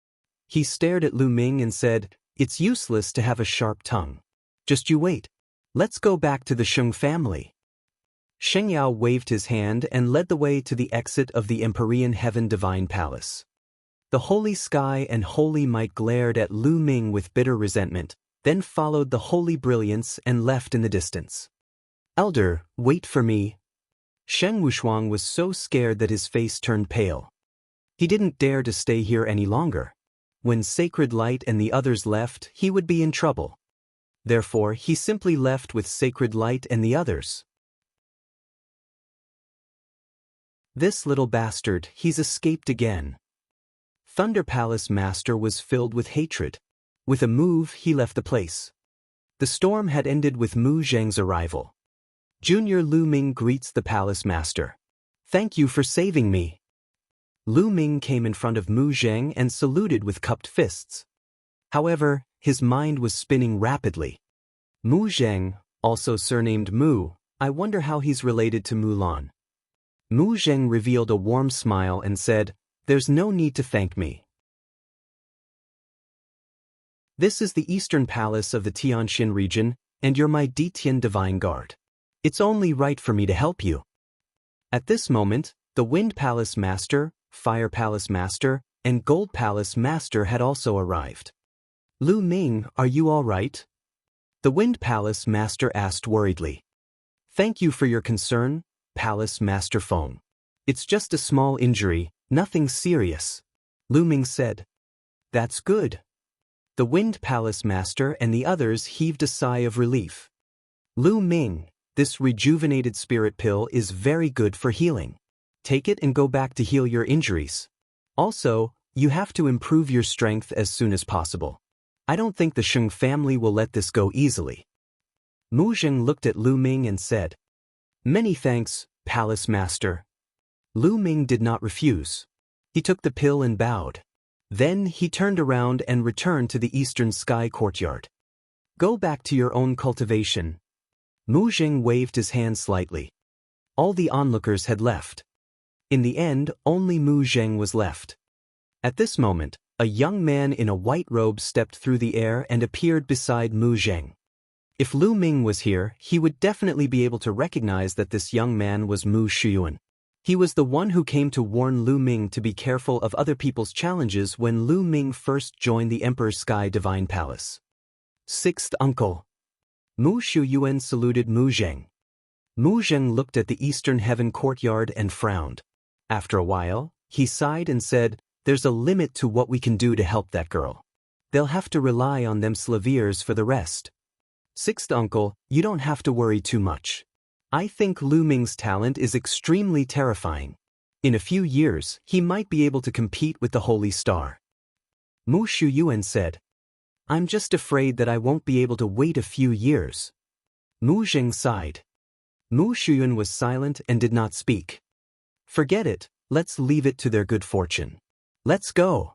He stared at Lu Ming and said, It's useless to have a sharp tongue. Just you wait. Let's go back to the Sheng family. Xingyao waved his hand and led the way to the exit of the Empyrean Heaven Divine Palace. The holy sky and holy might glared at Lu Ming with bitter resentment, then followed the holy brilliance and left in the distance. Elder, wait for me. Sheng Wushuang was so scared that his face turned pale. He didn't dare to stay here any longer. When Sacred Light and the others left, he would be in trouble. Therefore, he simply left with Sacred Light and the others. This little bastard, he's escaped again. Thunder Palace Master was filled with hatred. With a move, he left the place. The storm had ended with Mu Zheng's arrival. Junior Lu Ming greets the Palace Master. Thank you for saving me. Lu Ming came in front of Mu Zheng and saluted with cupped fists. However, his mind was spinning rapidly. Mu Zheng, also surnamed Mu, I wonder how he's related to Mulan. Mu Zheng revealed a warm smile and said, There's no need to thank me. This is the eastern palace of the Tianxian region, and you're my Ditian divine guard. It's only right for me to help you. At this moment, the Wind Palace Master, Fire Palace Master, and Gold Palace Master had also arrived. Lu Ming, are you all right? The Wind Palace Master asked worriedly. Thank you for your concern, Palace Master Feng. It's just a small injury, nothing serious. Lu Ming said. That's good. The Wind Palace Master and the others heaved a sigh of relief. Lu Ming, this rejuvenated spirit pill is very good for healing. Take it and go back to heal your injuries. Also, you have to improve your strength as soon as possible. I don't think the Sheng family will let this go easily. Mu Zheng looked at Lu Ming and said, Many thanks, Palace Master. Lu Ming did not refuse. He took the pill and bowed. Then he turned around and returned to the Eastern Sky Courtyard. Go back to your own cultivation. Mu Zheng waved his hand slightly. All the onlookers had left. In the end, only Mu Zheng was left. At this moment, a young man in a white robe stepped through the air and appeared beside Mu Zheng. If Lu Ming was here, he would definitely be able to recognize that this young man was Mu Shiyuan. He was the one who came to warn Lu Ming to be careful of other people's challenges when Lu Ming first joined the Emperor's Sky Divine Palace. Sixth Uncle. Mu Shiyuan saluted Mu Zheng. Mu Zheng looked at the Eastern Heaven Courtyard and frowned. After a while, he sighed and said, There's a limit to what we can do to help that girl. They'll have to rely on them Slaviers for the rest. Sixth Uncle, you don't have to worry too much. I think Lu Ming's talent is extremely terrifying. In a few years, he might be able to compete with the Holy Star. Mu Shiyuan said, I'm just afraid that I won't be able to wait a few years. Mu Zheng sighed. Mu Shiyuan was silent and did not speak. Forget it, let's leave it to their good fortune. Let's go.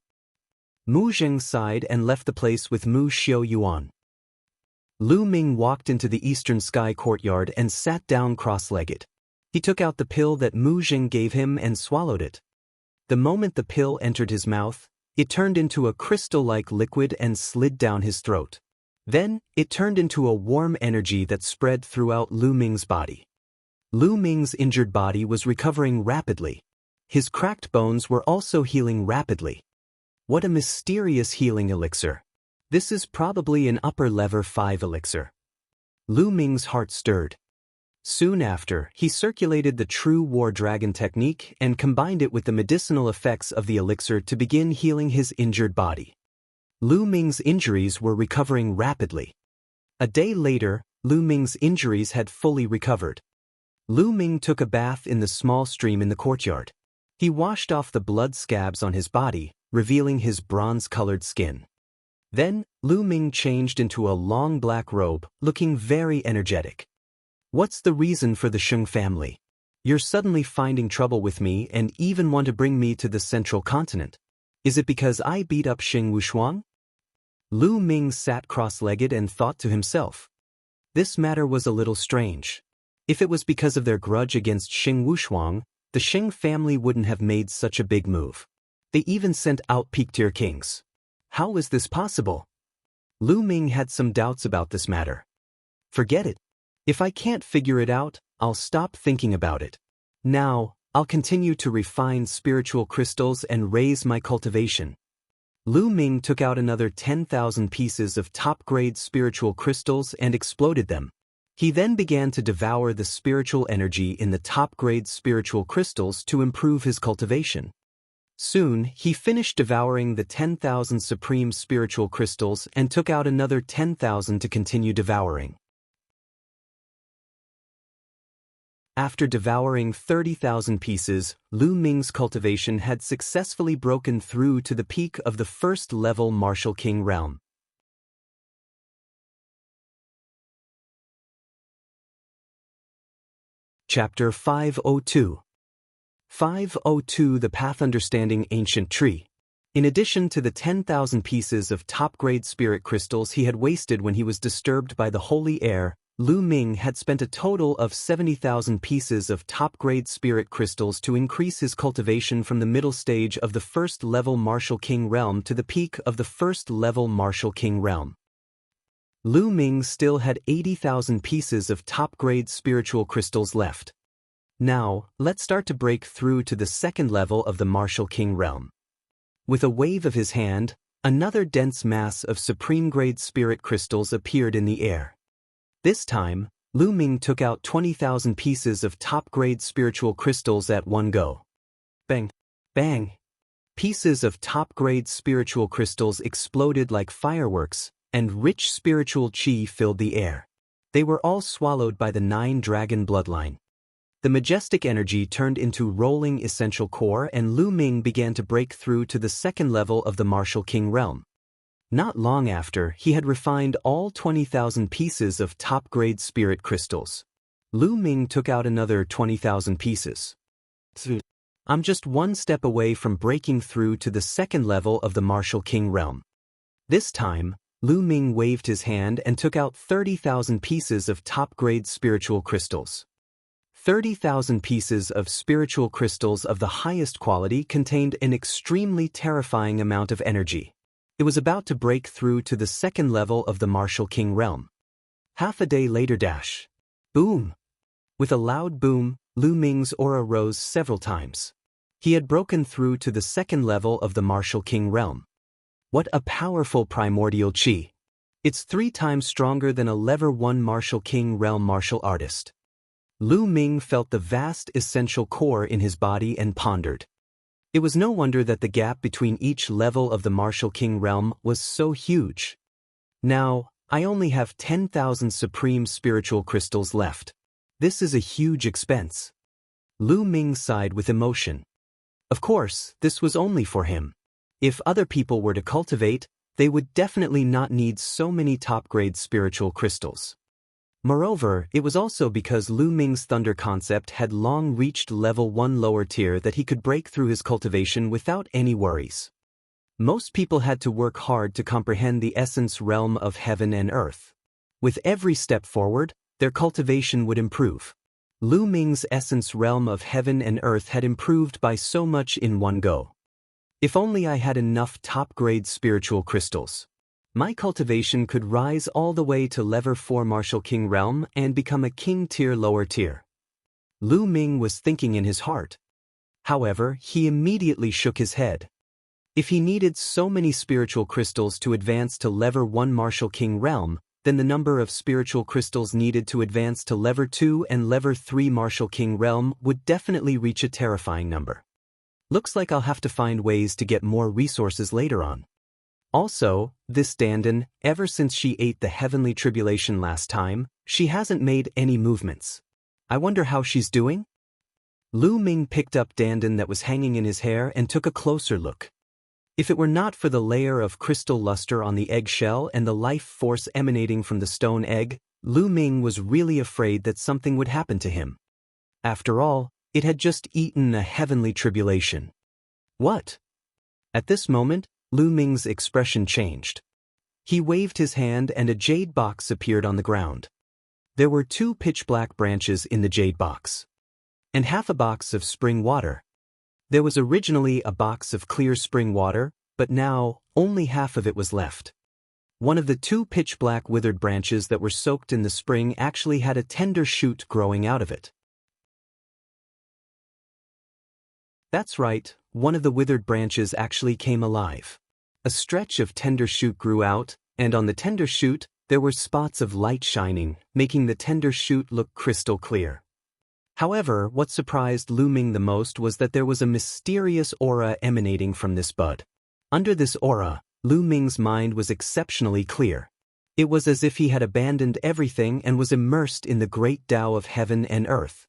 Mu Zheng sighed and left the place with Mu Xiaoyuan. Lu Ming walked into the Eastern Sky Courtyard and sat down cross-legged. He took out the pill that Mu Zheng gave him and swallowed it. The moment the pill entered his mouth, it turned into a crystal-like liquid and slid down his throat. Then, it turned into a warm energy that spread throughout Lu Ming's body. Lu Ming's injured body was recovering rapidly. His cracked bones were also healing rapidly. What a mysterious healing elixir. This is probably an upper level 5 elixir. Lu Ming's heart stirred. Soon after, he circulated the True War Dragon technique and combined it with the medicinal effects of the elixir to begin healing his injured body. Lu Ming's injuries were recovering rapidly. A day later, Lu Ming's injuries had fully recovered. Lu Ming took a bath in the small stream in the courtyard. He washed off the blood scabs on his body, revealing his bronze-colored skin. Then, Lu Ming changed into a long black robe, looking very energetic. What's the reason for the Sheng family? You're suddenly finding trouble with me and even want to bring me to the central continent. Is it because I beat up Xing Wushuang? Lu Ming sat cross-legged and thought to himself. This matter was a little strange. If it was because of their grudge against Xing Wushuang, the Sheng family wouldn't have made such a big move. They even sent out peak-tier kings. How is this possible? Lu Ming had some doubts about this matter. Forget it. If I can't figure it out, I'll stop thinking about it. Now, I'll continue to refine spiritual crystals and raise my cultivation. Lu Ming took out another 10,000 pieces of top-grade spiritual crystals and exploded them. He then began to devour the spiritual energy in the top-grade spiritual crystals to improve his cultivation. Soon, he finished devouring the 10,000 supreme spiritual crystals and took out another 10,000 to continue devouring. After devouring 30,000 pieces, Lu Ming's cultivation had successfully broken through to the peak of the first-level Martial King realm. Chapter 502. 502 The Path Understanding Ancient Tree. In addition to the 10,000 pieces of top-grade spirit crystals he had wasted when he was disturbed by the holy air, Lu Ming had spent a total of 70,000 pieces of top-grade spirit crystals to increase his cultivation from the middle stage of the first-level Martial King realm to the peak of the first-level Martial King realm. Lu Ming still had 80,000 pieces of top-grade spiritual crystals left. Now, let's start to break through to the second level of the Martial King realm. With a wave of his hand, another dense mass of supreme-grade spirit crystals appeared in the air. This time, Lu Ming took out 20,000 pieces of top-grade spiritual crystals at one go. Bang! Bang! Pieces of top-grade spiritual crystals exploded like fireworks, and rich spiritual qi filled the air. They were all swallowed by the 9-dragon bloodline. The majestic energy turned into rolling essential core, and Lu Ming began to break through to the second level of the Martial King realm. Not long after, he had refined all 20,000 pieces of top-grade spirit crystals. Lu Ming took out another 20,000 pieces. I'm just one step away from breaking through to the second level of the Martial King realm. This time, Lu Ming waved his hand and took out 30,000 pieces of top-grade spiritual crystals. 30,000 pieces of spiritual crystals of the highest quality contained an extremely terrifying amount of energy. It was about to break through to the second level of the Martial King realm. Half a day later. Boom! With a loud boom, Lu Ming's aura rose several times. He had broken through to the second level of the Martial King realm. What a powerful primordial qi! It's 3 times stronger than a level 1 Martial King realm martial artist. Lu Ming felt the vast essential core in his body and pondered. It was no wonder that the gap between each level of the Martial King realm was so huge. Now, I only have 10,000 supreme spiritual crystals left. This is a huge expense. Lu Ming sighed with emotion. Of course, this was only for him. If other people were to cultivate, they would definitely not need so many top-grade spiritual crystals. Moreover, it was also because Lu Ming's thunder concept had long reached level 1 lower tier that he could break through his cultivation without any worries. Most people had to work hard to comprehend the essence realm of heaven and earth. With every step forward, their cultivation would improve. Lu Ming's essence realm of heaven and earth had improved by so much in one go. If only I had enough top-grade spiritual crystals. My cultivation could rise all the way to level 4 Martial King realm and become a king tier lower tier. Lu Ming was thinking in his heart. However, he immediately shook his head. If he needed so many spiritual crystals to advance to level 1 Martial King realm, then the number of spiritual crystals needed to advance to level 2 and level 3 Martial King realm would definitely reach a terrifying number. Looks like I'll have to find ways to get more resources later on. Also, this Dandan, ever since she ate the heavenly tribulation last time, she hasn't made any movements. I wonder how she's doing? Lu Ming picked up Dandan that was hanging in his hair and took a closer look. If it were not for the layer of crystal luster on the eggshell and the life force emanating from the stone egg, Lu Ming was really afraid that something would happen to him. After all, it had just eaten a heavenly tribulation. What? At this moment, Lu Ming's expression changed. He waved his hand and a jade box appeared on the ground. There were 2 pitch-black branches in the jade box. And half a box of spring water. There was originally a box of clear spring water, but now, only half of it was left. One of the 2 pitch-black withered branches that were soaked in the spring actually had a tender shoot growing out of it. That's right, one of the withered branches actually came alive. A stretch of tender shoot grew out, and on the tender shoot, there were spots of light shining, making the tender shoot look crystal clear. However, what surprised Lu Ming the most was that there was a mysterious aura emanating from this bud. Under this aura, Lu Ming's mind was exceptionally clear. It was as if he had abandoned everything and was immersed in the great Tao of heaven and earth.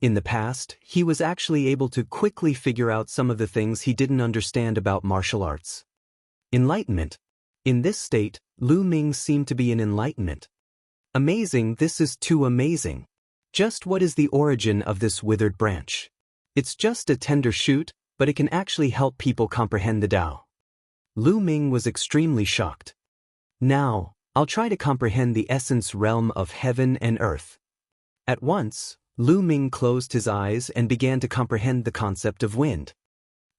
In the past, he was actually able to quickly figure out some of the things he didn't understand about martial arts. Enlightenment. In this state, Lu Ming seemed to be in enlightenment. Amazing, this is too amazing. Just what is the origin of this withered branch? It's just a tender shoot, but it can actually help people comprehend the Tao. Lu Ming was extremely shocked. Now, I'll try to comprehend the essence realm of heaven and earth. At once, Lu Ming closed his eyes and began to comprehend the concept of wind.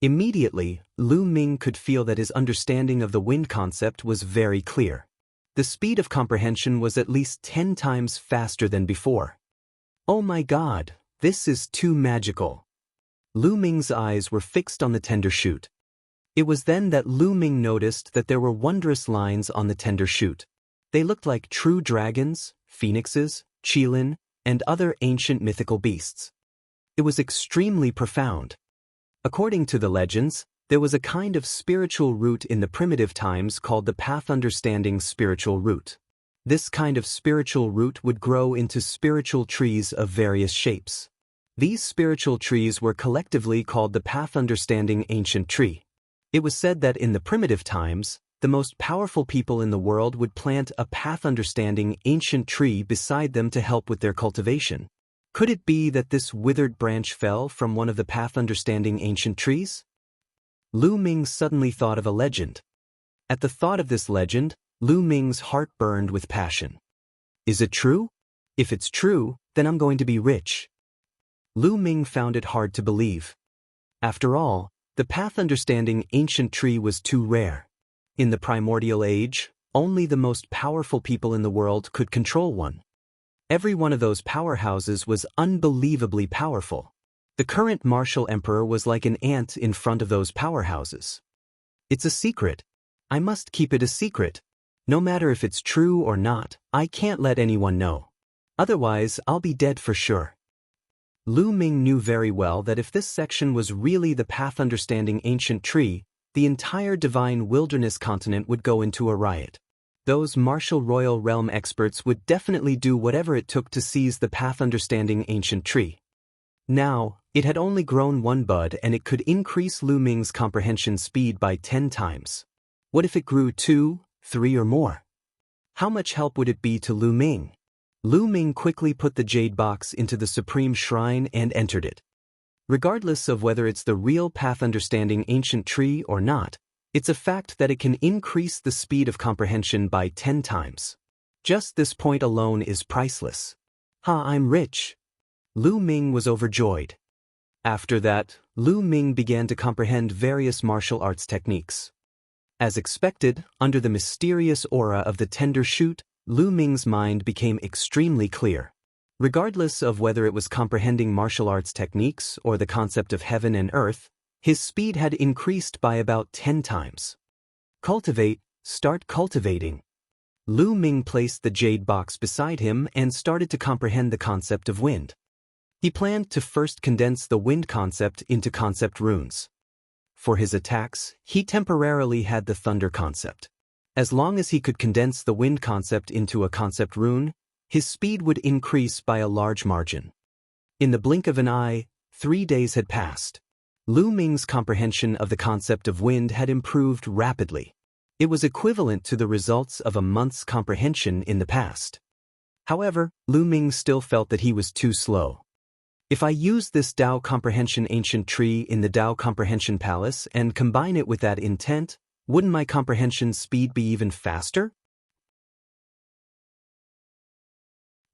Immediately, Lu Ming could feel that his understanding of the wind concept was very clear. The speed of comprehension was at least 10 times faster than before. Oh my God, this is too magical. Lu Ming's eyes were fixed on the tender shoot. It was then that Lu Ming noticed that there were wondrous lines on the tender shoot. They looked like true dragons, phoenixes, qilin, and other ancient mythical beasts. It was extremely profound. According to the legends, there was a kind of spiritual root in the primitive times called the path understanding spiritual root. This kind of spiritual root would grow into spiritual trees of various shapes. These spiritual trees were collectively called the path understanding ancient tree. It was said that in the primitive times, the most powerful people in the world would plant a path understanding ancient tree beside them to help with their cultivation. Could it be that this withered branch fell from one of the path understanding ancient trees? Lu Ming suddenly thought of a legend. At the thought of this legend, Lu Ming's heart burned with passion. Is it true? If it's true, then I'm going to be rich. Lu Ming found it hard to believe. After all, the path understanding ancient tree was too rare. In the primordial age, only the most powerful people in the world could control one. Every one of those powerhouses was unbelievably powerful. The current martial emperor was like an ant in front of those powerhouses. It's a secret. I must keep it a secret. No matter if it's true or not, I can't let anyone know. Otherwise, I'll be dead for sure. Lu Ming knew very well that if this section was really the path understanding ancient tree, the entire divine wilderness continent would go into a riot. Those martial royal realm experts would definitely do whatever it took to seize the path understanding ancient tree. Now, it had only grown one bud and it could increase Lu Ming's comprehension speed by 10 times. What if it grew 2, 3 or more? How much help would it be to Lu Ming? Lu Ming quickly put the jade box into the supreme shrine and entered it. Regardless of whether it's the real path understanding ancient tree or not, it's a fact that it can increase the speed of comprehension by 10 times. Just this point alone is priceless. I'm rich. Lu Ming was overjoyed. After that, Lu Ming began to comprehend various martial arts techniques. As expected, under the mysterious aura of the tender shoot, Lu Ming's mind became extremely clear. Regardless of whether it was comprehending martial arts techniques or the concept of heaven and earth, his speed had increased by about 10 times. Cultivate, start cultivating. Lu Ming placed the jade box beside him and started to comprehend the concept of wind. He planned to first condense the wind concept into concept runes. For his attacks, he temporarily had the thunder concept. As long as he could condense the wind concept into a concept rune, his speed would increase by a large margin. In the blink of an eye, 3 days had passed. Lu Ming's comprehension of the concept of wind had improved rapidly. It was equivalent to the results of a month's comprehension in the past. However, Lu Ming still felt that he was too slow. If I use this Tao Comprehension Ancient Tree in the Tao Comprehension Palace and combine it with that intent, wouldn't my comprehension speed be even faster?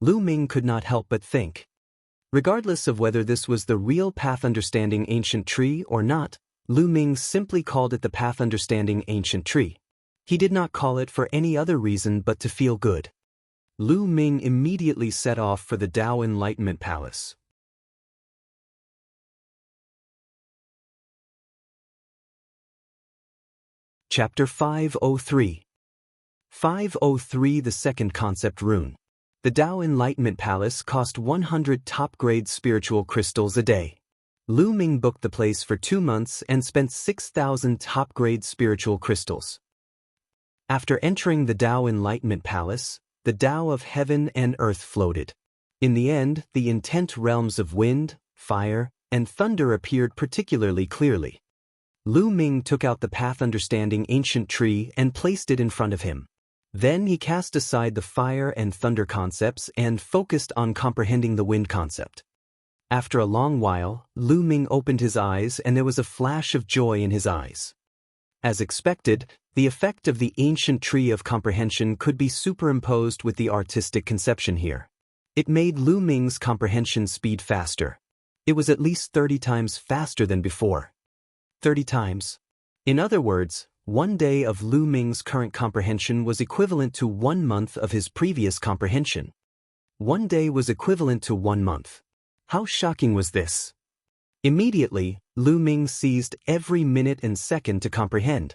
Lu Ming could not help but think. Regardless of whether this was the real path understanding ancient tree or not, Lu Ming simply called it the path understanding ancient tree. He did not call it for any other reason but to feel good. Lu Ming immediately set off for the Tao Enlightenment Palace. Chapter 503. 503 The Second Concept Rune. The Tao Enlightenment Palace cost 100 top-grade spiritual crystals a day. Lu Ming booked the place for 2 months and spent 6,000 top-grade spiritual crystals. After entering the Tao Enlightenment Palace, the Tao of heaven and earth floated. In the end, the intent realms of wind, fire, and thunder appeared particularly clearly. Lu Ming took out the path understanding ancient tree and placed it in front of him. Then he cast aside the fire and thunder concepts and focused on comprehending the wind concept. After a long while, Lu Ming opened his eyes and there was a flash of joy in his eyes. As expected, the effect of the ancient tree of comprehension could be superimposed with the artistic conception here. It made Lu Ming's comprehension speed faster. It was at least 30 times faster than before. 30 times. In other words, one day of Lu Ming's current comprehension was equivalent to 1 month of his previous comprehension. One day was equivalent to 1 month. How shocking was this? Immediately, Lu Ming seized every minute and second to comprehend.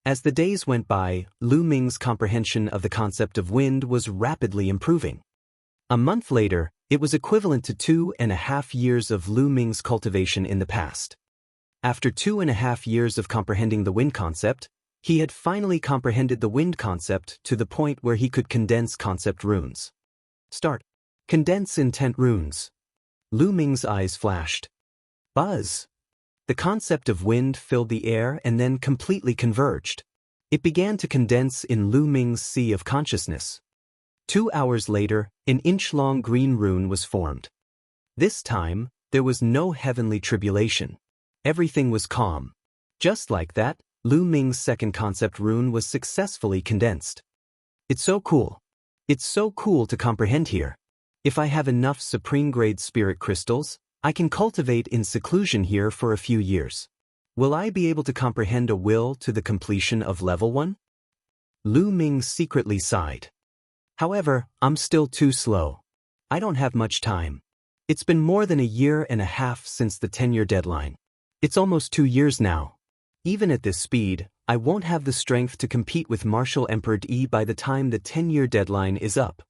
As the days went by, Lu Ming's comprehension of the concept of wind was rapidly improving. A month later, it was equivalent to 2.5 years of Lu Ming's cultivation in the past. After 2.5 years of comprehending the wind concept, he had finally comprehended the wind concept to the point where he could condense concept runes. Start. Condense intent runes. Lu Ming's eyes flashed. Buzz. The concept of wind filled the air and then completely converged. It began to condense in Lu Ming's sea of consciousness. 2 hours later, an inch-long green rune was formed. This time, there was no heavenly tribulation. Everything was calm. Just like that, Lu Ming's second concept rune was successfully condensed. It's so cool. It's so cool to comprehend here. If I have enough supreme-grade spirit crystals, I can cultivate in seclusion here for a few years. Will I be able to comprehend a will to the completion of level 1? Lu Ming secretly sighed. However, I'm still too slow. I don't have much time. It's been more than 1.5 years since the 10-year deadline. It's almost 2 years now. Even at this speed, I won't have the strength to compete with Martial Emperor Yi by the time the 10-year deadline is up.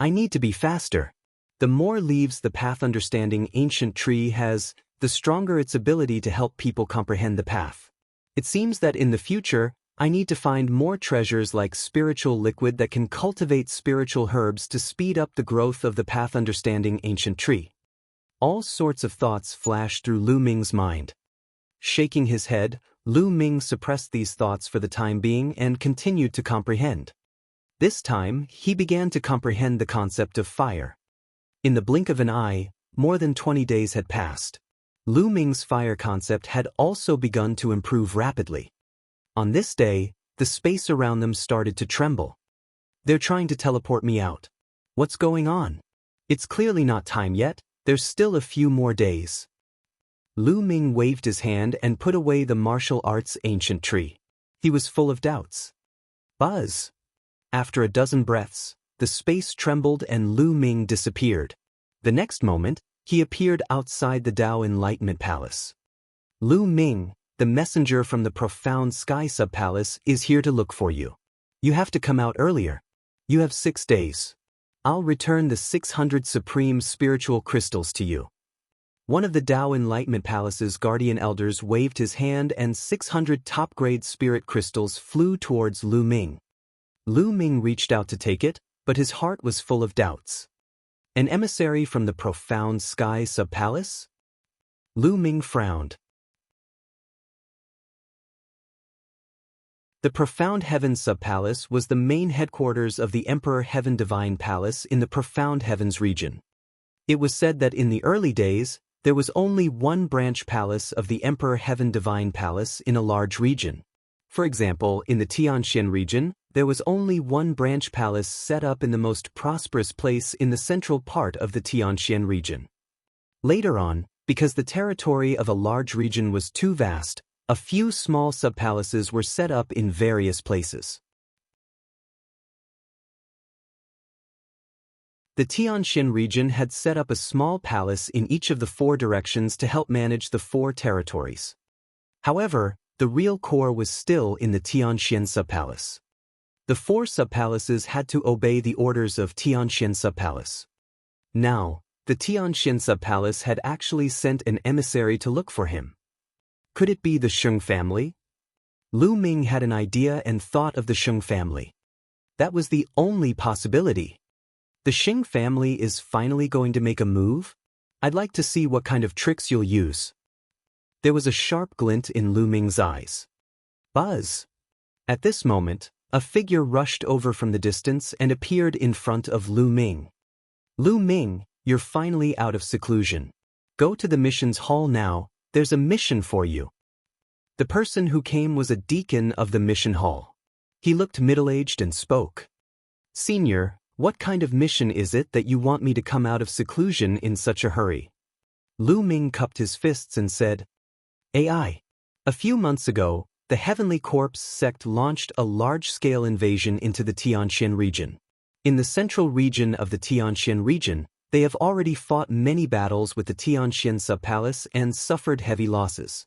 I need to be faster. The more leaves the path understanding ancient tree has, the stronger its ability to help people comprehend the path. It seems that in the future, I need to find more treasures like spiritual liquid that can cultivate spiritual herbs to speed up the growth of the path understanding ancient tree. All sorts of thoughts flashed through Lu Ming's mind. Shaking his head, Lu Ming suppressed these thoughts for the time being and continued to comprehend. This time, he began to comprehend the concept of fire. In the blink of an eye, more than 20 days had passed. Lu Ming's fire concept had also begun to improve rapidly. On this day, the space around them started to tremble. They're trying to teleport me out. What's going on? It's clearly not time yet, there's still a few more days. Lu Ming waved his hand and put away the martial arts ancient tree. He was full of doubts. Buzz. After a dozen breaths, the space trembled and Lu Ming disappeared. The next moment, he appeared outside the Dao Enlightenment Palace. Lu Ming, the messenger from the profound sky sub-palace, is here to look for you. You have to come out earlier. You have 6 days. I'll return the 600 supreme spiritual crystals to you. One of the Dao Enlightenment Palace's guardian elders waved his hand and 600 top-grade spirit crystals flew towards Lu Ming. Lu Ming reached out to take it, but his heart was full of doubts. An emissary from the profound sky sub-palace? Lu Ming frowned. The Profound Heaven Sub-Palace was the main headquarters of the Emperor Heaven Divine Palace in the Profound Heavens region. It was said that in the early days, there was only one branch palace of the Emperor Heaven Divine Palace in a large region. For example, in the Tianxian region, there was only one branch palace set up in the most prosperous place in the central part of the Tianxian region. Later on, because the territory of a large region was too vast, a few small sub-palaces were set up in various places. The Tianxian region had set up a small palace in each of the 4 directions to help manage the 4 territories. However, the real core was still in the Tianxian sub-palace. The 4 sub-palaces had to obey the orders of Tianxian sub-palace. Now, the Tianxian sub-palace had actually sent an emissary to look for him. Could it be the Sheng family? Lu Ming had an idea and thought of the Sheng family. That was the only possibility. The Sheng family is finally going to make a move? I'd like to see what kind of tricks you'll use. There was a sharp glint in Lu Ming's eyes. Buzz! At this moment, a figure rushed over from the distance and appeared in front of Lu Ming. Lu Ming, you're finally out of seclusion. Go to the missions hall now, there's a mission for you. The person who came was a deacon of the mission hall. He looked middle-aged and spoke. Senior, what kind of mission is it that you want me to come out of seclusion in such a hurry? Lu Ming cupped his fists and said, AI. A few months ago, the Heavenly Corpse sect launched a large-scale invasion into the Tianxian region. In the central region of the Tianxian region, they have already fought many battles with the Tianxian Subpalace and suffered heavy losses.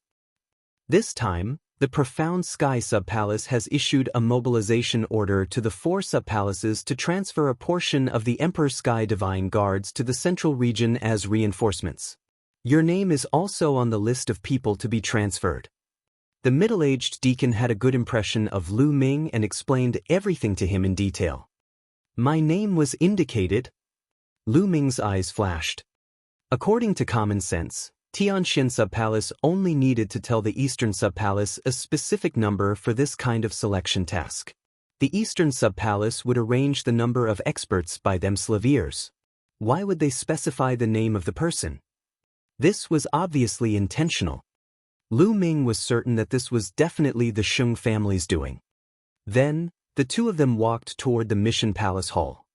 This time, the Profound Sky Subpalace has issued a mobilization order to the 4 subpalaces to transfer a portion of the Emperor Sky Divine Guards to the central region as reinforcements. Your name is also on the list of people to be transferred. The middle-aged deacon had a good impression of Lu Ming and explained everything to him in detail. My name was indicated. Lu Ming's eyes flashed. According to common sense, Tianxian Subpalace only needed to tell the Eastern Subpalace a specific number for this kind of selection task. The Eastern Subpalace would arrange the number of experts by themselves. Why would they specify the name of the person? This was obviously intentional. Lu Ming was certain that this was definitely the Sheng family's doing. Then, the two of them walked toward the Mission Palace Hall.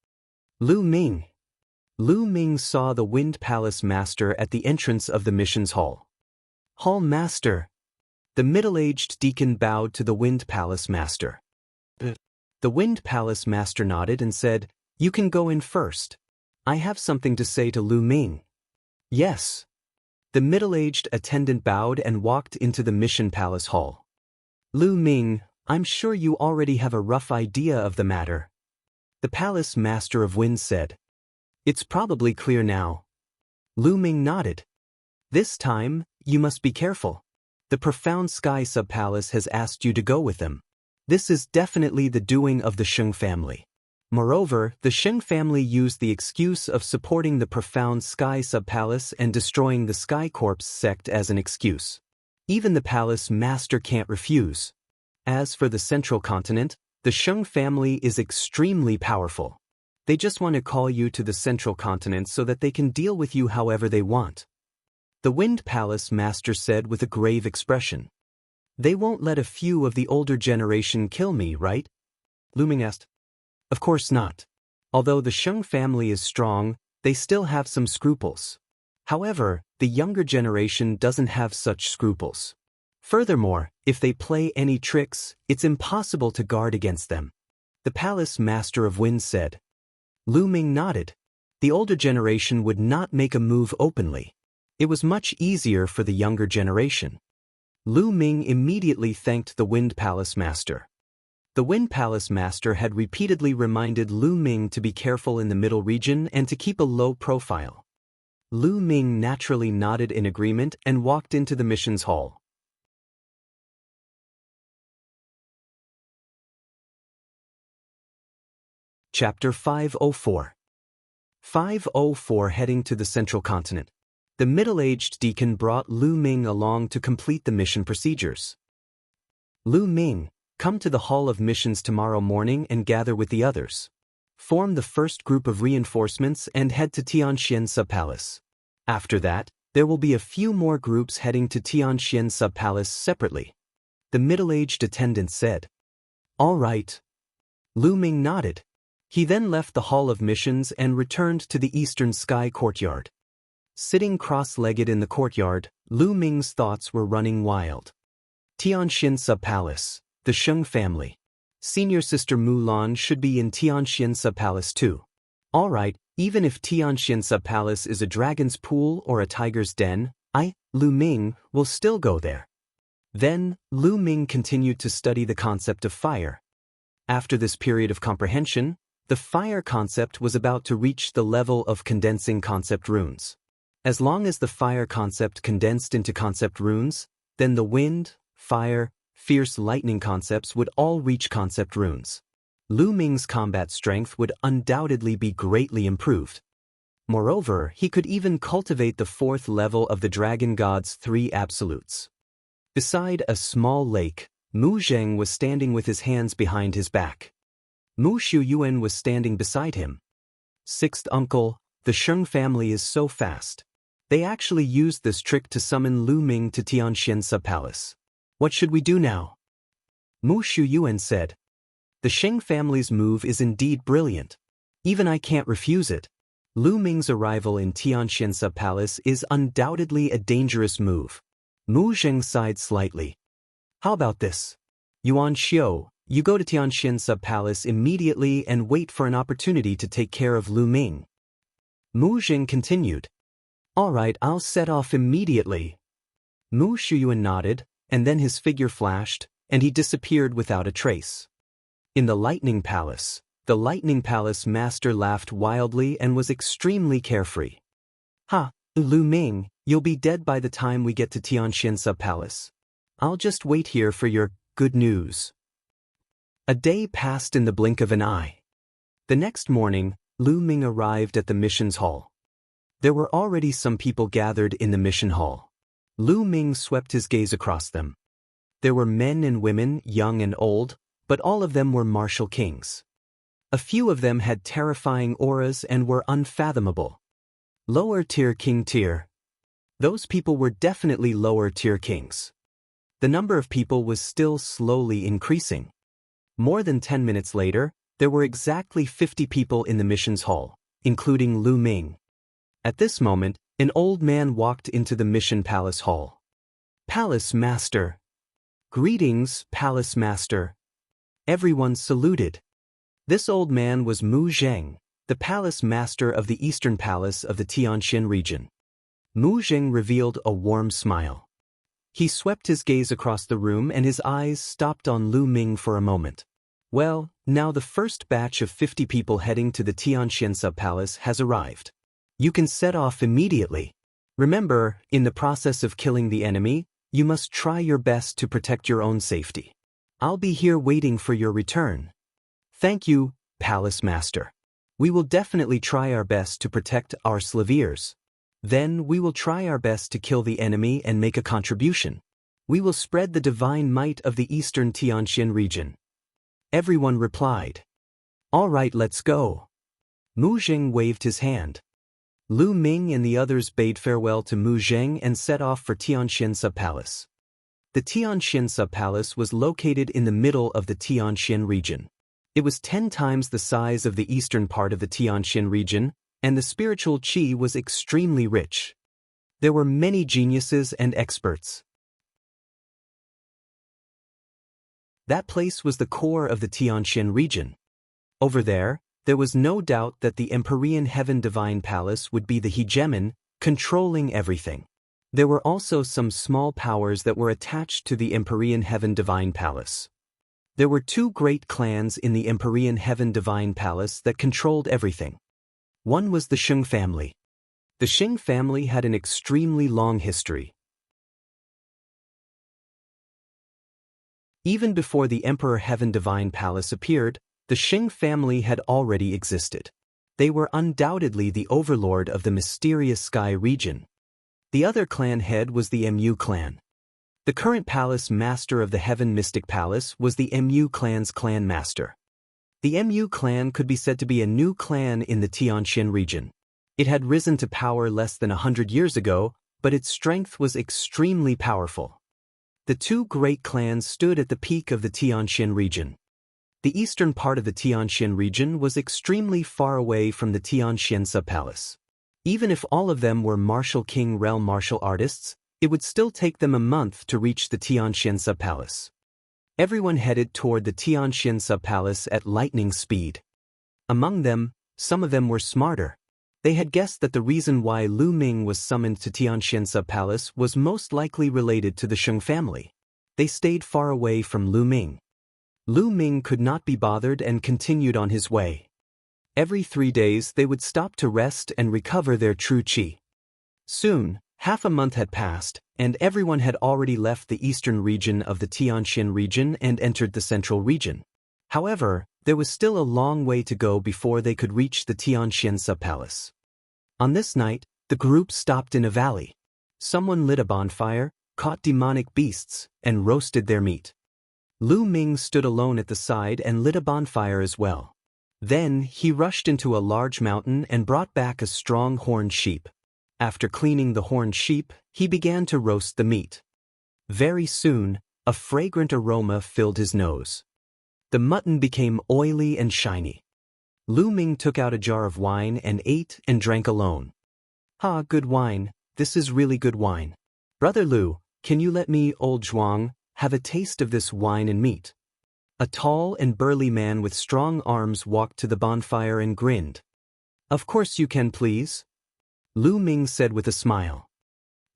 Lu Ming saw the Wind Palace Master at the entrance of the mission's hall. Hall Master. The middle-aged deacon bowed to the Wind Palace Master. The Wind Palace Master nodded and said, "You can go in first. I have something to say to Lu Ming." Yes. The middle-aged attendant bowed and walked into the Mission Palace Hall. Lu Ming, I'm sure you already have a rough idea of the matter. The Palace Master of Wind said. It's probably clear now. Lu Ming nodded. This time, you must be careful. The Profound Sky Subpalace has asked you to go with them. This is definitely the doing of the Sheng family. Moreover, the Sheng family used the excuse of supporting the Profound Sky Subpalace and destroying the Sky Corps sect as an excuse. Even the Palace Master can't refuse. As for the Central Continent, the Sheng family is extremely powerful. They just want to call you to the Central Continent so that they can deal with you however they want. The Wind Palace Master said with a grave expression. They won't let a few of the older generation kill me, right? Lu Ming asked. Of course not. Although the Sheng family is strong, they still have some scruples. However, the younger generation doesn't have such scruples. Furthermore, if they play any tricks, it's impossible to guard against them. The Palace Master of Wind said. Lu Ming nodded. The older generation would not make a move openly. It was much easier for the younger generation. Lu Ming immediately thanked the Wind Palace Master. The Wind Palace Master had repeatedly reminded Lu Ming to be careful in the middle region and to keep a low profile. Lu Ming naturally nodded in agreement and walked into the mission's hall. Chapter 504. 504 Heading to the Central Continent. The middle-aged deacon brought Lu Ming along to complete the mission procedures. Lu Ming, come to the Hall of Missions tomorrow morning and gather with the others. Form the first group of reinforcements and head to Tianxian Subpalace. After that, there will be a few more groups heading to Tianxian Subpalace separately. The middle-aged attendant said. All right. Lu Ming nodded. He then left the Hall of Missions and returned to the Eastern Sky Courtyard. Sitting cross-legged in the courtyard, Lu Ming's thoughts were running wild. Tianxian Subpalace. The Sheng family. Senior Sister Mulan should be in Tianxian Subpalace too. Alright, even if Tianxian Subpalace is a dragon's pool or a tiger's den, Lu Ming, will still go there. Then, Lu Ming continued to study the concept of fire. After this period of comprehension, the fire concept was about to reach the level of condensing concept runes. As long as the fire concept condensed into concept runes, then the wind, fire, fierce lightning concepts would all reach concept runes. Lu Ming's combat strength would undoubtedly be greatly improved. Moreover, he could even cultivate the 4th level of the Dragon God's 3 absolutes. Beside a small lake, Mu Zheng was standing with his hands behind his back. Mu Shuyuan was standing beside him. 6th uncle, the Sheng family is so fast. They actually used this trick to summon Lu Ming to Tianxian Subpalace. What should we do now? Mu Shuyuan said. The Sheng family's move is indeed brilliant. Even I can't refuse it. Lu Ming's arrival in Tianxian Subpalace is undoubtedly a dangerous move. Mu Zheng sighed slightly. How about this? Yuan Xiu, you go to Tianxin Sub-Palace immediately and wait for an opportunity to take care of Lu Ming. Mu Jing continued. All right, I'll set off immediately. Mu Shuyuan nodded, and then his figure flashed, and he disappeared without a trace. In the Lightning Palace, the Lightning Palace master laughed wildly and was extremely carefree. Ha, Lu Ming, you'll be dead by the time we get to Tianxin Sub-Palace. I'll just wait here for your good news. A day passed in the blink of an eye. The next morning, Lu Ming arrived at the missions hall. There were already some people gathered in the mission hall. Lu Ming swept his gaze across them. There were men and women, young and old, but all of them were martial kings. A few of them had terrifying auras and were unfathomable. Lower-tier king tier. Those people were definitely lower-tier kings. The number of people was still slowly increasing. More than 10 minutes later, there were exactly 50 people in the missions hall, including Lu Ming. At this moment, an old man walked into the mission palace hall. Palace Master. Greetings, Palace Master. Everyone saluted. This old man was Mu Zheng, the Palace Master of the Eastern Palace of the Tianxin region. Mu Zheng revealed a warm smile. He swept his gaze across the room and his eyes stopped on Lu Ming for a moment. Well, now the first batch of 50 people heading to the Tianxin Sub-Palace has arrived. You can set off immediately. Remember, in the process of killing the enemy, you must try your best to protect your own safety. I'll be here waiting for your return. Thank you, Palace Master. We will definitely try our best to protect our slaviers. Then we will try our best to kill the enemy and make a contribution. We will spread the divine might of the eastern Tianxin region. Everyone replied. All right, let's go. Mu Jing waved his hand. Lu Ming and the others bade farewell to Mu Zheng and set off for Tianxin Sub-Palace. The Tianxin Sub-Palace was located in the middle of the Tianxin region. It was 10 times the size of the eastern part of the Tianxin region, and the spiritual qi was extremely rich. There were many geniuses and experts. That place was the core of the Tianxin region. Over there was no doubt that the Empyrean Heaven Divine Palace would be the hegemon, controlling everything. There were also some small powers that were attached to the Empyrean Heaven Divine Palace. There were 2 great clans in the Empyrean Heaven Divine Palace that controlled everything. One was the Sheng family. The Sheng family had an extremely long history. Even before the Emperor Heaven Divine Palace appeared, the Sheng family had already existed. They were undoubtedly the overlord of the mysterious sky region. The other clan head was the Mu clan. The current palace master of the Heaven Mystic Palace was the Mu clan's clan master. The Mu clan could be said to be a new clan in the Tianxin region. It had risen to power less than 100 years ago, but its strength was extremely powerful. The 2 great clans stood at the peak of the Tianxin region. The eastern part of the Tianxin region was extremely far away from the Tianxin Sub-Palace. Even if all of them were martial king realm martial artists, it would still take them a month to reach the Tianxin Sub-Palace. Everyone headed toward the Tianxin Sub-Palace at lightning speed. Among them, some of them were smarter. They had guessed that the reason why Lu Ming was summoned to Tianxin Sub-Palace was most likely related to the Sheng family. They stayed far away from Lu Ming. Lu Ming could not be bothered and continued on his way. Every 3 days they would stop to rest and recover their true qi. Soon, half a month had passed, and everyone had already left the eastern region of the Tianxin region and entered the central region. However, there was still a long way to go before they could reach the Tianxin Sub-Palace. On this night, the group stopped in a valley. Someone lit a bonfire, caught demonic beasts, and roasted their meat. Lu Ming stood alone at the side and lit a bonfire as well. Then, he rushed into a large mountain and brought back a strong horned sheep. After cleaning the horned sheep, he began to roast the meat. Very soon, a fragrant aroma filled his nose. The mutton became oily and shiny. Lu Ming took out a jar of wine and ate and drank alone. Good wine, this is really good wine. Brother Lu, can you let me, old Zhuang, have a taste of this wine and meat." A tall and burly man with strong arms walked to the bonfire and grinned. "Of course you can, please," Lu Ming said with a smile.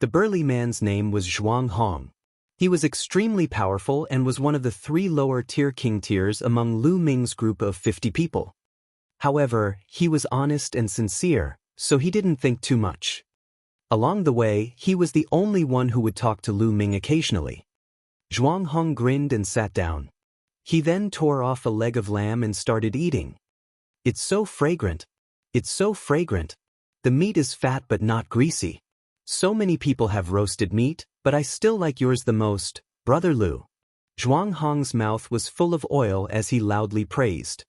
The burly man's name was Zhuang Hong. He was extremely powerful and was one of the 3 lower-tier king tiers among Lu Ming's group of 50 people. However, he was honest and sincere, so he didn't think too much. Along the way, he was the only one who would talk to Lu Ming occasionally. Zhuang Hong grinned and sat down. He then tore off a leg of lamb and started eating. "It's so fragrant. It's so fragrant. The meat is fat but not greasy. So many people have roasted meat, but I still like yours the most, Brother Lu." Zhuang Hong's mouth was full of oil as he loudly praised.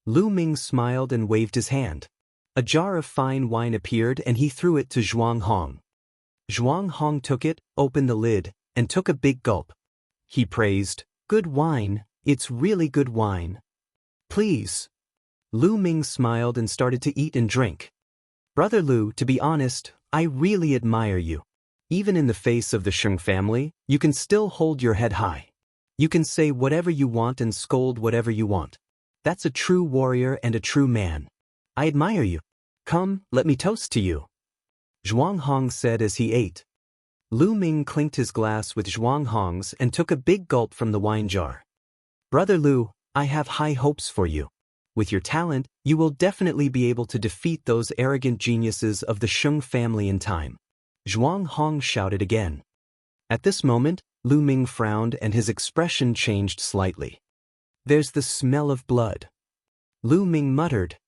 Lu Ming smiled and waved his hand. A jar of fine wine appeared and he threw it to Zhuang Hong. Zhuang Hong took it, opened the lid, and took a big gulp. He praised, "Good wine, it's really good wine." "Please." Lu Ming smiled and started to eat and drink. "Brother Lu, to be honest, I really admire you. Even in the face of the Sheng family, you can still hold your head high. You can say whatever you want and scold whatever you want. That's a true warrior and a true man. I admire you. Come, let me toast to you," Zhuang Hong said as he ate. Lu Ming clinked his glass with Zhuang Hong's and took a big gulp from the wine jar. "Brother Lu, I have high hopes for you. With your talent, you will definitely be able to defeat those arrogant geniuses of the Sheng family in time," Zhuang Hong shouted again. At this moment, Lu Ming frowned and his expression changed slightly. "There's the smell of blood." Lu Ming muttered.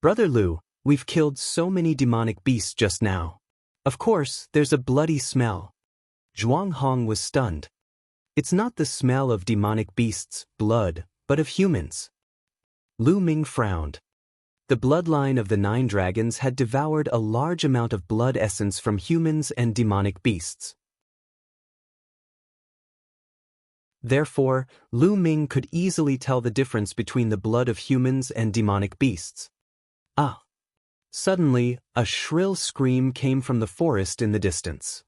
"Brother Lu, we've killed so many demonic beasts just now. Of course, there's a bloody smell." Zhuang Hong was stunned. "It's not the smell of demonic beasts, blood, but of humans." Lu Ming frowned. The bloodline of the 9 dragons had devoured a large amount of blood essence from humans and demonic beasts. Therefore, Lu Ming could easily tell the difference between the blood of humans and demonic beasts. Ah! Suddenly, a shrill scream came from the forest in the distance.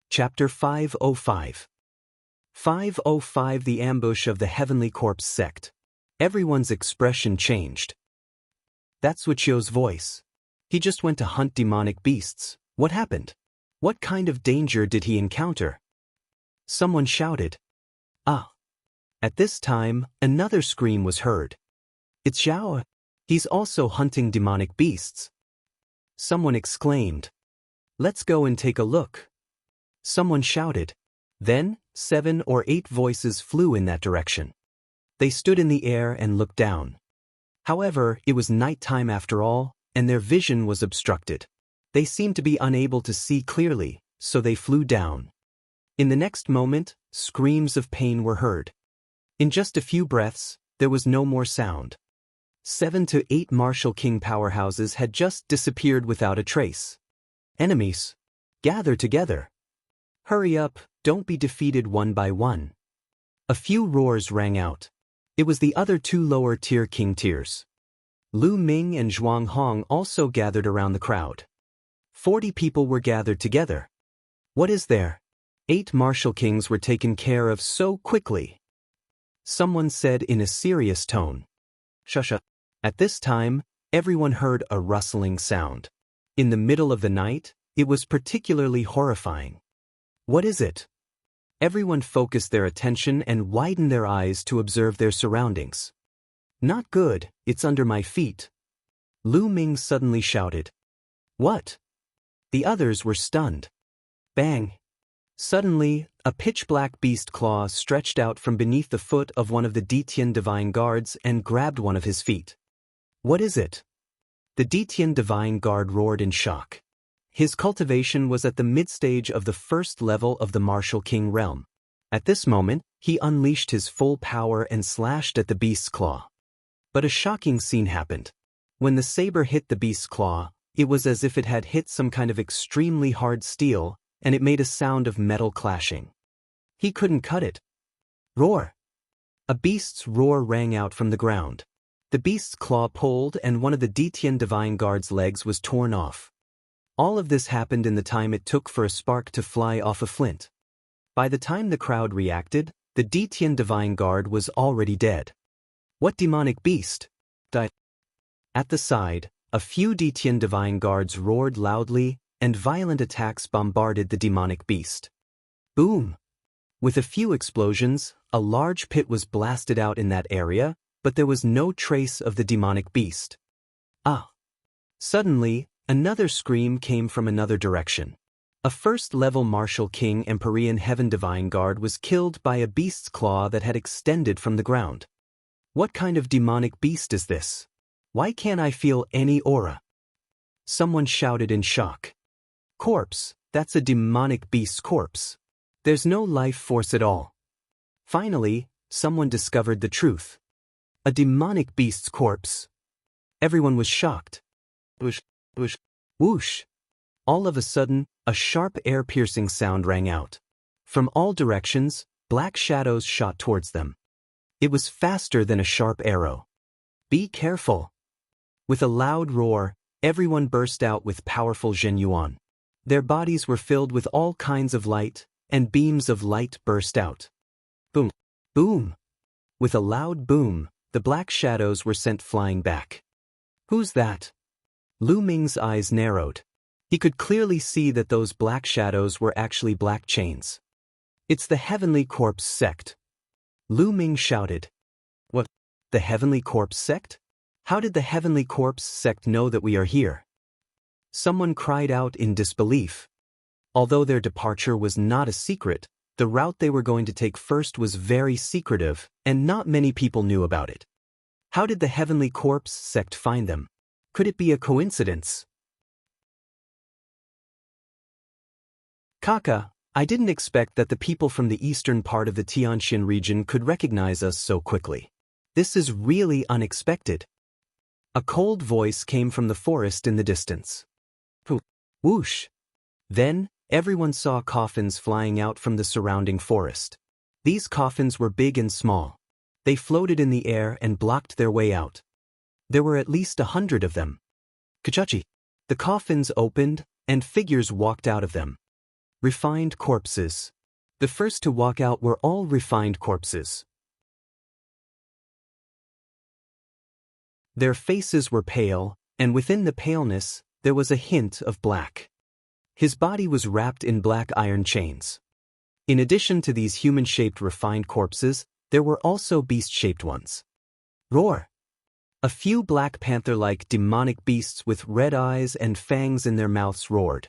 Chapter 505. 505 The Ambush of the Heavenly Corpse Sect. Everyone's expression changed. That's Wuxia's voice. He just went to hunt demonic beasts. What happened? What kind of danger did he encounter? Someone shouted. Ah! At this time, another scream was heard. It's Xiao. He's also hunting demonic beasts. Someone exclaimed. Let's go and take a look. Someone shouted. Then, 7 or 8 voices flew in that direction. They stood in the air and looked down. However, it was nighttime after all, and their vision was obstructed. They seemed to be unable to see clearly, so they flew down. In the next moment, screams of pain were heard. In just a few breaths, there was no more sound. 7 to 8 martial king powerhouses had just disappeared without a trace. Enemies, gather together. Hurry up, don't be defeated one by one. A few roars rang out. It was the other 2 lower-tier king tiers. Lu Ming and Zhuang Hong also gathered around the crowd. 40 people were gathered together. What is there? 8 martial kings were taken care of so quickly. Someone said in a serious tone. Shusha. At this time, everyone heard a rustling sound. In the middle of the night, it was particularly horrifying. What is it? Everyone focused their attention and widened their eyes to observe their surroundings. Not good, it's under my feet. Lu Ming suddenly shouted. What? The others were stunned. Bang! Suddenly, a pitch-black beast claw stretched out from beneath the foot of one of the Detian Divine Guards and grabbed one of his feet. What is it? The Detian Divine Guard roared in shock. His cultivation was at the mid-stage of the first level of the Martial King realm. At this moment, he unleashed his full power and slashed at the beast's claw. But a shocking scene happened. When the saber hit the beast's claw, it was as if it had hit some kind of extremely hard steel, and it made a sound of metal clashing. He couldn't cut it. Roar! A beast's roar rang out from the ground. The beast's claw pulled and one of the Detian Divine Guard's legs was torn off. All of this happened in the time it took for a spark to fly off a flint. By the time the crowd reacted, the Ditian Divine Guard was already dead. What demonic beast? Died. At the side, a few Ditian Divine Guards roared loudly, and violent attacks bombarded the demonic beast. Boom! With a few explosions, a large pit was blasted out in that area, but there was no trace of the demonic beast. Ah! Suddenly, another scream came from another direction. A first-level Martial King Empyrean Heaven Divine Guard was killed by a beast's claw that had extended from the ground. What kind of demonic beast is this? Why can't I feel any aura? Someone shouted in shock. Corpse, that's a demonic beast's corpse. There's no life force at all. Finally, someone discovered the truth. A demonic beast's corpse. Everyone was shocked. Whoosh, whoosh, whoosh. All of a sudden, a sharp air-piercing sound rang out. From all directions, black shadows shot towards them. It was faster than a sharp arrow. Be careful. With a loud roar, everyone burst out with powerful Zhenyuan. Their bodies were filled with all kinds of light, and beams of light burst out. Boom! Boom! With a loud boom, the black shadows were sent flying back. Who's that? Lu Ming's eyes narrowed. He could clearly see that those black shadows were actually black chains. It's the Heavenly Corpse sect. Lu Ming shouted. What? The Heavenly Corpse sect? How did the Heavenly Corpse sect know that we are here? Someone cried out in disbelief. Although their departure was not a secret, the route they were going to take first was very secretive, and not many people knew about it. How did the Heavenly Corpse sect find them? Could it be a coincidence? Kaka, I didn't expect that the people from the eastern part of the Tianxin region could recognize us so quickly. This is really unexpected. A cold voice came from the forest in the distance. Whoosh! Then, everyone saw coffins flying out from the surrounding forest. These coffins were big and small. They floated in the air and blocked their way out. There were at least 100 of them. Kachachi! The coffins opened, and figures walked out of them. Refined corpses. The first to walk out were all refined corpses. Their faces were pale, and within the paleness, there was a hint of black. His body was wrapped in black iron chains. In addition to these human-shaped refined corpses, there were also beast-shaped ones. Roar! A few black panther-like demonic beasts with red eyes and fangs in their mouths roared.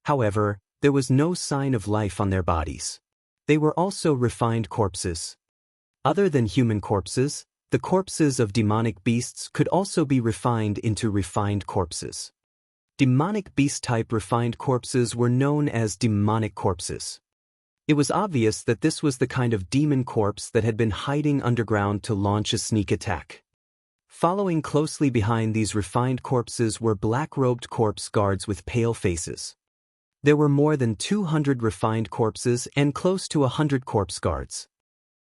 However, there was no sign of life on their bodies. They were also refined corpses. Other than human corpses, the corpses of demonic beasts could also be refined into refined corpses. Demonic beast-type refined corpses were known as demonic corpses. It was obvious that this was the kind of demon corpse that had been hiding underground to launch a sneak attack. Following closely behind these refined corpses were black-robed corpse guards with pale faces. There were more than 200 refined corpses and close to 100 corpse guards.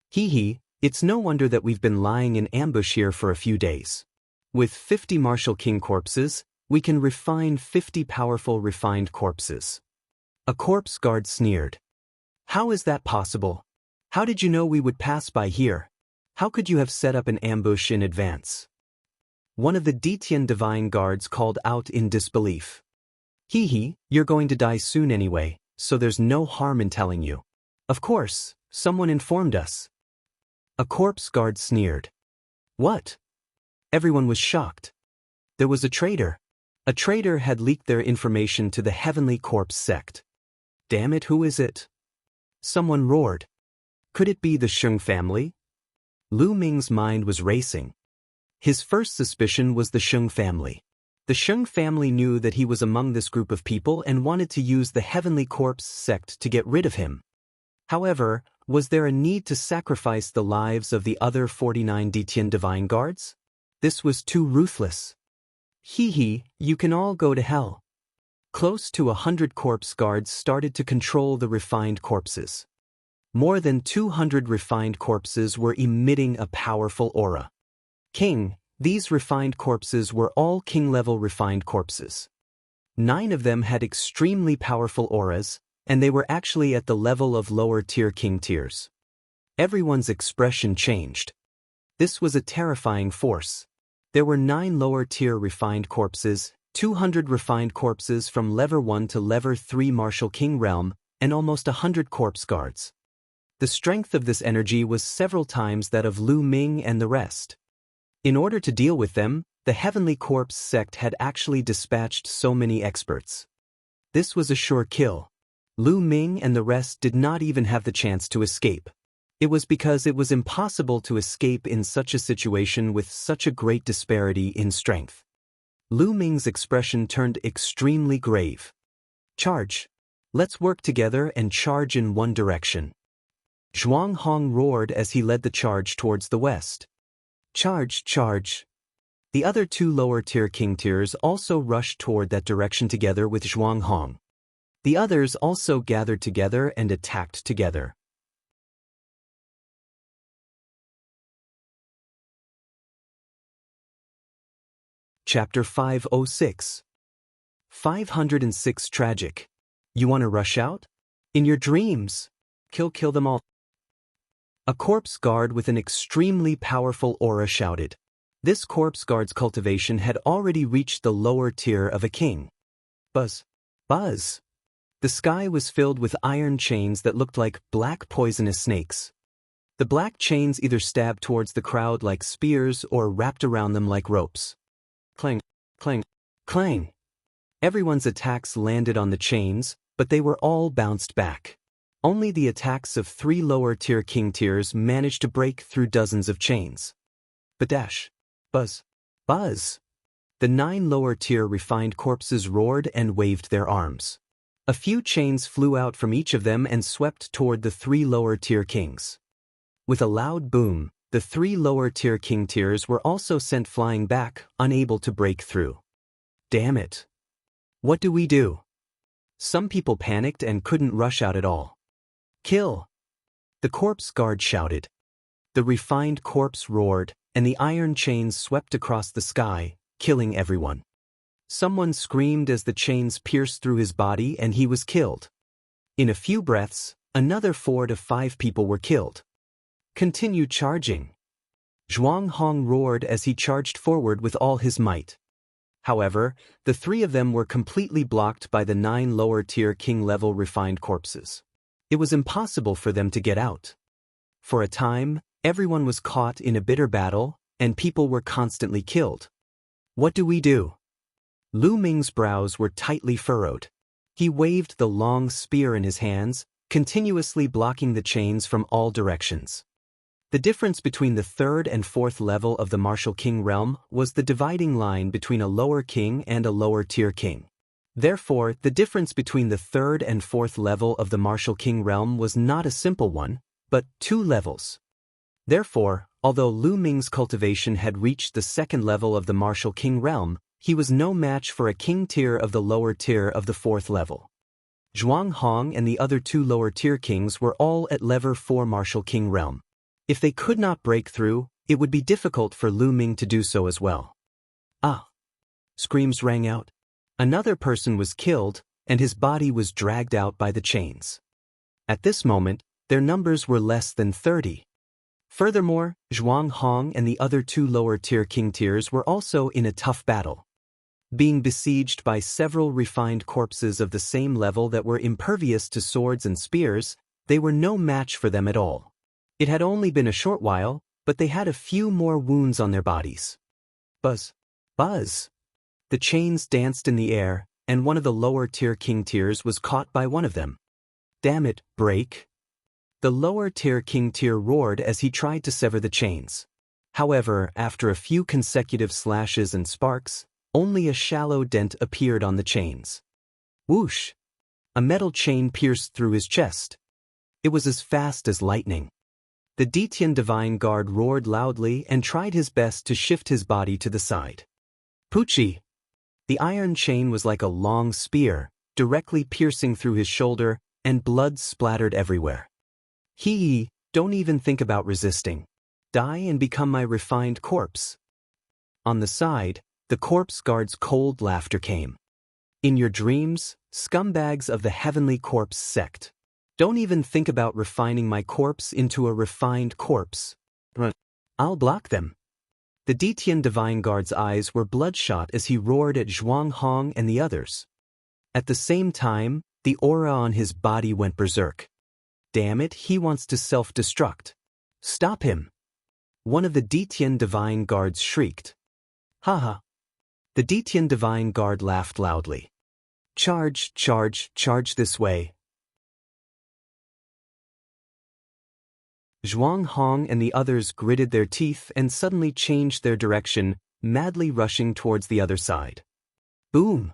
Hee, it's no wonder that we've been lying in ambush here for a few days. With 50 Martial King corpses, we can refine 50 powerful refined corpses. A corpse guard sneered. How is that possible? How did you know we would pass by here? How could you have set up an ambush in advance? One of the Ditian Divine Guards called out in disbelief. Hee, you're going to die soon anyway, so there's no harm in telling you. Of course, someone informed us. A corpse guard sneered. What? Everyone was shocked. There was a traitor. A traitor had leaked their information to the Heavenly Corpse sect. Damn it, who is it? Someone roared. Could it be the Sheng family? Lu Ming's mind was racing. His first suspicion was the Sheng family. The Sheng family knew that he was among this group of people and wanted to use the Heavenly Corpse sect to get rid of him. However, was there a need to sacrifice the lives of the other 49 Ditian Divine Guards? This was too ruthless. Hee, you can all go to hell. Close to 100 corpse guards started to control the refined corpses. More than 200 refined corpses were emitting a powerful aura. King, these refined corpses were all king-level refined corpses. 9 of them had extremely powerful auras, and they were actually at the level of lower-tier king tiers. Everyone's expression changed. This was a terrifying force. There were 9 lower-tier refined corpses, 200 refined corpses from level 1 to level 3 Martial King realm, and almost 100 corpse guards. The strength of this energy was several times that of Lu Ming and the rest. In order to deal with them, the Heavenly Corpse sect had actually dispatched so many experts. This was a sure kill. Lu Ming and the rest did not even have the chance to escape. It was because it was impossible to escape in such a situation with such a great disparity in strength. Lu Ming's expression turned extremely grave. Charge! Let's work together and charge in one direction. Zhuang Hong roared as he led the charge towards the west. Charge, charge! The other 2 lower-tier king tiers also rushed toward that direction together with Zhuang Hong. The others also gathered together and attacked together. Chapter 506. 506 Tragic. You want to rush out? In your dreams. Kill them all. A corpse guard with an extremely powerful aura shouted. This corpse guard's cultivation had already reached the lower tier of a king. Buzz. Buzz. The sky was filled with iron chains that looked like black poisonous snakes. The black chains either stabbed towards the crowd like spears or wrapped around them like ropes. Clang, clang, clang. Everyone's attacks landed on the chains, but they were all bounced back. Only the attacks of 3 lower-tier king tiers managed to break through dozens of chains. Badash. Buzz. Buzz. The 9 lower-tier refined corpses roared and waved their arms. A few chains flew out from each of them and swept toward the 3 lower-tier kings. With a loud boom, the 3 lower-tier king tiers were also sent flying back, unable to break through. Damn it. What do we do? Some people panicked and couldn't rush out at all. Kill! The corpse guard shouted. The refined corpse roared, and the iron chains swept across the sky, killing everyone. Someone screamed as the chains pierced through his body and he was killed. In a few breaths, another 4 to 5 people were killed. Continue charging. Zhuang Hong roared as he charged forward with all his might. However, the 3 of them were completely blocked by the 9 lower-tier king-level refined corpses. It was impossible for them to get out. For a time, everyone was caught in a bitter battle, and people were constantly killed. What do we do? Lu Ming's brows were tightly furrowed. He waved the long spear in his hands, continuously blocking the chains from all directions. The difference between the 3rd and 4th level of the Martial King realm was the dividing line between a lower king and a lower-tier king. Therefore, the difference between the 3rd and 4th level of the Martial King realm was not a simple one, but 2 levels. Therefore, although Lu Ming's cultivation had reached the 2nd level of the Martial King realm, he was no match for a king tier of the lower tier of the 4th level. Zhuang Hong and the other 2 lower-tier kings were all at level 4 Martial King realm. If they could not break through, it would be difficult for Lu Ming to do so as well. Ah! Screams rang out. Another person was killed, and his body was dragged out by the chains. At this moment, their numbers were less than 30. Furthermore, Zhuang Hong and the other 2 lower-tier king tiers were also in a tough battle. Being besieged by several refined corpses of the same level that were impervious to swords and spears, they were no match for them at all. It had only been a short while, but they had a few more wounds on their bodies. Buzz! Buzz! The chains danced in the air, and one of the lower-tier king tiers was caught by one of them. Damn it, break! The lower-tier king tier roared as he tried to sever the chains. However, after a few consecutive slashes and sparks, only a shallow dent appeared on the chains. Whoosh! A metal chain pierced through his chest. It was as fast as lightning. The Detian Divine Guard roared loudly and tried his best to shift his body to the side. Poochie! The iron chain was like a long spear, directly piercing through his shoulder, and blood splattered everywhere. Hee, don't even think about resisting. Die and become my refined corpse. On the side, the corpse guard's cold laughter came. In your dreams, scumbags of the Heavenly Corpse sect. Don't even think about refining my corpse into a refined corpse. I'll block them. The Detian Divine Guard's eyes were bloodshot as he roared at Zhuang Hong and the others. At the same time, the aura on his body went berserk. Damn it, he wants to self-destruct. Stop him! One of the Detian Divine Guards shrieked. Haha. The Detian Divine Guard laughed loudly. Charge, charge, charge this way. Zhuang Hong and the others gritted their teeth and suddenly changed their direction, madly rushing towards the other side. Boom!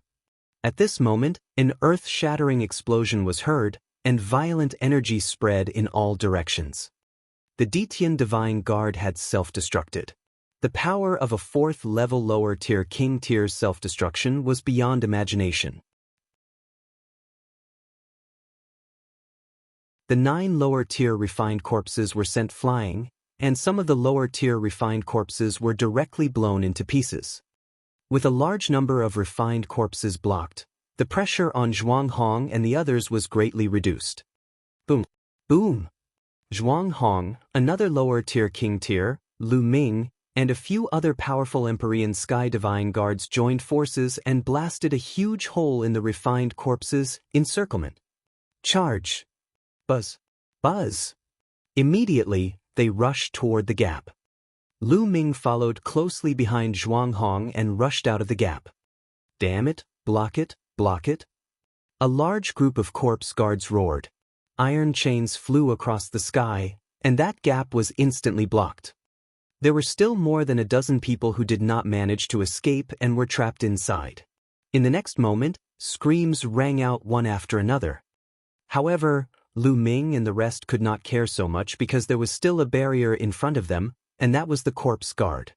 At this moment, an earth-shattering explosion was heard, and violent energy spread in all directions. The Detian Divine Guard had self-destructed. The power of a fourth-level lower-tier king-tier self-destruction was beyond imagination. The 9 lower-tier refined corpses were sent flying, and some of the lower-tier refined corpses were directly blown into pieces. With a large number of refined corpses blocked, the pressure on Zhuang Hong and the others was greatly reduced. Boom! Boom! Zhuang Hong, another lower-tier king-tier, Lu Ming, and a few other powerful Empyrean Sky Divine Guards joined forces and blasted a huge hole in the refined corpses' encirclement. Charge! Buzz! Buzz! Immediately, they rushed toward the gap. Lu Ming followed closely behind Zhuang Hong and rushed out of the gap. Damn it, block it, block it! A large group of corpse guards roared. Iron chains flew across the sky, and that gap was instantly blocked. There were still more than a dozen people who did not manage to escape and were trapped inside. In the next moment, screams rang out one after another. However, Lu Ming and the rest could not care so much because there was still a barrier in front of them, and that was the corpse guard.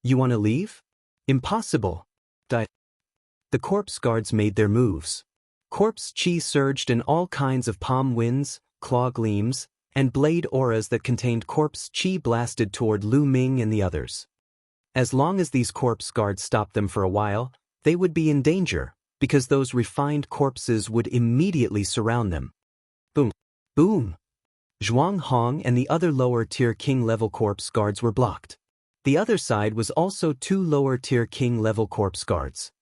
You want to leave? Impossible. The corpse guards made their moves. Corpse chi surged in all kinds of palm winds, claw gleams, and blade auras that contained corpse chi blasted toward Lu Ming and the others. As long as these corpse guards stopped them for a while, they would be in danger, because those refined corpses would immediately surround them. Boom! Boom! Zhuang Hong and the other lower-tier king-level corpse guards were blocked. The other side was also 2 lower-tier king-level corpse guards.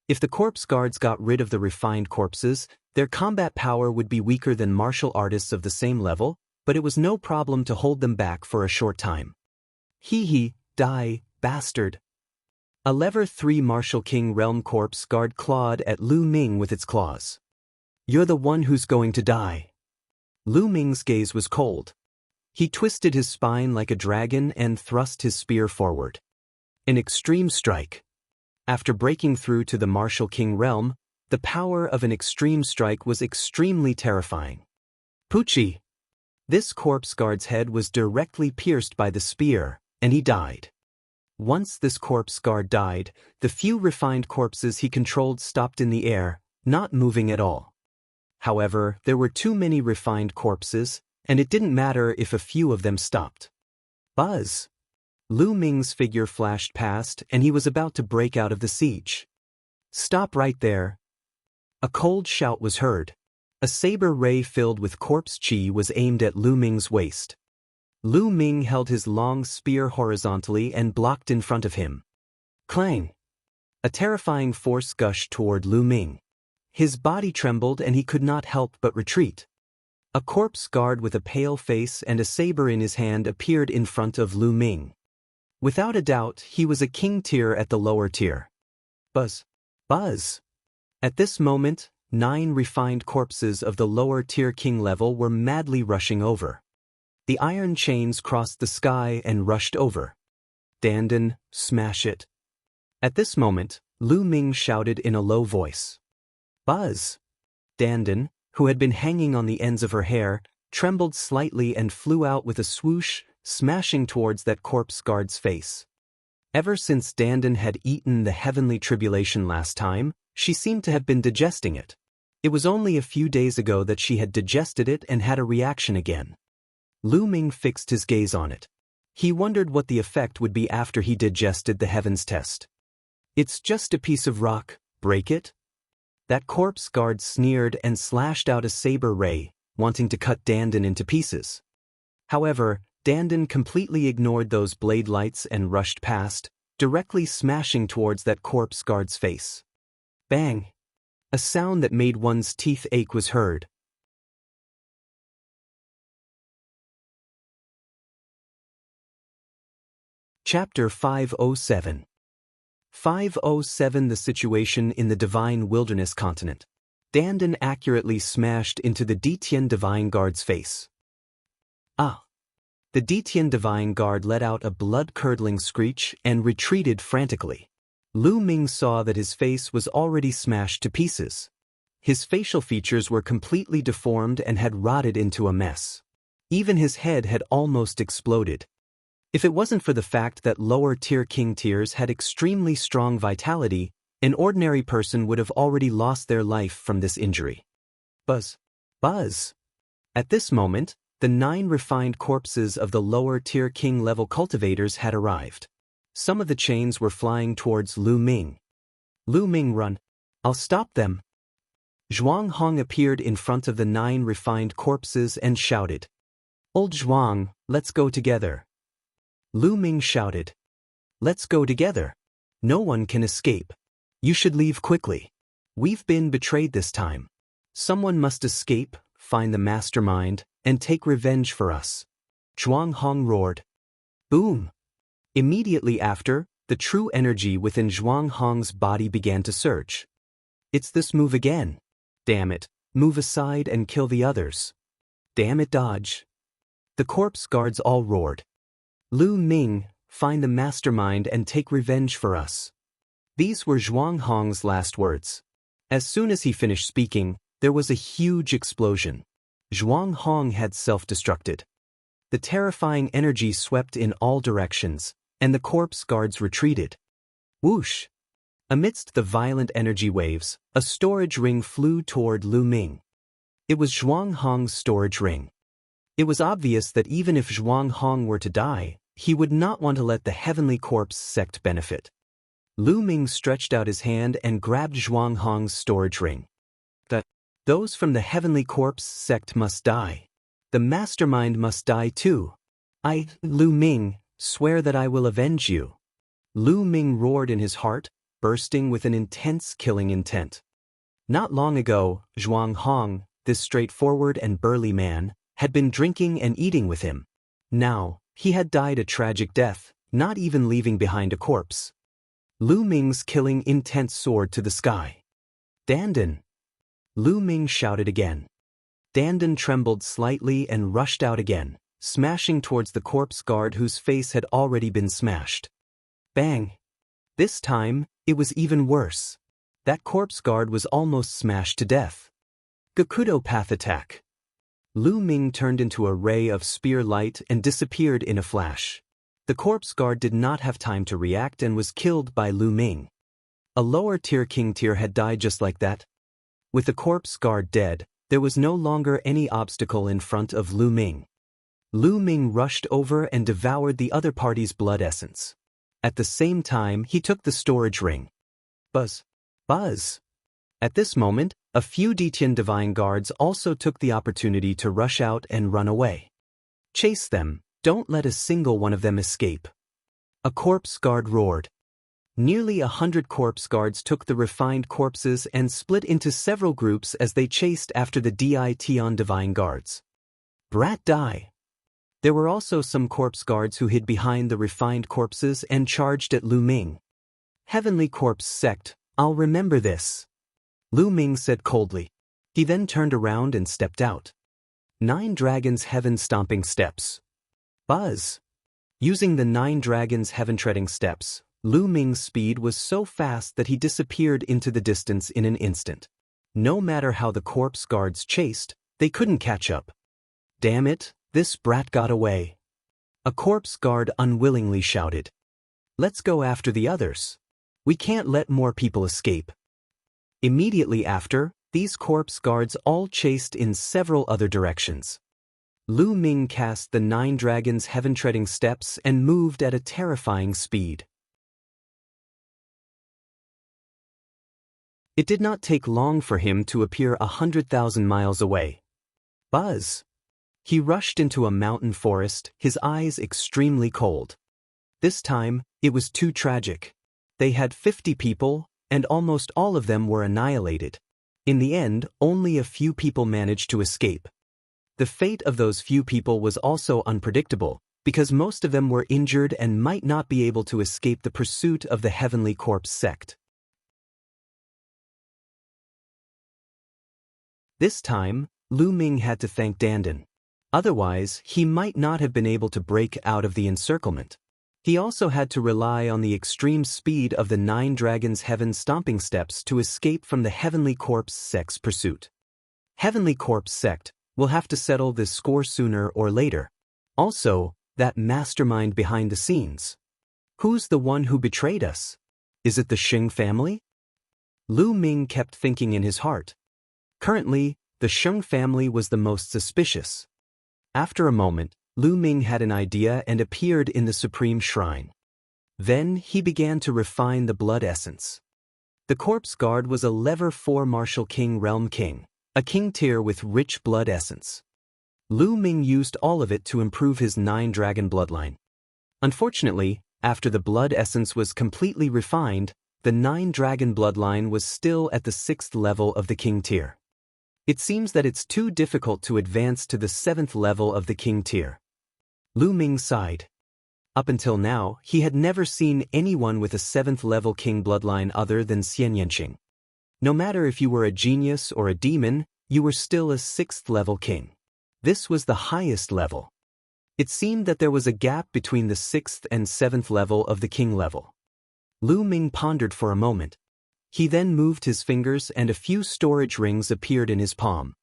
If the corpse guards got rid of the refined corpses, their combat power would be weaker than martial artists of the same level, but it was no problem to hold them back for a short time. Hee, die, bastard! A Lever 3 Martial King Realm corpse guard clawed at Lu Ming with its claws. You're the one who's going to die. Lu Ming's gaze was cold. He twisted his spine like a dragon and thrust his spear forward. An extreme strike. After breaking through to the Martial King realm, the power of an extreme strike was extremely terrifying. Poochie! This corpse guard's head was directly pierced by the spear, and he died. Once this corpse guard died, the few refined corpses he controlled stopped in the air, not moving at all. However, there were too many refined corpses, and it didn't matter if a few of them stopped. Buzz! Lu Ming's figure flashed past, and he was about to break out of the siege. Stop right there! A cold shout was heard. A saber ray filled with corpse chi was aimed at Lu Ming's waist. Lu Ming held his long spear horizontally and blocked in front of him. Clang! A terrifying force gushed toward Lu Ming. His body trembled and he could not help but retreat. A corpse guard with a pale face and a saber in his hand appeared in front of Lu Ming. Without a doubt, he was a king tier at the lower tier. Buzz! Buzz! At this moment, 9 refined corpses of the lower tier king level were madly rushing over. The iron chains crossed the sky and rushed over. Dandan, smash it. At this moment, Lu Ming shouted in a low voice. Buzz! Dandan, who had been hanging on the ends of her hair, trembled slightly and flew out with a swoosh, smashing towards that corpse guard's face. Ever since Dandan had eaten the heavenly tribulation last time, she seemed to have been digesting it. It was only a few days ago that she had digested it and had a reaction again. Lu Ming fixed his gaze on it. He wondered what the effect would be after he digested the heavens test. It's just a piece of rock, break it? That corpse guard sneered and slashed out a saber ray, wanting to cut Dandan into pieces. However, Dandan completely ignored those blade lights and rushed past, directly smashing towards that corpse guard's face. Bang! A sound that made one's teeth ache was heard. Chapter 507. 507. The situation in the Divine Wilderness continent. Dandan accurately smashed into the Detian Divine Guard's face. Ah! The Detian Divine Guard let out a blood-curdling screech and retreated frantically. Lu Ming saw that his face was already smashed to pieces. His facial features were completely deformed and had rotted into a mess. Even his head had almost exploded. If it wasn't for the fact that lower-tier king tiers had extremely strong vitality, an ordinary person would have already lost their life from this injury. Buzz! Buzz! At this moment, the 9 refined corpses of the lower-tier king-level cultivators had arrived. Some of the chains were flying towards Lu Ming. Lu Ming, run! I'll stop them! Zhuang Hong appeared in front of the 9 refined corpses and shouted. Old Zhuang, let's go together. Lu Ming shouted. Let's go together. No one can escape. You should leave quickly. We've been betrayed this time. Someone must escape, find the mastermind, and take revenge for us. Zhuang Hong roared. Boom! Immediately after, the true energy within Zhuang Hong's body began to surge. It's this move again. Damn it, move aside and kill the others. Damn it, dodge. The corpse guards all roared. Lu Ming, find the mastermind and take revenge for us. These were Zhuang Hong's last words. As soon as he finished speaking, there was a huge explosion. Zhuang Hong had self-destructed. The terrifying energy swept in all directions, and the corpse guards retreated. Whoosh! Amidst the violent energy waves, a storage ring flew toward Lu Ming. It was Zhuang Hong's storage ring. It was obvious that even if Zhuang Hong were to die, he would not want to let the Heavenly Corpse sect benefit. Lu Ming stretched out his hand and grabbed Zhuang Hong's storage ring. Those from the Heavenly Corpse sect must die. The mastermind must die too. I, Lu Ming, swear that I will avenge you. Lu Ming roared in his heart, bursting with an intense killing intent. Not long ago, Zhuang Hong, this straightforward and burly man, had been drinking and eating with him. Now, he had died a tragic death, not even leaving behind a corpse. Lu Ming's killing intent soared to the sky. Dandan! Lu Ming shouted again. Dandan trembled slightly and rushed out again, smashing towards the corpse guard whose face had already been smashed. Bang! This time, it was even worse. That corpse guard was almost smashed to death. Gakudo path attack. Lu Ming turned into a ray of spear light and disappeared in a flash. The corpse guard did not have time to react and was killed by Lu Ming. A lower-tier king tier had died just like that. With the corpse guard dead, there was no longer any obstacle in front of Lu Ming. Lu Ming rushed over and devoured the other party's blood essence. At the same time, he took the storage ring. Buzz! Buzz! At this moment, a few Detian Divine Guards also took the opportunity to rush out and run away. Chase them, don't let a single one of them escape. A corpse guard roared. Nearly 100 corpse guards took the refined corpses and split into several groups as they chased after the Detian Divine Guards. Brat die! There were also some corpse guards who hid behind the refined corpses and charged at Lu Ming. Heavenly Corpse sect, I'll remember this. Lu Ming said coldly. He then turned around and stepped out. 9 Dragons Heaven Stomping Steps. Buzz! Using the 9 Dragons Heaven Treading Steps, Lu Ming's speed was so fast that he disappeared into the distance in an instant. No matter how the corpse guards chased, they couldn't catch up. Damn it, this brat got away. A corpse guard unwillingly shouted. Let's go after the others. We can't let more people escape. Immediately after, these corpse guards all chased in several other directions. Lu Ming cast the 9 Dragons Heaven Treading Steps and moved at a terrifying speed. It did not take long for him to appear 100,000 miles away. Buzz! He rushed into a mountain forest, his eyes extremely cold. This time, it was too tragic. They had 50 people, and almost all of them were annihilated. In the end, only a few people managed to escape. The fate of those few people was also unpredictable, because most of them were injured and might not be able to escape the pursuit of the Heavenly Corpse sect. This time, Lu Ming had to thank Dandan. Otherwise, he might not have been able to break out of the encirclement. He also had to rely on the extreme speed of the 9 Dragons' Heaven stomping steps to escape from the Heavenly Corpse sect's pursuit. Heavenly Corpse sect will have to settle this score sooner or later. Also, that mastermind behind the scenes. Who's the one who betrayed us? Is it the Sheng family? Lu Ming kept thinking in his heart. Currently, the Sheng family was the most suspicious. After a moment, Lu Ming had an idea and appeared in the Supreme Shrine. Then he began to refine the blood essence. The corpse guard was a level 4 martial king realm king, a king tier with rich blood essence. Lu Ming used all of it to improve his 9 dragon bloodline. Unfortunately, after the blood essence was completely refined, the 9 dragon bloodline was still at the 6th level of the king tier. It seems that it's too difficult to advance to the 7th level of the king tier. Lu Ming sighed. Up until now, he had never seen anyone with a 7th level king bloodline other than Xian Yanqing. No matter if you were a genius or a demon, you were still a 6th level king. This was the highest level. It seemed that there was a gap between the 6th and 7th level of the king level. Lu Ming pondered for a moment. He then moved his fingers and a few storage rings appeared in his palm.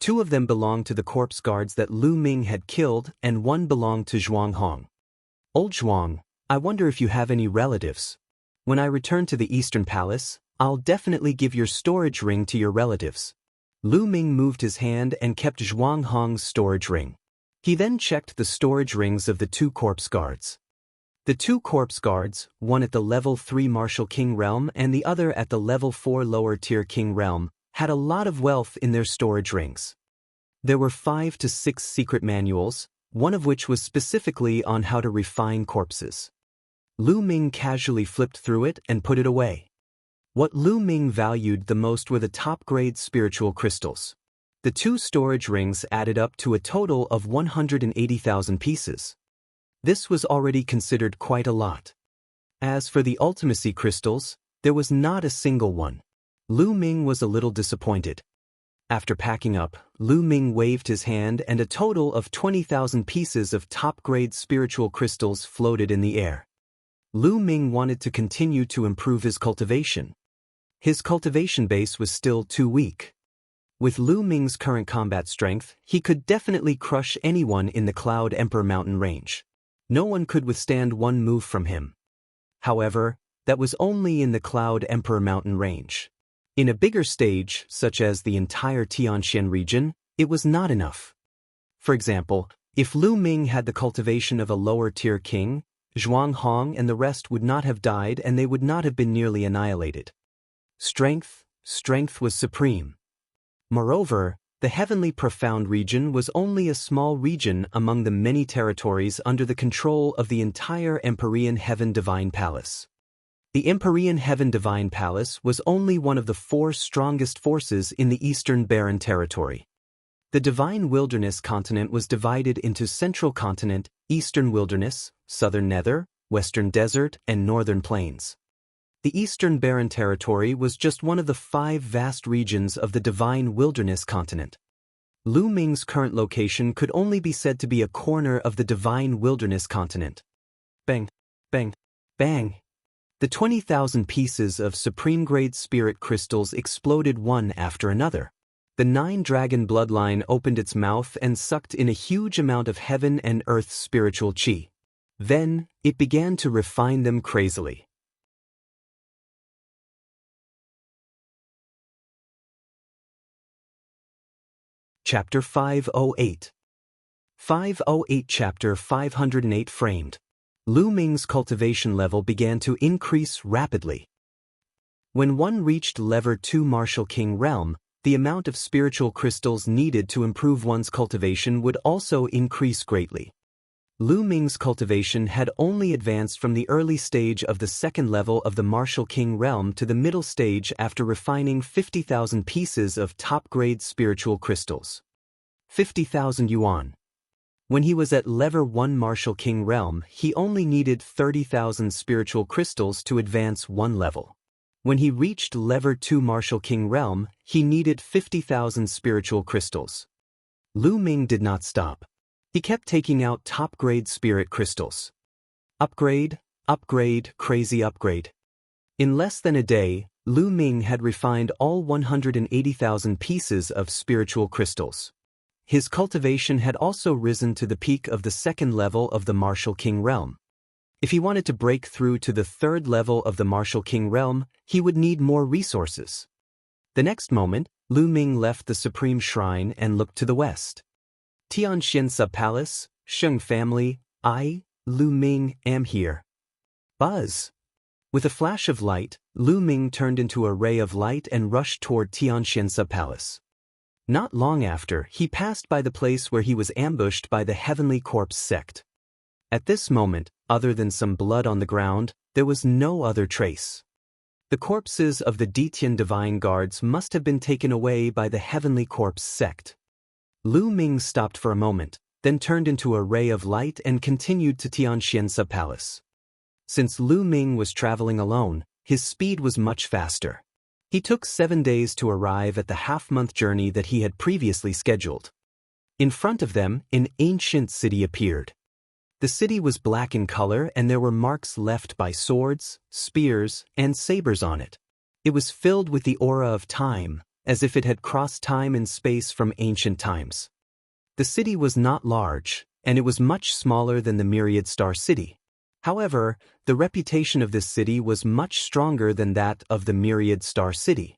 2 of them belonged to the corpse guards that Lu Ming had killed and 1 belonged to Zhuang Hong. Old Zhuang, I wonder if you have any relatives. When I return to the Eastern Palace, I'll definitely give your storage ring to your relatives. Lu Ming moved his hand and kept Zhuang Hong's storage ring. He then checked the storage rings of the 2 corpse guards. The 2 corpse guards, one at the level 3 martial king realm and the other at the level 4 lower tier king realm, had a lot of wealth in their storage rings. There were 5 to 6 secret manuals, one of which was specifically on how to refine corpses. Lu Ming casually flipped through it and put it away. What Lu Ming valued the most were the top-grade spiritual crystals. The 2 storage rings added up to a total of 180,000 pieces. This was already considered quite a lot. As for the ultimacy crystals, there was not a single one. Lu Ming was a little disappointed. After packing up, Lu Ming waved his hand and a total of 20,000 pieces of top-grade spiritual crystals floated in the air. Lu Ming wanted to continue to improve his cultivation. His cultivation base was still too weak. With Lu Ming's current combat strength, he could definitely crush anyone in the Cloud Emperor mountain range. No one could withstand one move from him. However, that was only in the Cloud Emperor mountain range. In a bigger stage, such as the entire Tianxian region, it was not enough. For example, if Lu Ming had the cultivation of a lower-tier king, Zhuang Hong and the rest would not have died and they would not have been nearly annihilated. Strength was supreme. Moreover, the Heavenly Profound region was only a small region among the many territories under the control of the entire Empyrean Heaven Divine Palace. The Empyrean Heaven Divine Palace was only one of the 4 strongest forces in the Eastern Barren Territory. The Divine Wilderness continent was divided into Central Continent, Eastern Wilderness, Southern Nether, Western Desert, and Northern Plains. The Eastern Barren Territory was just one of the 5 vast regions of the Divine Wilderness continent. Lu Ming's current location could only be said to be a corner of the Divine Wilderness continent. Bang, bang, bang. The 20,000 pieces of supreme-grade spirit crystals exploded one after another. The 9-dragon bloodline opened its mouth and sucked in a huge amount of heaven and earth's spiritual qi. Then, it began to refine them crazily. Chapter 508. 508 Chapter 508 Framed. Lu Ming's cultivation level began to increase rapidly. When one reached level 2 Martial King realm, the amount of spiritual crystals needed to improve one's cultivation would also increase greatly. Lu Ming's cultivation had only advanced from the early stage of the second level of the Martial King realm to the middle stage after refining 50,000 pieces of top-grade spiritual crystals. 50,000 yuan. When he was at level 1 Martial King realm, he only needed 30,000 spiritual crystals to advance one level. When he reached level 2 Martial King realm, he needed 50,000 spiritual crystals. Lu Ming did not stop. He kept taking out top-grade spirit crystals. Upgrade, upgrade, crazy upgrade. In less than a day, Lu Ming had refined all 180,000 pieces of spiritual crystals. His cultivation had also risen to the peak of the second level of the Martial King realm. If he wanted to break through to the third level of the Martial King realm, he would need more resources. The next moment, Lu Ming left the Supreme Shrine and looked to the west. Tianxian Sub-Palace, Sheng family, I, Lu Ming, am here. Buzz. With a flash of light, Lu Ming turned into a ray of light and rushed toward Tianxian Sub-Palace. Not long after, he passed by the place where he was ambushed by the Heavenly Corpse sect. At this moment, other than some blood on the ground, there was no other trace. The corpses of the Detian Divine Guards must have been taken away by the Heavenly Corpse sect. Lu Ming stopped for a moment, then turned into a ray of light and continued to Tianxian Sub-Palace. Since Lu Ming was traveling alone, his speed was much faster. He took 7 days to arrive at the half-month journey that he had previously scheduled. In front of them, an ancient city appeared. The city was black in color and there were marks left by swords, spears, and sabers on it. It was filled with the aura of time, as if it had crossed time and space from ancient times. The city was not large, and it was much smaller than the Myriad Star City. However, the reputation of this city was much stronger than that of the Myriad Star City.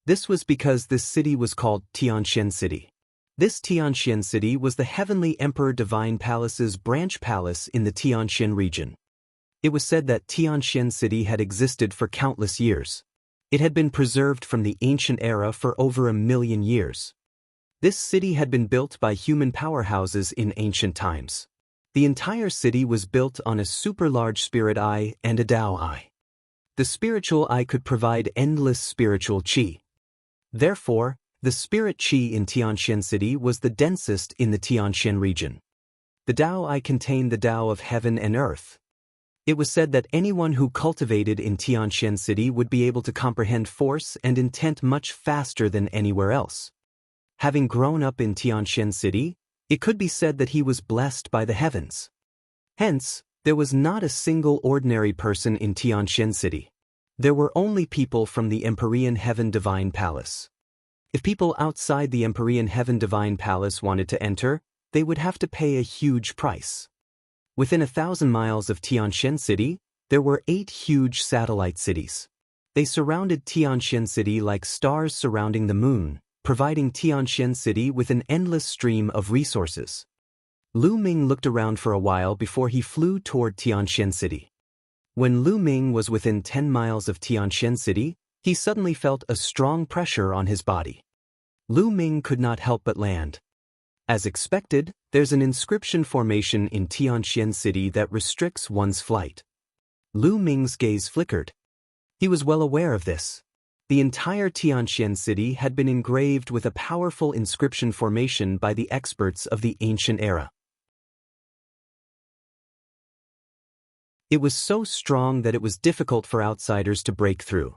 This was because this city was called Tianxian City. This Tianxian City was the Heavenly Emperor Divine Palace's branch palace in the Tianxian region. It was said that Tianxian City had existed for countless years. It had been preserved from the ancient era for over 1,000,000 years. This city had been built by human powerhouses in ancient times. The entire city was built on a super-large spirit eye and a Tao eye. The spiritual eye could provide endless spiritual qi. Therefore, the spirit qi in Tianxian City was the densest in the Tianxian region. The Tao eye contained the Tao of heaven and earth. It was said that anyone who cultivated in Tianxian City would be able to comprehend force and intent much faster than anywhere else. Having grown up in Tianxian City, it could be said that he was blessed by the heavens. Hence, there was not a single ordinary person in Tianxian City. There were only people from the Empyrean Heaven Divine Palace. If people outside the Empyrean Heaven Divine Palace wanted to enter, they would have to pay a huge price. Within 1,000 miles of Tianxian City, there were 8 huge satellite cities. They surrounded Tianxian City like stars surrounding the moon, providing Tianxian City with an endless stream of resources. Lu Ming looked around for a while before he flew toward Tianxian City. When Lu Ming was within 10 miles of Tianxian City, he suddenly felt a strong pressure on his body. Lu Ming could not help but land. As expected, there's an inscription formation in Tianxian City that restricts one's flight. Lu Ming's gaze flickered. He was well aware of this. The entire Tianxian City had been engraved with a powerful inscription formation by the experts of the ancient era. It was so strong that it was difficult for outsiders to break through.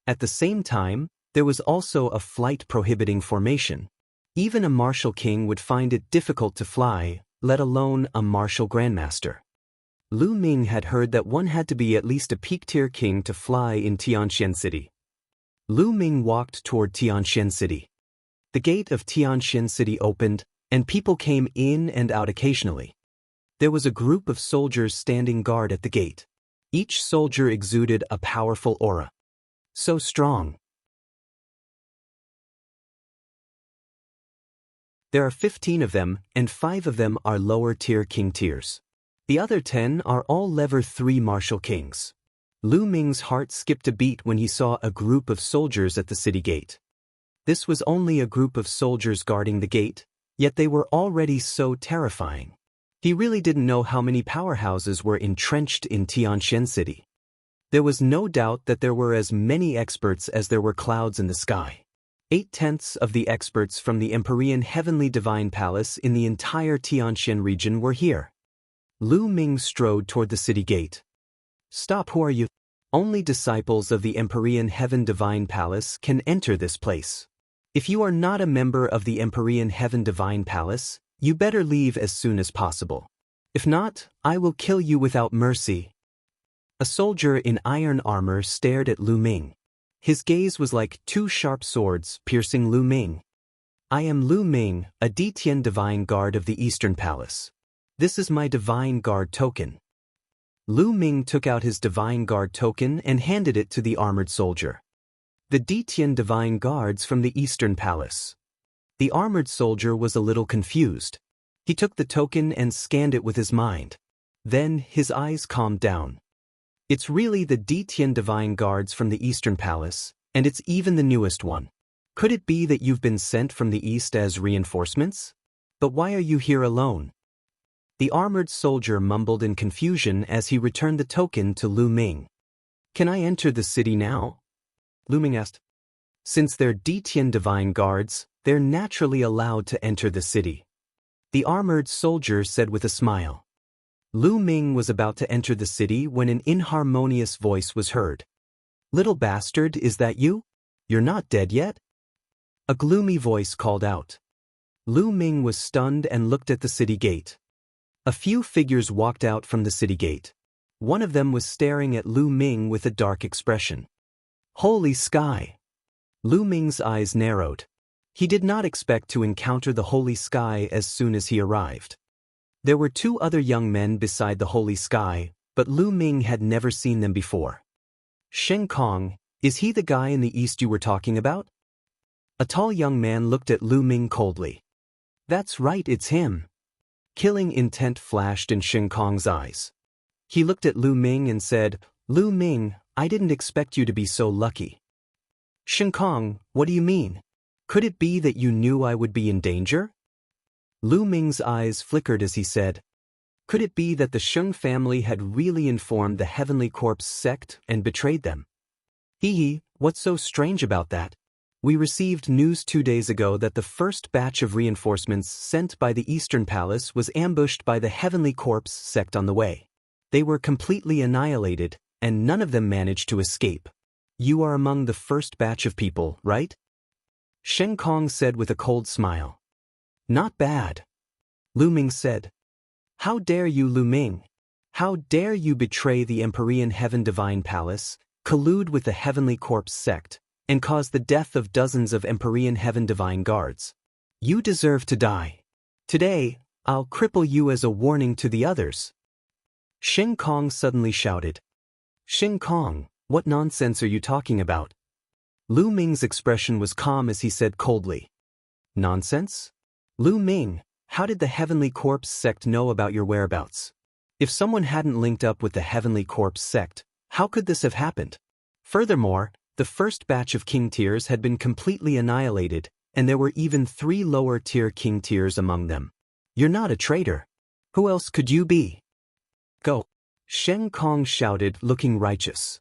At the same time, there was also a flight-prohibiting formation. Even a martial king would find it difficult to fly, let alone a martial grandmaster. Lu Ming had heard that one had to be at least a peak-tier king to fly in Tianxian City. Lu Ming walked toward Tianxian City. The gate of Tianxian City opened, and people came in and out occasionally. There was a group of soldiers standing guard at the gate. Each soldier exuded a powerful aura. So strong. There are 15 of them, and 5 of them are lower-tier king tiers. The other 10 are all level 3 martial kings. Lu Ming's heart skipped a beat when he saw a group of soldiers at the city gate. This was only a group of soldiers guarding the gate, yet they were already so terrifying. He really didn't know how many powerhouses were entrenched in Tianxian City. There was no doubt that there were as many experts as there were clouds in the sky. 8/10 of the experts from the Empyrean Heavenly Divine Palace in the entire Tianxian region were here. Lu Ming strode toward the city gate. Stop, who are you? Only disciples of the Empyrean Heaven Divine Palace can enter this place. If you are not a member of the Empyrean Heaven Divine Palace, you better leave as soon as possible. If not, I will kill you without mercy. A soldier in iron armor stared at Lu Ming. His gaze was like two sharp swords piercing Lu Ming. I am Lu Ming, a Detian Divine Guard of the Eastern Palace. This is my Divine Guard token. Lu Ming took out his Divine Guard token and handed it to the armored soldier. The Detian Divine Guards from the Eastern Palace. The armored soldier was a little confused. He took the token and scanned it with his mind. Then his eyes calmed down. It's really the Detian Divine Guards from the Eastern Palace, and it's even the newest one. Could it be that you've been sent from the East as reinforcements? But why are you here alone? The armored soldier mumbled in confusion as he returned the token to Lu Ming. Can I enter the city now? Lu Ming asked. Since they're Detian Divine Guards, they're naturally allowed to enter the city. The armored soldier said with a smile. Lu Ming was about to enter the city when an inharmonious voice was heard. Little bastard, is that you? You're not dead yet? A gloomy voice called out. Lu Ming was stunned and looked at the city gate. A few figures walked out from the city gate. One of them was staring at Lu Ming with a dark expression. Holy sky! Lu Ming's eyes narrowed. He did not expect to encounter the holy sky as soon as he arrived. There were two other young men beside the holy sky, but Lu Ming had never seen them before. Shen Kong, is he the guy in the east you were talking about? A tall young man looked at Lu Ming coldly. That's right, it's him. Killing intent flashed in Shen Kong's eyes. He looked at Lu Ming and said, Lu Ming, I didn't expect you to be so lucky. Shen Kong, what do you mean? Could it be that you knew I would be in danger? Lu Ming's eyes flickered as he said, could it be that the Sheng family had really informed the Heavenly Corpse sect and betrayed them? Hee, what's so strange about that? We received news 2 days ago that the first batch of reinforcements sent by the Eastern Palace was ambushed by the Heavenly Corpse sect on the way. They were completely annihilated, and none of them managed to escape. You are among the first batch of people, right? Shen Kong said with a cold smile. Not bad. Lu Ming said. How dare you, Lu Ming? How dare you betray the Empyrean Heaven Divine Palace, collude with the Heavenly Corpse sect, and cause the death of dozens of Empyrean Heaven Divine Guards? You deserve to die. Today, I'll cripple you as a warning to the others. Shen Kong suddenly shouted. Shen Kong, what nonsense are you talking about? Lu Ming's expression was calm as he said coldly. Nonsense? Lu Ming, how did the Heavenly Corpse sect know about your whereabouts? If someone hadn't linked up with the Heavenly Corpse sect, how could this have happened? Furthermore, the first batch of king tiers had been completely annihilated, and there were even 3 lower tier king tiers among them. You're not a traitor. Who else could you be? Go. Shen Kong shouted, looking righteous.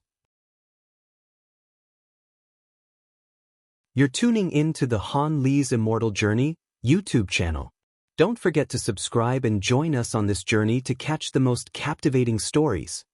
You're tuning in to the Han Li's Immortal Journey YouTube channel. Don't forget to subscribe and join us on this journey to catch the most captivating stories.